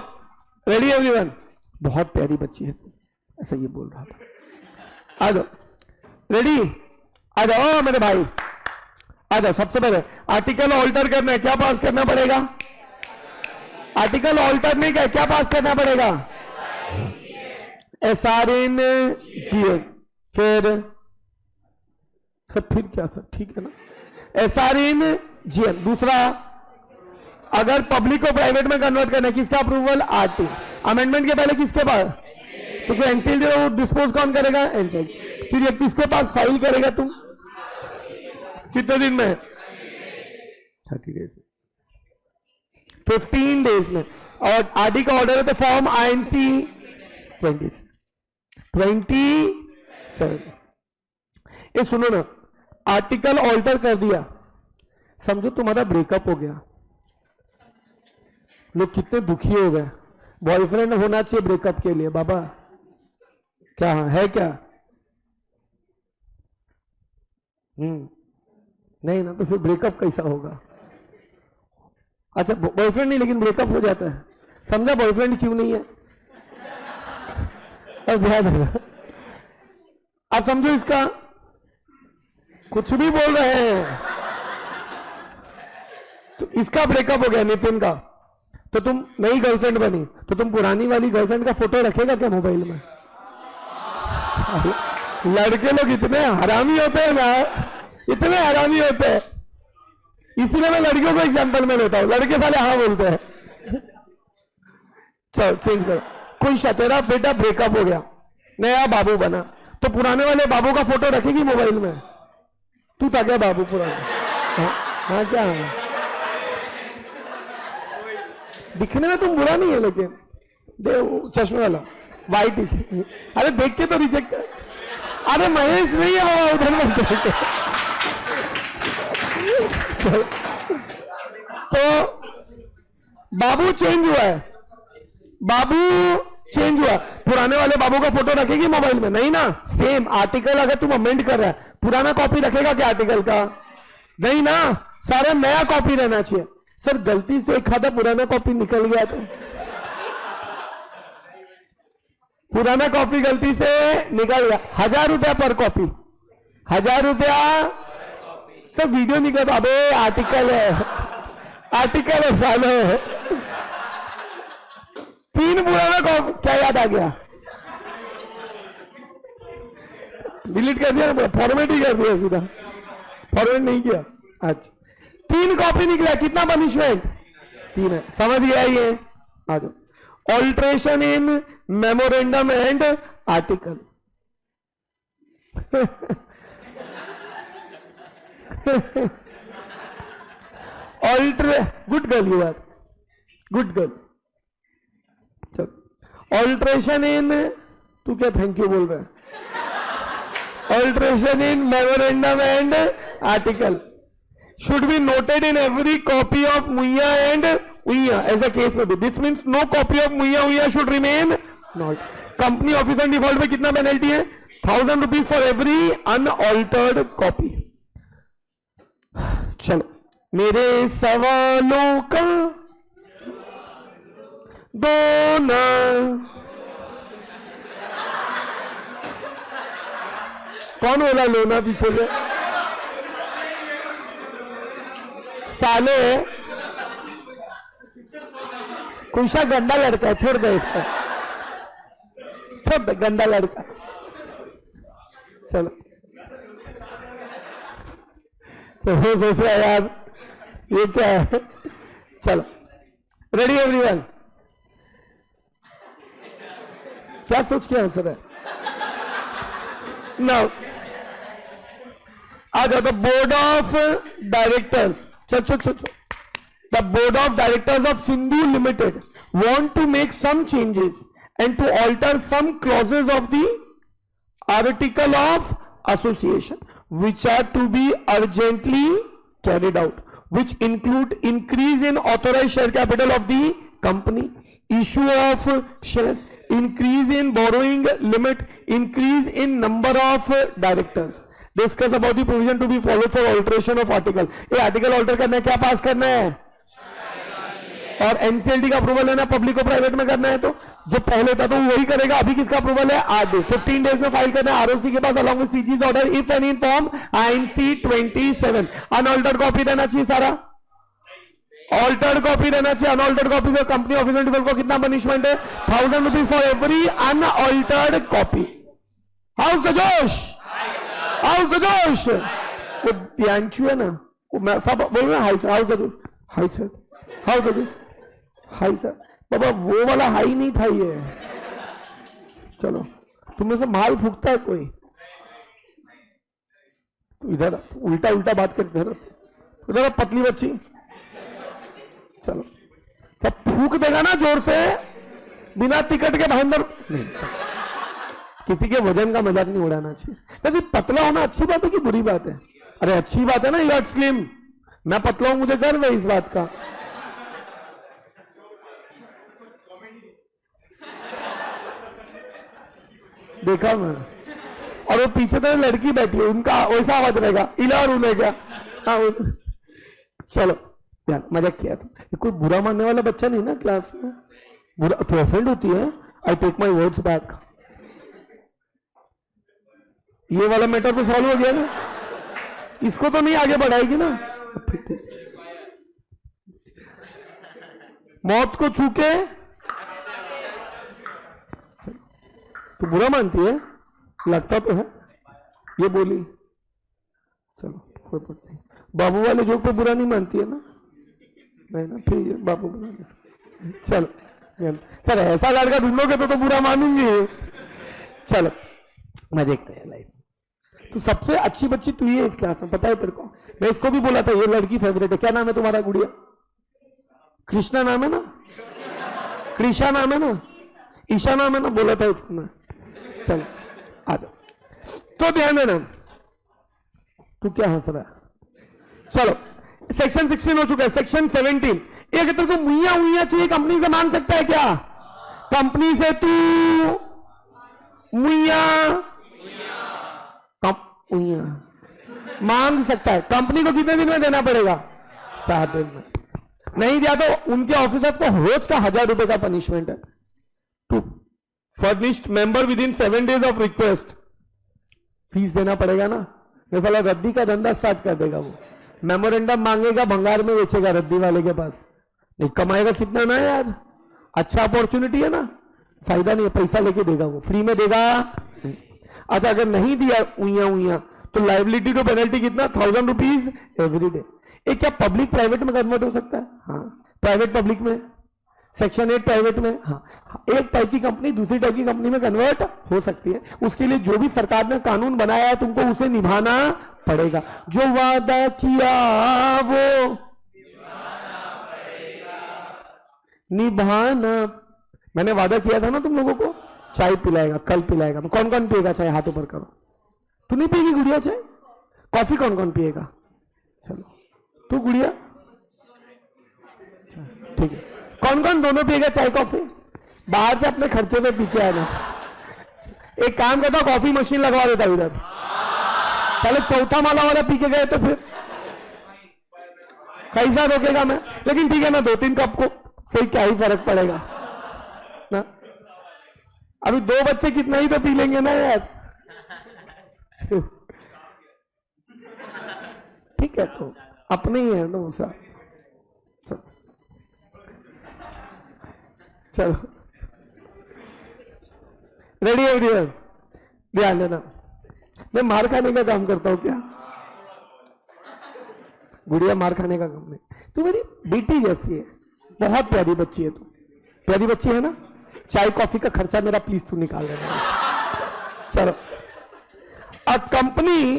रेडी एवरीवन। बहुत प्यारी बच्ची है, ऐसा ये बोल रहा था। आ जाओ, रेडी, आ जाओ मेरे भाई, आ जाओ। सबसे पहले आर्टिकल ऑल्टर करना है, क्या पास करना पड़ेगा? आर्टिकल ऑल्टर नहीं क्या, क्या पास करना पड़ेगा? SRNGN। फिर क्या सर, ठीक है ना? SRNGN। दूसरा, अगर पब्लिक को प्राइवेट में कन्वर्ट करना है, किसका अप्रूवल? RT। अमेंडमेंट के पहले किसके पास? तो जो एनसीएल वो डिस्पोज कौन करेगा? एनसीएल। फिर ये किसके पास फाइल करेगा तुम? कितने दिन में? 30 डेज में, 15 डेज में। और आरडी का ऑर्डर है तो फॉर्म INC 27। ये सुनो ना, आर्टिकल ऑल्टर कर दिया, समझो तुम्हारा ब्रेकअप हो गया, लोग कितने दुखी हो गए। बॉयफ्रेंड होना चाहिए ब्रेकअप के लिए बाबा, क्या है क्या? नहीं ना, तो फिर ब्रेकअप कैसा होगा? अच्छा बॉयफ्रेंड नहीं, लेकिन ब्रेकअप हो जाता है, समझा? बॉयफ्रेंड क्यों नहीं है? अब ध्यान देना, आप समझो इसका, कुछ भी बोल रहे हैं। तो इसका ब्रेकअप हो गया, नितिन का, तो तुम नई गर्लफ्रेंड बनी, तो तुम पुरानी वाली गर्लफ्रेंड का फोटो रखेगा क्या मोबाइल में? लड़के लोग इतने हरामी होते हैं ना, इतने हरामी होते हैं, इसलिए मैं लड़कियों को एग्जांपल में लेता हूं, लड़के साले हाँ बोलते हैं। चलो चेंज करो, खुश है, तेरा बेटा ब्रेकअप हो गया, नया बाबू बना, तो पुराने वाले बाबू का फोटो रखेगी मोबाइल में? तू था क्या बाबू पुराना? हाँ क्या है? दिखने में तुम बुरा नहीं है, लेकिन चश्मे वाला व्हाइट टी शर्ट, अरे देख के तो रिजेक्ट। अरे महेश नहीं है बाबा, उधर मत देख। तो बाबू चेंज हुआ है, बाबू चेंज हुआ, पुराने वाले बाबू का फोटो रखेगी मोबाइल में? नहीं ना। सेम आर्टिकल अगर तुम अमेंड कर रहा है, पुराना कॉपी रखेगा क्या आर्टिकल का? नहीं ना, सारा नया कॉपी रहना चाहिए। सर गलती से एक आधा पुराना कॉपी निकल गया तो पुराना कॉपी गलती से निकल गया, 1000 रुपया पर कॉपी, 1000 रुपया। सर वीडियो निकल, अबे आर्टिकल है, आर्टिकल है सालो। 3 पुराना कॉपी, क्या याद आ गया? डिलीट कर दिया, फॉर्मेट ही कर दिया सीधा, फॉर्मेट नहीं किया। अच्छा 3 कॉपी निकला, कितना पनिशमेंट? 3 है, समझ गया ये? आ जाओ, alteration in memorandum and article. Good girl, you are good girl. चलो, ऑल्ट्रेशन इन, तू क्या थैंक यू बोल रहा है? Alteration in memorandum and article should be noted in every copy of MUIA and UIA as the case may be. This means no copy of MUIA UIA should remain not. Company officer default में कितना penalty है? 1000 rupees for every unaltered copy. चलो, मेरे सवालों का दो ना, कौन बोला लोना पीछे से? साले कुशा गंदा लड़का है, छोड़ दे इसको, छोड़ दे, गंदा लड़का। चलो चलो, सोच रहा यार ये क्या है? चलो, रेडी एवरीवन? क्या सोच के आंसर है? नाउ आ जाओ, the board of directors, the board of directors of Sindhu Limited want to make some changes and to alter some clauses of the article of association which are to be urgently carried out, which include increase in authorized share capital of the company, issue of shares, increase in borrowing limit, increase in number of directors. Discuss about the provision to be followed for alteration of article. ये article alter करना है, क्या पास करना है? और NCLT का approval लेना, पब्लिक को प्राइवेट में करना है, तो जो पहले था तो वही करेगा। अभी किसका अप्रूवल है? आरडी। 15 डेज में फाइल करना है आरओसी के पास along with CG's order if any in form INC 27। Unaltered copy रहना चाहिए सारा, ऑल्टर्ड कॉपी रहना चाहिए। अनऑल्टर्ड कॉपी में कंपनी ऑफिशियल डिफॉल्ट को कितना पनिशमेंट है? 1000 rupees for every unaltered copy. How's the josh, how's the josh. वो ध्यानचू है ना, वो मैं सब बोल रहा हाई सर, हाउस द जोश, हाई सर, हाउस द जोश, हाई सर। बाबा वो वाला हाई नहीं था ये। चलो तुम्हें से माल फूकता है कोई तो इधर उल्टा उल्टा बात कर, इधर पतली बच्ची। चलो सब फूक देगा ना जोर से, बिना टिकट के भाईंदर नहीं। किसी के वजन का मजाक नहीं उड़ाना चाहिए। वैसे पतला होना अच्छी बात है कि बुरी बात है? अरे अच्छी बात है ना, यू आर स्लिम। मैं पतला हूं, मुझे गर्व है इस बात का। देखा मैं, और वो पीछे तो लड़की बैठी है, उनका वैसा आवाज रहेगा, इला और उन्हें क्या। चलो यार मजाक किया था। कोई बुरा मानने वाला बच्चा नहीं ना क्लास में? बुरा तो ऑफेंड होती है। I take my words back. ये वाला मैटर तो सॉल्व हो गया ना, इसको तो नहीं आगे बढ़ाएगी ना। मौत को छू के तो बुरा मानती है, लगता तो है ये बोली। चलो कोई बात नहीं, बाबू वाले जोक पे बुरा नहीं मानती है ना, नहीं ना, फिर ये बाबू बना। चलो सर ऐसा लड़का ढूंढोगे तो बुरा मानूंगी। चलो मजे करें लाइफ। तो सबसे अच्छी बच्ची तू ही है इस क्लास में, पता है तेरे को? मैं इसको भी बोला था ये लड़की फेवरेट है। क्या नाम है तुम्हारा गुड़िया? कृष्णा नाम है ना, कृषा नाम है ना, ईशा नाम है ना, बोला था उसको मैं। चलो आ जाओ। तो ध्यान देना, तू क्या हंस रहा है? चलो सेक्शन 16 हो चुका है, सेक्शन 17। ये अगर तेरे को मुइया मुइया चाहिए कंपनी से मांग सकता है क्या? कंपनी से तू मुइया मांग सकता है। कंपनी को कितने दिन में देना पड़ेगा? 7 दिन में। नहीं दिया तो उनके ऑफिसर को रोज का 1000 रुपए का पनिशमेंट है। To furnished member within 7 days of request fees देना पड़ेगा ना। ये साला रद्दी का धंधा स्टार्ट कर देगा। वो मेमोरेंडम मांगेगा, भंगार में बेचेगा रद्दी वाले के पास। नहीं कमाएगा कितना ना यार, अच्छा अपॉर्चुनिटी है ना, फायदा नहीं है, पैसा लेके देगा वो, फ्री में देगा। अच्छा अगर नहीं दिया उइया तो लाइबिलिटी टू पेनल्टी कितना? 1000 रुपीज एवरी डे। ये क्या पब्लिक प्राइवेट में कन्वर्ट हो सकता है? हाँ प्राइवेट पब्लिक में, सेक्शन 8 प्राइवेट में। हाँ एक टाइप की कंपनी दूसरी टाइप की कंपनी में कन्वर्ट हो सकती है। उसके लिए जो भी सरकार ने कानून बनाया है तुमको उसे निभाना पड़ेगा। जो वादा किया वो निभाना। मैंने वादा किया था ना तुम लोगों को, चाय पिलाएगा, कल पिलाएगा। तो कौन कौन पिएगा चाय? हाथ ऊपर करो। तू नहीं पिएगी गुड़िया चाय? कॉफी कौन कौन पिएगा? चलो तू गुड़िया, ठीक है। कौन कौन दोनों पिएगा चाय कॉफी? बाहर से अपने खर्चे पे पी के आना। एक काम करता, कॉफी मशीन लगवा देता इधर। पहले चौथा माला वाला पी के गए तो फिर कैसा रोकेगा मैं? लेकिन ठीक है ना, 2-3 कप को फिर क्या ही फर्क पड़ेगा ना। अभी 2 बच्चे कितना ही तो पी लेंगे ना यार। ठीक है तो अपने ही है ना वो सब। चलो रेडी हो रही है? ध्यान देना, मैं मार खाने का काम करता हूं क्या? गुड़िया मार खाने का काम नहीं। तू मेरी बेटी जैसी है, बहुत प्यारी बच्ची है। तू प्यारी बच्ची है ना। चाय कॉफी का खर्चा मेरा प्लीज तू निकाल देना। चलो, a company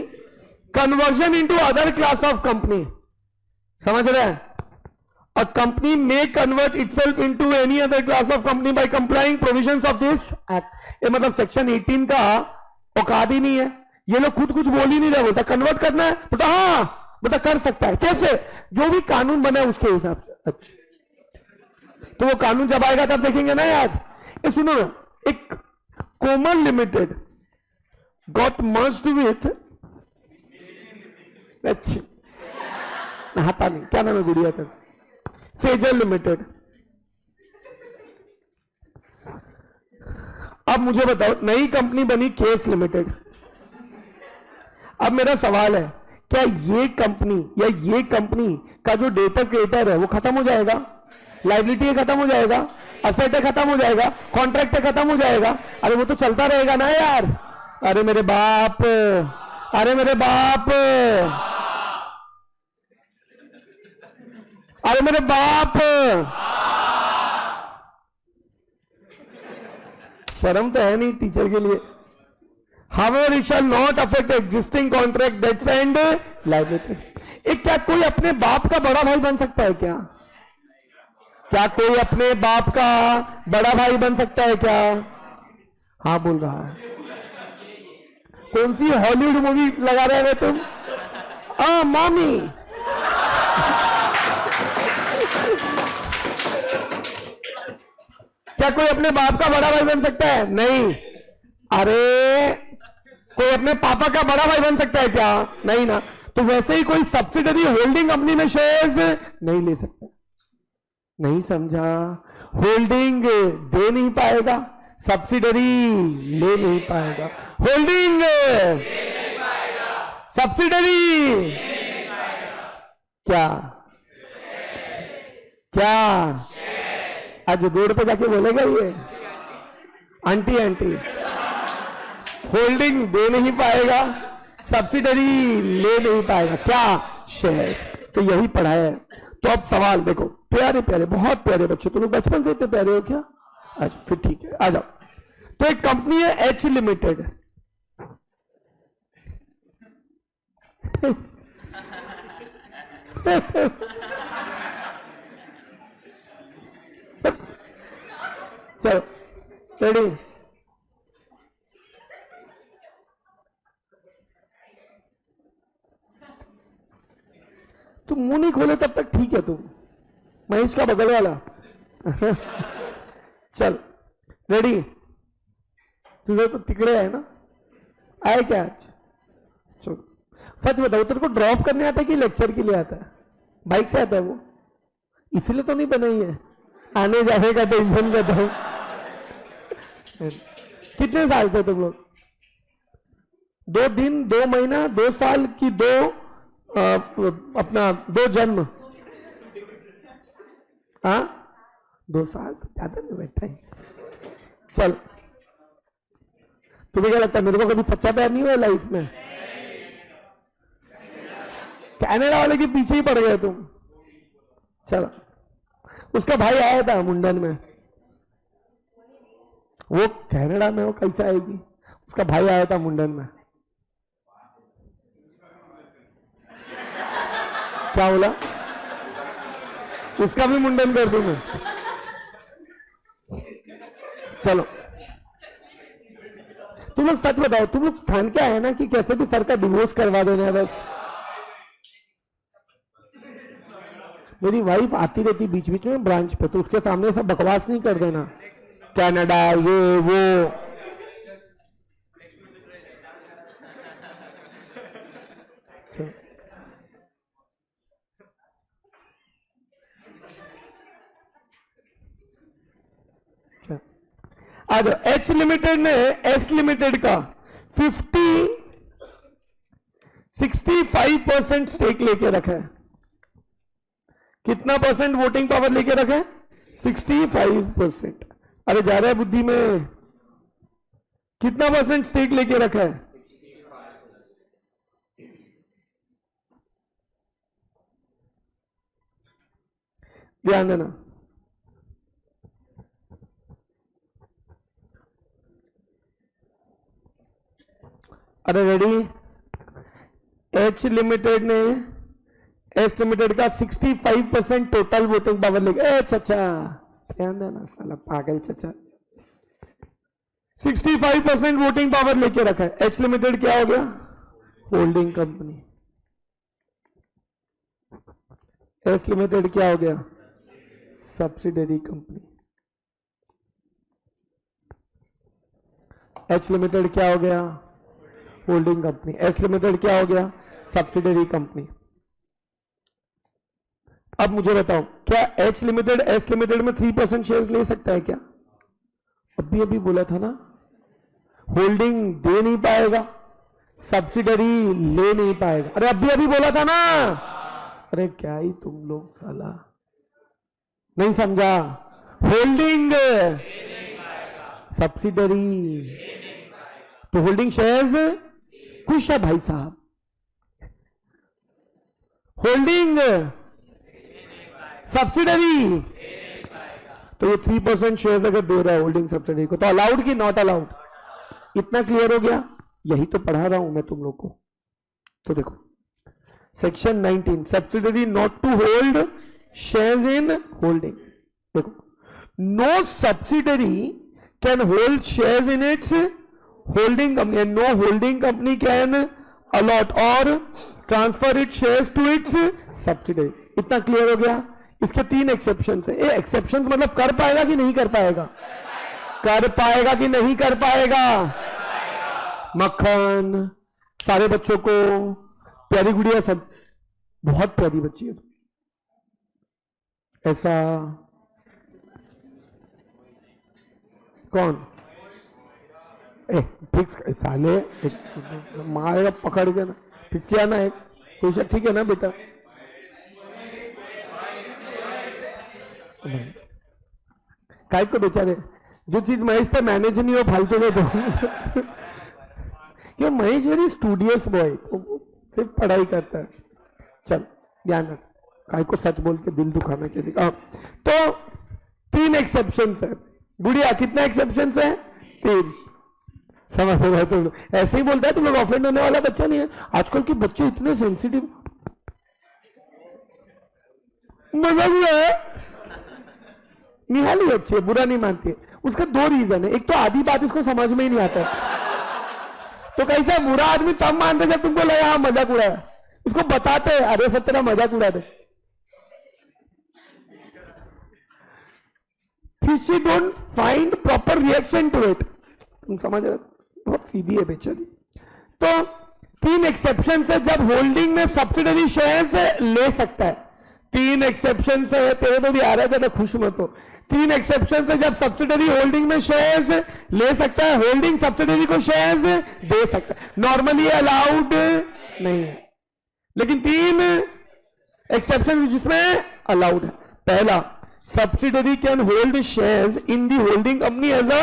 conversion into other class of company, समझ रहे हैं? A company may convert itself into any other class of company by complying provisions of this act. ये मतलब सेक्शन 18 का औकात ही नहीं है। ये लोग खुद कुछ बोल ही नहीं रहे। बोलता कन्वर्ट करना है, बोलता हाँ बोलता कर सकता है। कैसे? जो भी कानून बना है उसके हिसाब से। अच्छा तो वो कानून जब आएगा तब देखेंगे ना यार। ये सुनो ना, एक कोमल लिमिटेड गॉट मर्ज्ड विथ, नहाता नहीं, क्या नाम है गुड़िया का? सेजल लिमिटेड। अब मुझे बताओ, नई कंपनी बनी केस लिमिटेड। अब मेरा सवाल है, क्या ये कंपनी या ये कंपनी का जो डेटा क्रिएटर है वो खत्म हो जाएगा? लाइबिलिटी खत्म हो जाएगा, असेट खत्म हो जाएगा, कॉन्ट्रैक्ट खत्म हो जाएगा? अरे वो तो चलता रहेगा ना यार। अरे मेरे बाप, अरे मेरे बाप, अरे मेरे बाप, शर्म तो है नहीं टीचर के लिए। However, it shall not affect existing contract debts and liability. एक क्या कोई अपने बाप का बड़ा भाई बन सकता है क्या? क्या कोई अपने बाप का बड़ा भाई बन सकता है क्या? हाँ बोल रहा है। कौन सी हॉलीवुड मूवी लगा रहे हो तुम? मामी। क्या कोई अपने बाप का बड़ा भाई बन सकता है? नहीं। अरे कोई अपने पापा का बड़ा भाई बन सकता है क्या? नहीं ना। तो वैसे ही कोई सब्सिडरी होल्डिंग कंपनी में शेयर्स नहीं ले सकता। नहीं समझा? होल्डिंग दे नहीं पाएगा, सब्सिडरी ले नहीं पाएगा। होल्डिंग सब्सिडरी क्या क्या आज रोड पे जाके बोलेगा ये आंटी आंटी? होल्डिंग दे नहीं पाएगा, सब्सिडरी ले नहीं पाएगा, क्या? शेयर। तो यही पढ़ा है। तो अब सवाल देखो, प्यारे प्यारे, बहुत प्यारे बच्चे, तुम बचपन से इतने प्यारे हो क्या? अच्छा फिर ठीक है, आ जाओ। तो एक कंपनी है एच लिमिटेड। चलो रेडी? तुम मुंह नहीं खोले तब तक ठीक है। तुम महेश का बगल वाला। चल रेडी? तुझे तो तिकड़े है ना, आए क्या आज? चलो सच बताओ, तेरे को ड्रॉप करने आता है कि लेक्चर के लिए आता है? बाइक से आता है वो, इसलिए तो नहीं बनाई है, आने जाने का टेंशन का। तो कितने साल से तुम लोग? 2 दिन, 2 महीना, 2 साल की 2 अपना 2 जन्म? हाँ 2 साल तो ज्यादा नहीं बैठा है। चल तुम्हें क्या लगता है मेरे को कभी सच्चा प्यार नहीं हुआ लाइफ में? कनाडा वाले के पीछे ही पड़ गए तुम। चलो उसका भाई आया था मुंडन में। वो कनाडा में वो कैसे आएगी? उसका भाई आया था मुंडन में। क्या बोला? उसका भी मुंडन कर दूं मैं। चलो तुम लोग सच बताओ, तुम लोग ठान क्या है ना कि कैसे भी सर का डिवोर्स करवा देना है बस। मेरी वाइफ आती रहती बीच बीच में ब्रांच पे, तो उसके सामने सब बकवास नहीं कर देना, कनाडा ये वो। आज एच लिमिटेड ने एस लिमिटेड का 65% स्टेक लेके रखा है। कितना परसेंट वोटिंग पावर लेके रखा है? 65%। अरे जा रहा है बुद्धि में। कितना परसेंट स्टेक लेके रखा है? ध्यान देना। अरे रेडी? एच लिमिटेड ने एस लिमिटेड का 65% टोटल वोटिंग पावर लेके, चचा ध्यान देना साला पागल चचा, 65% वोटिंग पावर लेके रखा है। एच लिमिटेड क्या हो गया? Holding company. एस लिमिटेड क्या हो गया? Subsidiary company. एच लिमिटेड क्या हो गया? Holding company. एस लिमिटेड क्या हो गया? Subsidiary company. अब मुझे बताओ, क्या एच लिमिटेड एस लिमिटेड में 3% शेयर्स ले सकता है क्या? अभी अभी बोला था ना होल्डिंग दे नहीं पाएगा, सब्सिडरी ले नहीं पाएगा। अरे अभी अभी बोला था ना, अरे क्या ही तुम लोग साला नहीं समझा। होल्डिंग सब्सिडरी तो होल्डिंग शेयर्स खुश है भाई साहब, होल्डिंग सब्सिडरी तो ये 3% शेयर्स अगर दे रहा है होल्डिंग सब्सिडरी को तो अलाउड कि नॉट अलाउड? इतना क्लियर हो गया? यही तो पढ़ा रहा हूं मैं तुम लोग को। तो देखो section 19 subsidiary not to hold shares in holding. देखो no subsidiary can hold shares in its holding company and no holding company can allot और transfer it shares to its subsidiary. इतना क्लियर हो गया? इसके 3 एक्सेप्शन है। ये exception मतलब कर पाएगा कि नहीं कर पाएगा? कर पाएगा कि नहीं कर पाएगा? मक्खन सारे बच्चों को प्यारी गुड़िया सब बहुत प्यारी बच्ची है। ऐसा कौन फिक्स साले मारेगा पकड़ के ना, फिक्स किया ना एक कोई। ठीक है ना बेटा? काय को बेचारे जो चीज महेश से मैनेज नहीं हो फालतू में दो क्यों? महेश वेरी स्टूडियस बॉय, सिर्फ पढ़ाई करता है। चल ध्यान रख, काय को सच बोल के दिल दुखाना चाहिए। तो 3 एक्सेप्शन है। गुड़िया कितना एक्सेप्शन है? 3। समझ रहे तुम लोग? ऐसे ही बोलता है तुम लोग, ऑफेंड होने वाला बच्चा नहीं है। आजकल के बच्चे इतने सेंसिटिव, मजा भी है। निहाली अच्छी है, बुरा नहीं मानती है। उसका 2 रीजन है। एक तो आधी बात इसको समझ में ही नहीं आता है, तो कैसा बुरा आदमी तब मानते जब तुमको लगा हाँ मजाक उड़ाया। उसको बताते अरे सब तेरा मजाक उड़ा दे, फिर she don't find proper reaction to it. तुम समझ रहे? बहुत सीधी है बेचारी। तो 3 एक्सेप्शन है जब होल्डिंग में सब्सिडरी शेयर्स ले सकता है। 3 एक्सेप्शन है। तेरे तो भी आ रहा है, ज्यादा खुश मत हो। 3 एक्सेप्शन है जब सब्सिडरी होल्डिंग में शेयर्स ले सकता है, होल्डिंग सब्सिडरी को शेयर्स दे सकता है। नॉर्मली अलाउड नहीं है, लेकिन 3 एक्सेप्शन जिसमें अलाउड है। पहला, subsidiary can hold shares in the holding company as a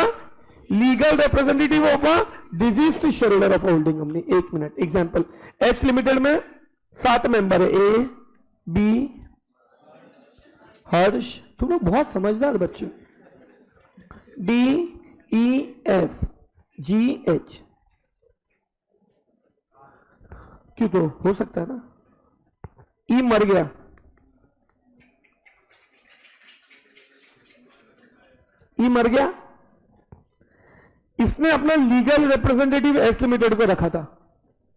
legal representative of a deceased shareholder of holding company. 1 minute, example H limited में 7 मेंबर है, ए बी हर्ष, तुम लोग बहुत समझदार बच्चे, D E F G H. क्यों? तो हो सकता है ना, ई मर गया, ई मर गया, इसने अपना लीगल रिप्रेजेंटेटिव एस लिमिटेड को रखा था।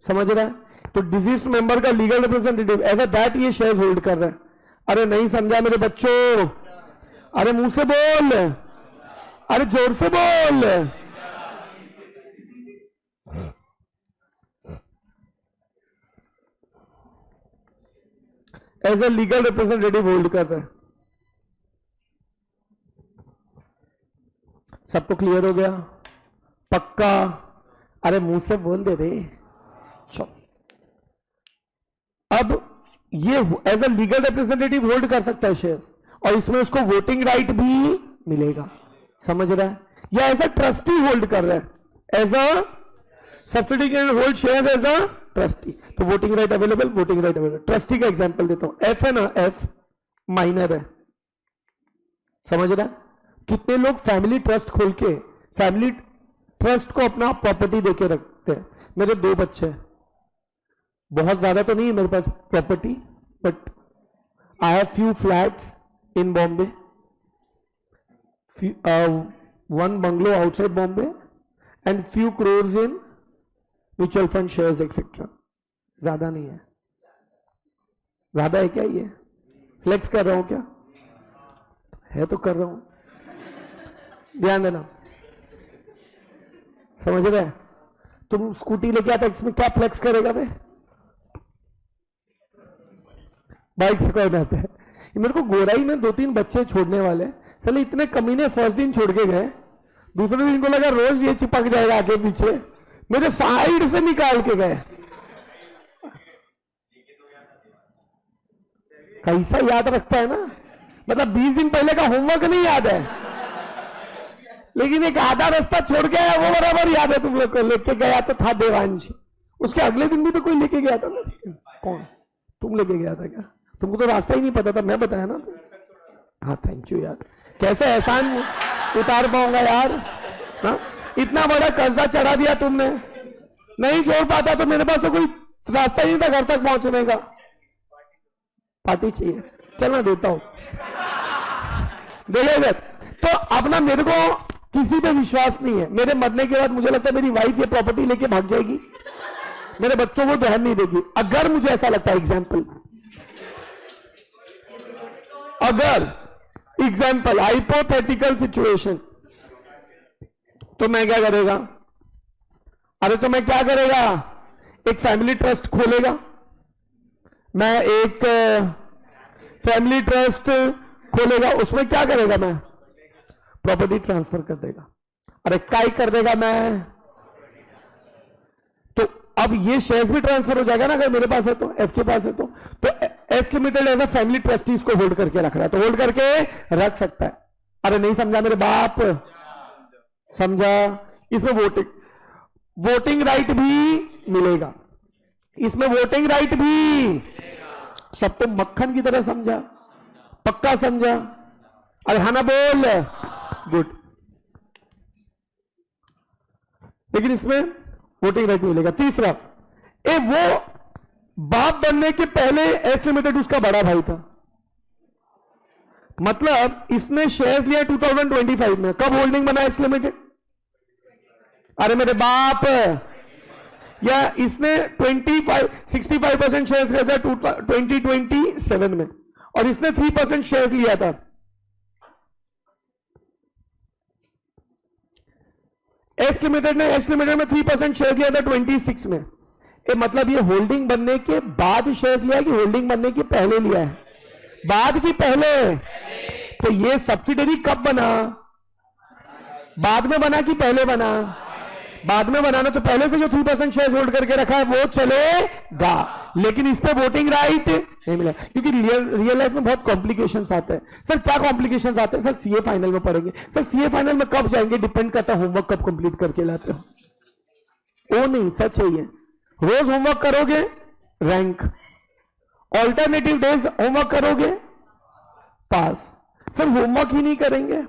समझ रहा है? तो डिजीज मेंबर का legal representative as a that ये शेयर होल्ड कर रहा है। अरे नहीं समझा मेरे बच्चों? अरे मुंह से बोल, अरे जोर से बोल। As a legal representative hold कर रहा है। सबको क्लियर हो गया? पक्का? अरे मुंह से बोल दे रे। चलो, अब ये as a legal representative hold कर सकता है शेयर्स, और इसमें उसको वोटिंग राइट भी मिलेगा। समझ रहा है? या एज अ ट्रस्टी होल्ड कर रहा है, as a subsidy can hold share as a trustee, तो voting right available, voting right available. Trustee का एग्जांपल देता हूं, एफ है ना, एफ माइनर है। समझ रहा है? कितने लोग फैमिली ट्रस्ट खोल के फैमिली ट्रस्ट को अपना प्रॉपर्टी देके रखते हैं। मेरे 2 बच्चे हैं, बहुत ज्यादा तो नहीं है मेरे पास property, but I have few flats in Bombay, 1 bungalow outside Bombay and few crores in mutual fund shares etcetera. ज्यादा नहीं है। ज्यादा है क्या? ये फ्लेक्स कर रहा हूं क्या? है तो कर रहा हूं, ध्यान देना। समझ रहे? तुम स्कूटी लेके आता, इसमें क्या फ्लेक्स करेगा बे? बाइक से कौन आता है? मेरे को गोराई में 2-3 बच्चे छोड़ने वाले, चले इतने कमीने फर्स्ट दिन छोड़ के गए, दूसरे दिन इनको लगा रोज ये चिपक जाएगा आगे पीछे, मेरे साइड से निकाल के गए। कैसा याद रखता है ना, मतलब 20 दिन पहले का होमवर्क नहीं याद है, लेकिन एक आधा रास्ता छोड़ के आया वो बराबर याद है तुम लोग को। लेके गया तो था देवांश, उसके अगले दिन भी तो कोई लेके गया था ना। कौन? तुम लेके गया था क्या? तुमको तो रास्ता ही नहीं पता था, मैं बताया ना। हाँ थैंक यू यार, कैसे एहसान उतार पाऊंगा यार। हाँ इतना बड़ा कर्जा चढ़ा दिया तुमने, नहीं जोड़ पाता तो मेरे पास तो कोई रास्ता ही नहीं था घर तक पहुंचने का। पार्टी चाहिए, चलना देता हूं। देखिए तो अपना मेरे को किसी पे विश्वास नहीं है। मेरे मरने के बाद मुझे लगता है मेरी वाइफ ये प्रॉपर्टी लेके भाग जाएगी, मेरे बच्चों को ध्यान नहीं देगी। अगर मुझे ऐसा लगता है, एग्जाम्पल हाइपोथेटिकल सिचुएशन, तो मैं क्या करेगा? अरे तो मैं क्या करेगा, एक फैमिली ट्रस्ट खोलेगा। मैं एक फैमिली ट्रस्ट खोलेगा, उसमें क्या करेगा? मैं प्रॉपर्टी ट्रांसफर कर देगा। अरे काय कर देगा मैं, तो अब ये शेयर्स भी ट्रांसफर हो जाएगा ना, अगर मेरे पास है तो, एफ के पास है तो S limited as a family trustee इसको होल्ड करके रख रहा है, तो होल्ड करके रख सकता है। अरे नहीं समझा मेरे बाप, समझा? इसमें वोटिंग राइट भी मिलेगा, इसमें वोटिंग राइट भी। सब तो मक्खन की तरह समझा, पक्का समझा? अरे हाँ ना बोल, गुड। लेकिन इसमें वोटिंग राइट मिलेगा। तीसरा, वो बाप बनने के पहले एस लिमिटेड उसका बड़ा भाई था, मतलब इसने शेयर्स लिया 2025 में। कब होल्डिंग बना एस लिमिटेड? अरे मेरे बाप, या इसने 65% शेयर्स लिया था 2027 में, और इसने 3% शेयर्स लिया था। एस लिमिटेड में 3% शेयर लिया था 26 में। मतलब ये होल्डिंग बनने के बाद शेयर लिया कि होल्डिंग बनने के पहले लिया है? बाद की पहले। तो ये सब्सिडरी कब बना? बाद में बना कि पहले बना? बाद में बनाना, तो पहले से जो 3% शेयर होल्ड करके रखा है वो चलेगा, लेकिन इस पे वोटिंग राइट नहीं मिला, क्योंकि रियल लाइफ में बहुत कॉम्प्लिकेशंस आते हैं। सर क्या कॉम्प्लिकेशंस आते हैं? सर सीए फाइनल में पढ़ेंगे। सर सीए फाइनल में कब जाएंगे? डिपेंड करता है होमवर्क कब कंप्लीट करके लाते हो। ओ नहीं, सच है ये। रोज होमवर्क करोगे रैंक, ऑल्टरनेटिव डेज होमवर्क करोगे पास। सर होमवर्क ही नहीं करेंगे,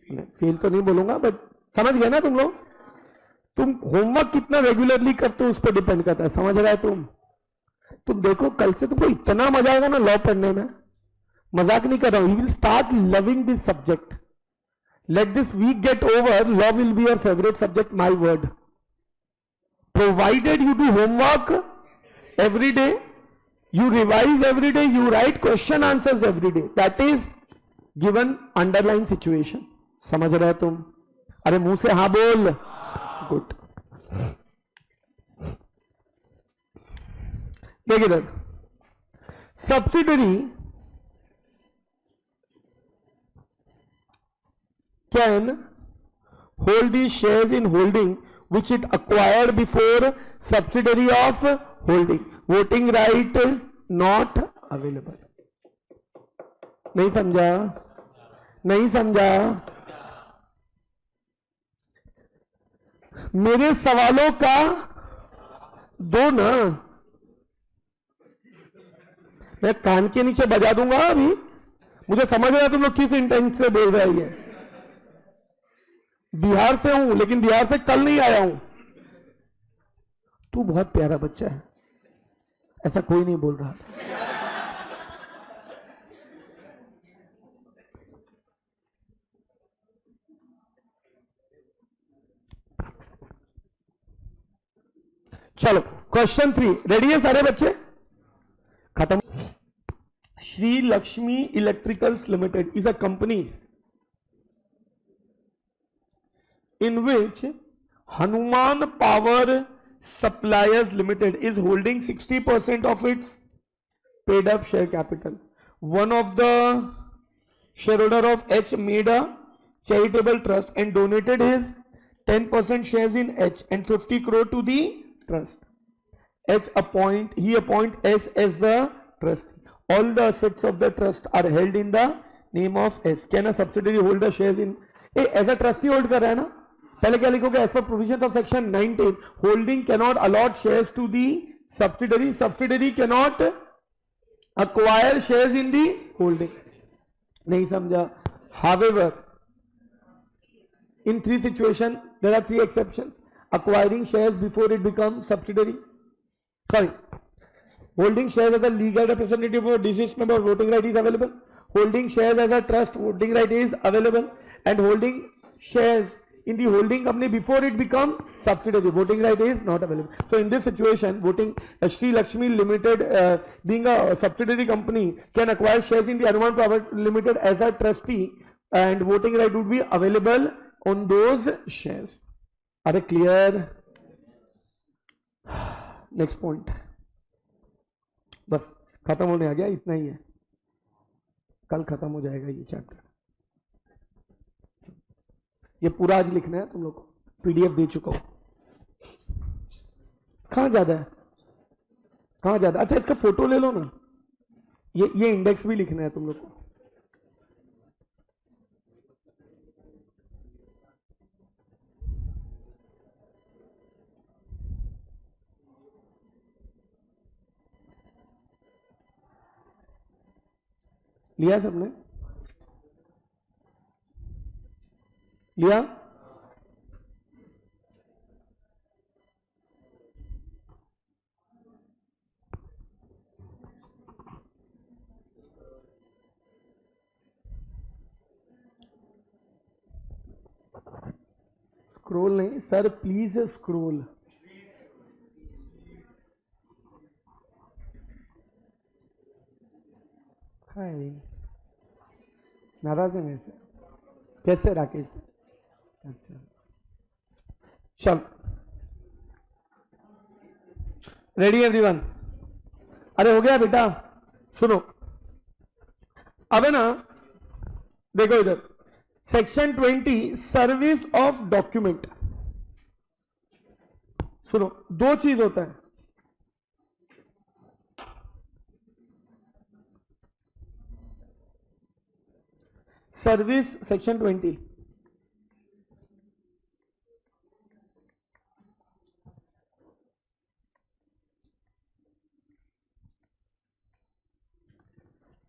फेल तो नहीं बोलूंगा, बट समझ गए ना तुम लोग? तुम होमवर्क कितना रेगुलरली करते हो उस पर डिपेंड करता है, समझ रहा है तुम देखो कल से तुमको इतना मजा आएगा ना लॉ पढ़ने में, मजाक नहीं कर रहा हूं। You will start loving this subject. Let this week get over, law will be your favourite subject, my word. Provided you do homework every day, you revise every day, you write question answers every day, that is given underlying situation। समझ रहे तुम? अरे मुंह से हाँ बोल, good. देखिए इधर, subsidiary can hold these shares in holding which it acquired before subsidiary of holding, voting right not available। नहीं समझा? नहीं समझा? मेरे सवालों का दो ना, मैं कान के नीचे बजा दूंगा अभी। मुझे समझ रहा है तुम लोग किस इंटेंट से बोल रहे हैं। बिहार से हूं, लेकिन बिहार से कल नहीं आया हूं। तू बहुत प्यारा बच्चा है, ऐसा कोई नहीं बोल रहा था। चलो क्वेश्चन 3, रेडी है सारे बच्चे? खत्म। Shri Lakshmi electricals limited is a company in which Hanuman Power Suppliers Limited is holding 60% of its paid up share capital. One of the shareholder of H made a charitable trust and donated his 10% shares in H and 50 crore to the trust. He appoint S as the trustee. All the assets of the trust are held in the name of S. Can a subsidiary hold the shares in? As a trustee hold कर रहा है ना? पहले क्या लिखोगे? As per provisions of section 19, holding cannot allot shares to the subsidiary. Subsidiary cannot acquire shares in the holding. नहीं समझा? However, in three situations, there are three exceptions. Acquiring shares before it becomes subsidiary. Sorry. Holding shares as a legal representative or deceased member, voting right is available. Holding shares as a trust, voting right is available. And holding shares in the holding company before it becomes subsidiary, voting right is not available. So in this situation, voting Sri Lakshmi Limited, being a subsidiary company, can acquire shares in the Hanuman Private Limited as a trustee, and voting right would be available on those shares. Are they clear? Next point. बस खत्म होने आ गया, इतना ही है, कल खत्म हो जाएगा ये चैप्टर. ये पूरा आज लिखना है तुम लोग को, पीडीएफ दे चुका हूं. कहां ज्यादा है, कहां ज्यादा? अच्छा इसका फोटो ले लो ना, ये इंडेक्स भी लिखना है तुम लोग को. लिया सबने? लिया? स्क्रोल नहीं सर, प्लीज स्क्रोल. हाय, नाराज है मेरे से? कैसे राकेश? अच्छा चल, रेडी एवरीवन? अरे हो गया बेटा, सुनो अब है ना, देखो इधर सेक्शन 20 सर्विस ऑफ डॉक्यूमेंट. सुनो, दो चीज होता है. सर्विस सेक्शन 20,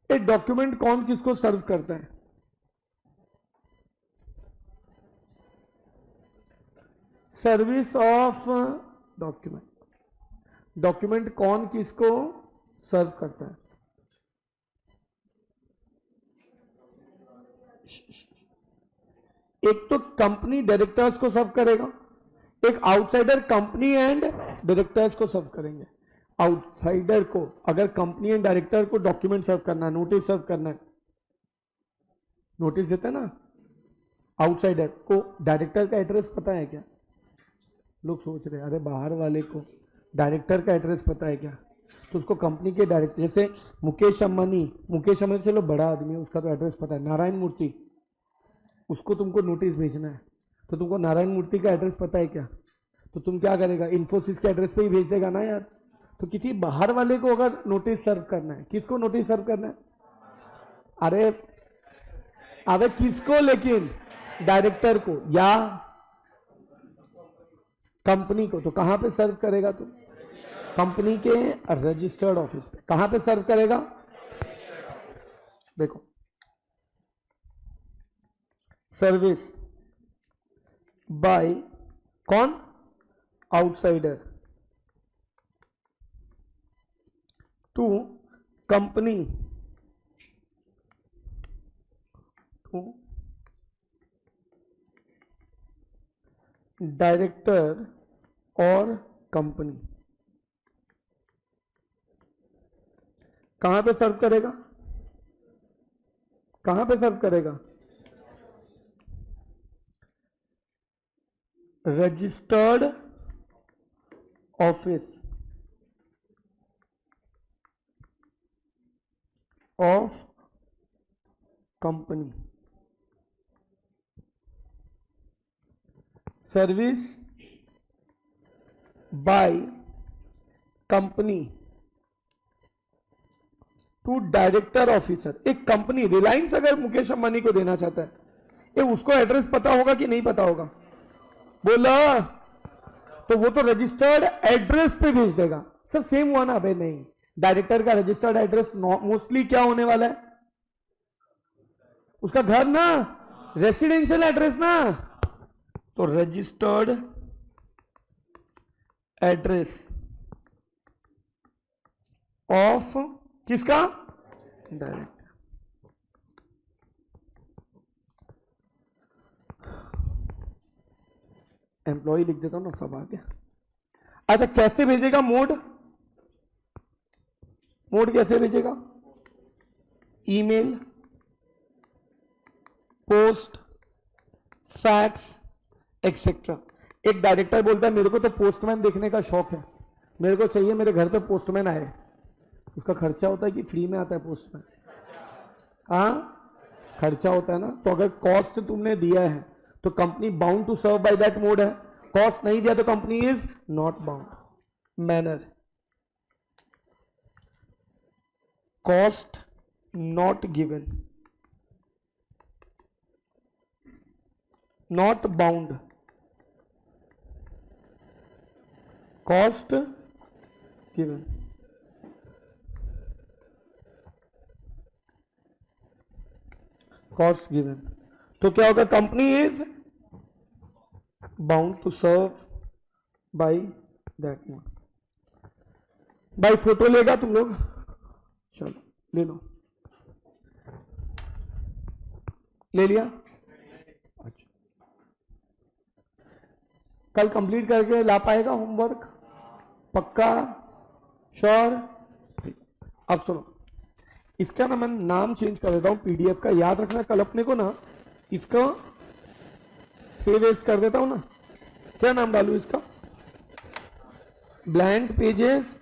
एक डॉक्यूमेंट कौन किसको सर्व करता है? Service of document. डॉक्यूमेंट कौन किसको सर्व करता है? एक तो कंपनी डायरेक्टर्स को सर्व करेगा, एक आउटसाइडर कंपनी एंड डायरेक्टर्स को सर्व करेंगे. आउटसाइडर को अगर कंपनी एंड डायरेक्टर को डॉक्यूमेंट सर्व करना है, नोटिस सर्व करना है, नोटिस देते हैं ना, आउटसाइडर को डायरेक्टर का एड्रेस पता है क्या? लोग सोच रहे हैं अरे बाहर वाले को डायरेक्टर का एड्रेस पता है क्या? तो उसको कंपनी के डायरेक्टर, जैसे मुकेश अंबानी चलो बड़ा आदमी है, उसका तो एड्रेस पता है. नारायण मूर्ति, उसको तुमको नोटिस भेजना है तो तुमको नारायण मूर्ति का एड्रेस पता है क्या? तो तुम क्या करेगा? इन्फोसिस के एड्रेस पे ही भेज देगा ना यार. तो किसी बाहर वाले को अगर नोटिस सर्व करना है, किसको नोटिस सर्व करना है? अरे किसको? लेकिन डायरेक्टर को या कंपनी को. तो कहां पे सर्व करेगा तुम? कंपनी के रजिस्टर्ड ऑफिस पे. कहां पे सर्व करेगा? देखो, सर्विस बाय कौन? Outsider to company, to director और कंपनी. कहां पे सर्व करेगा? कहां पे सर्व करेगा? Registered office of company. Service by company to director officer. एक कंपनी रिलायंस अगर मुकेश अंबानी को देना चाहता है, ये उसको एड्रेस पता होगा कि नहीं पता होगा? बोला तो वो तो रजिस्टर्ड एड्रेस पे भेज देगा। सर सेम हुआ ना? अबे नहीं, डायरेक्टर का रजिस्टर्ड एड्रेस मोस्टली क्या होने वाला है? उसका घर ना, रेसिडेंशियल एड्रेस ना। तो रजिस्टर्ड एड्रेस ऑफ किसका? डायरेक्टर। एम्प्लॉय लिख देता हूं ना, सब आ गया। अच्छा कैसे भेजेगा? मोड कैसे भेजेगा? Email, post, fax etcetera. एक डायरेक्टर बोलता है मेरे को तो पोस्टमैन देखने का शौक है, मेरे को चाहिए मेरे घर पे पोस्टमैन आए। उसका खर्चा होता है कि फ्री में आता है पोस्टमैन? हाँ खर्चा होता है ना। तो अगर कॉस्ट तुमने दिया है तो company bound to serve by that mode है। कॉस्ट नहीं दिया तो company is not bound. Manner, cost not given, not bound, cost given. Cost given तो क्या होगा? Company is bound to serve by that mode. By photo लेगा तुम लोग? चलो ले लो। ले लिया? अच्छा कल कंप्लीट करके ला पाएगा होमवर्क? पक्का? श्योर? अब सुनो, इसका ना मैं नाम चेंज कर देता हूं पीडीएफ का। याद रखना कल अपने को ना इसका सेव एज कर देता हूं ना। क्या नाम डालू इसका? Blank pages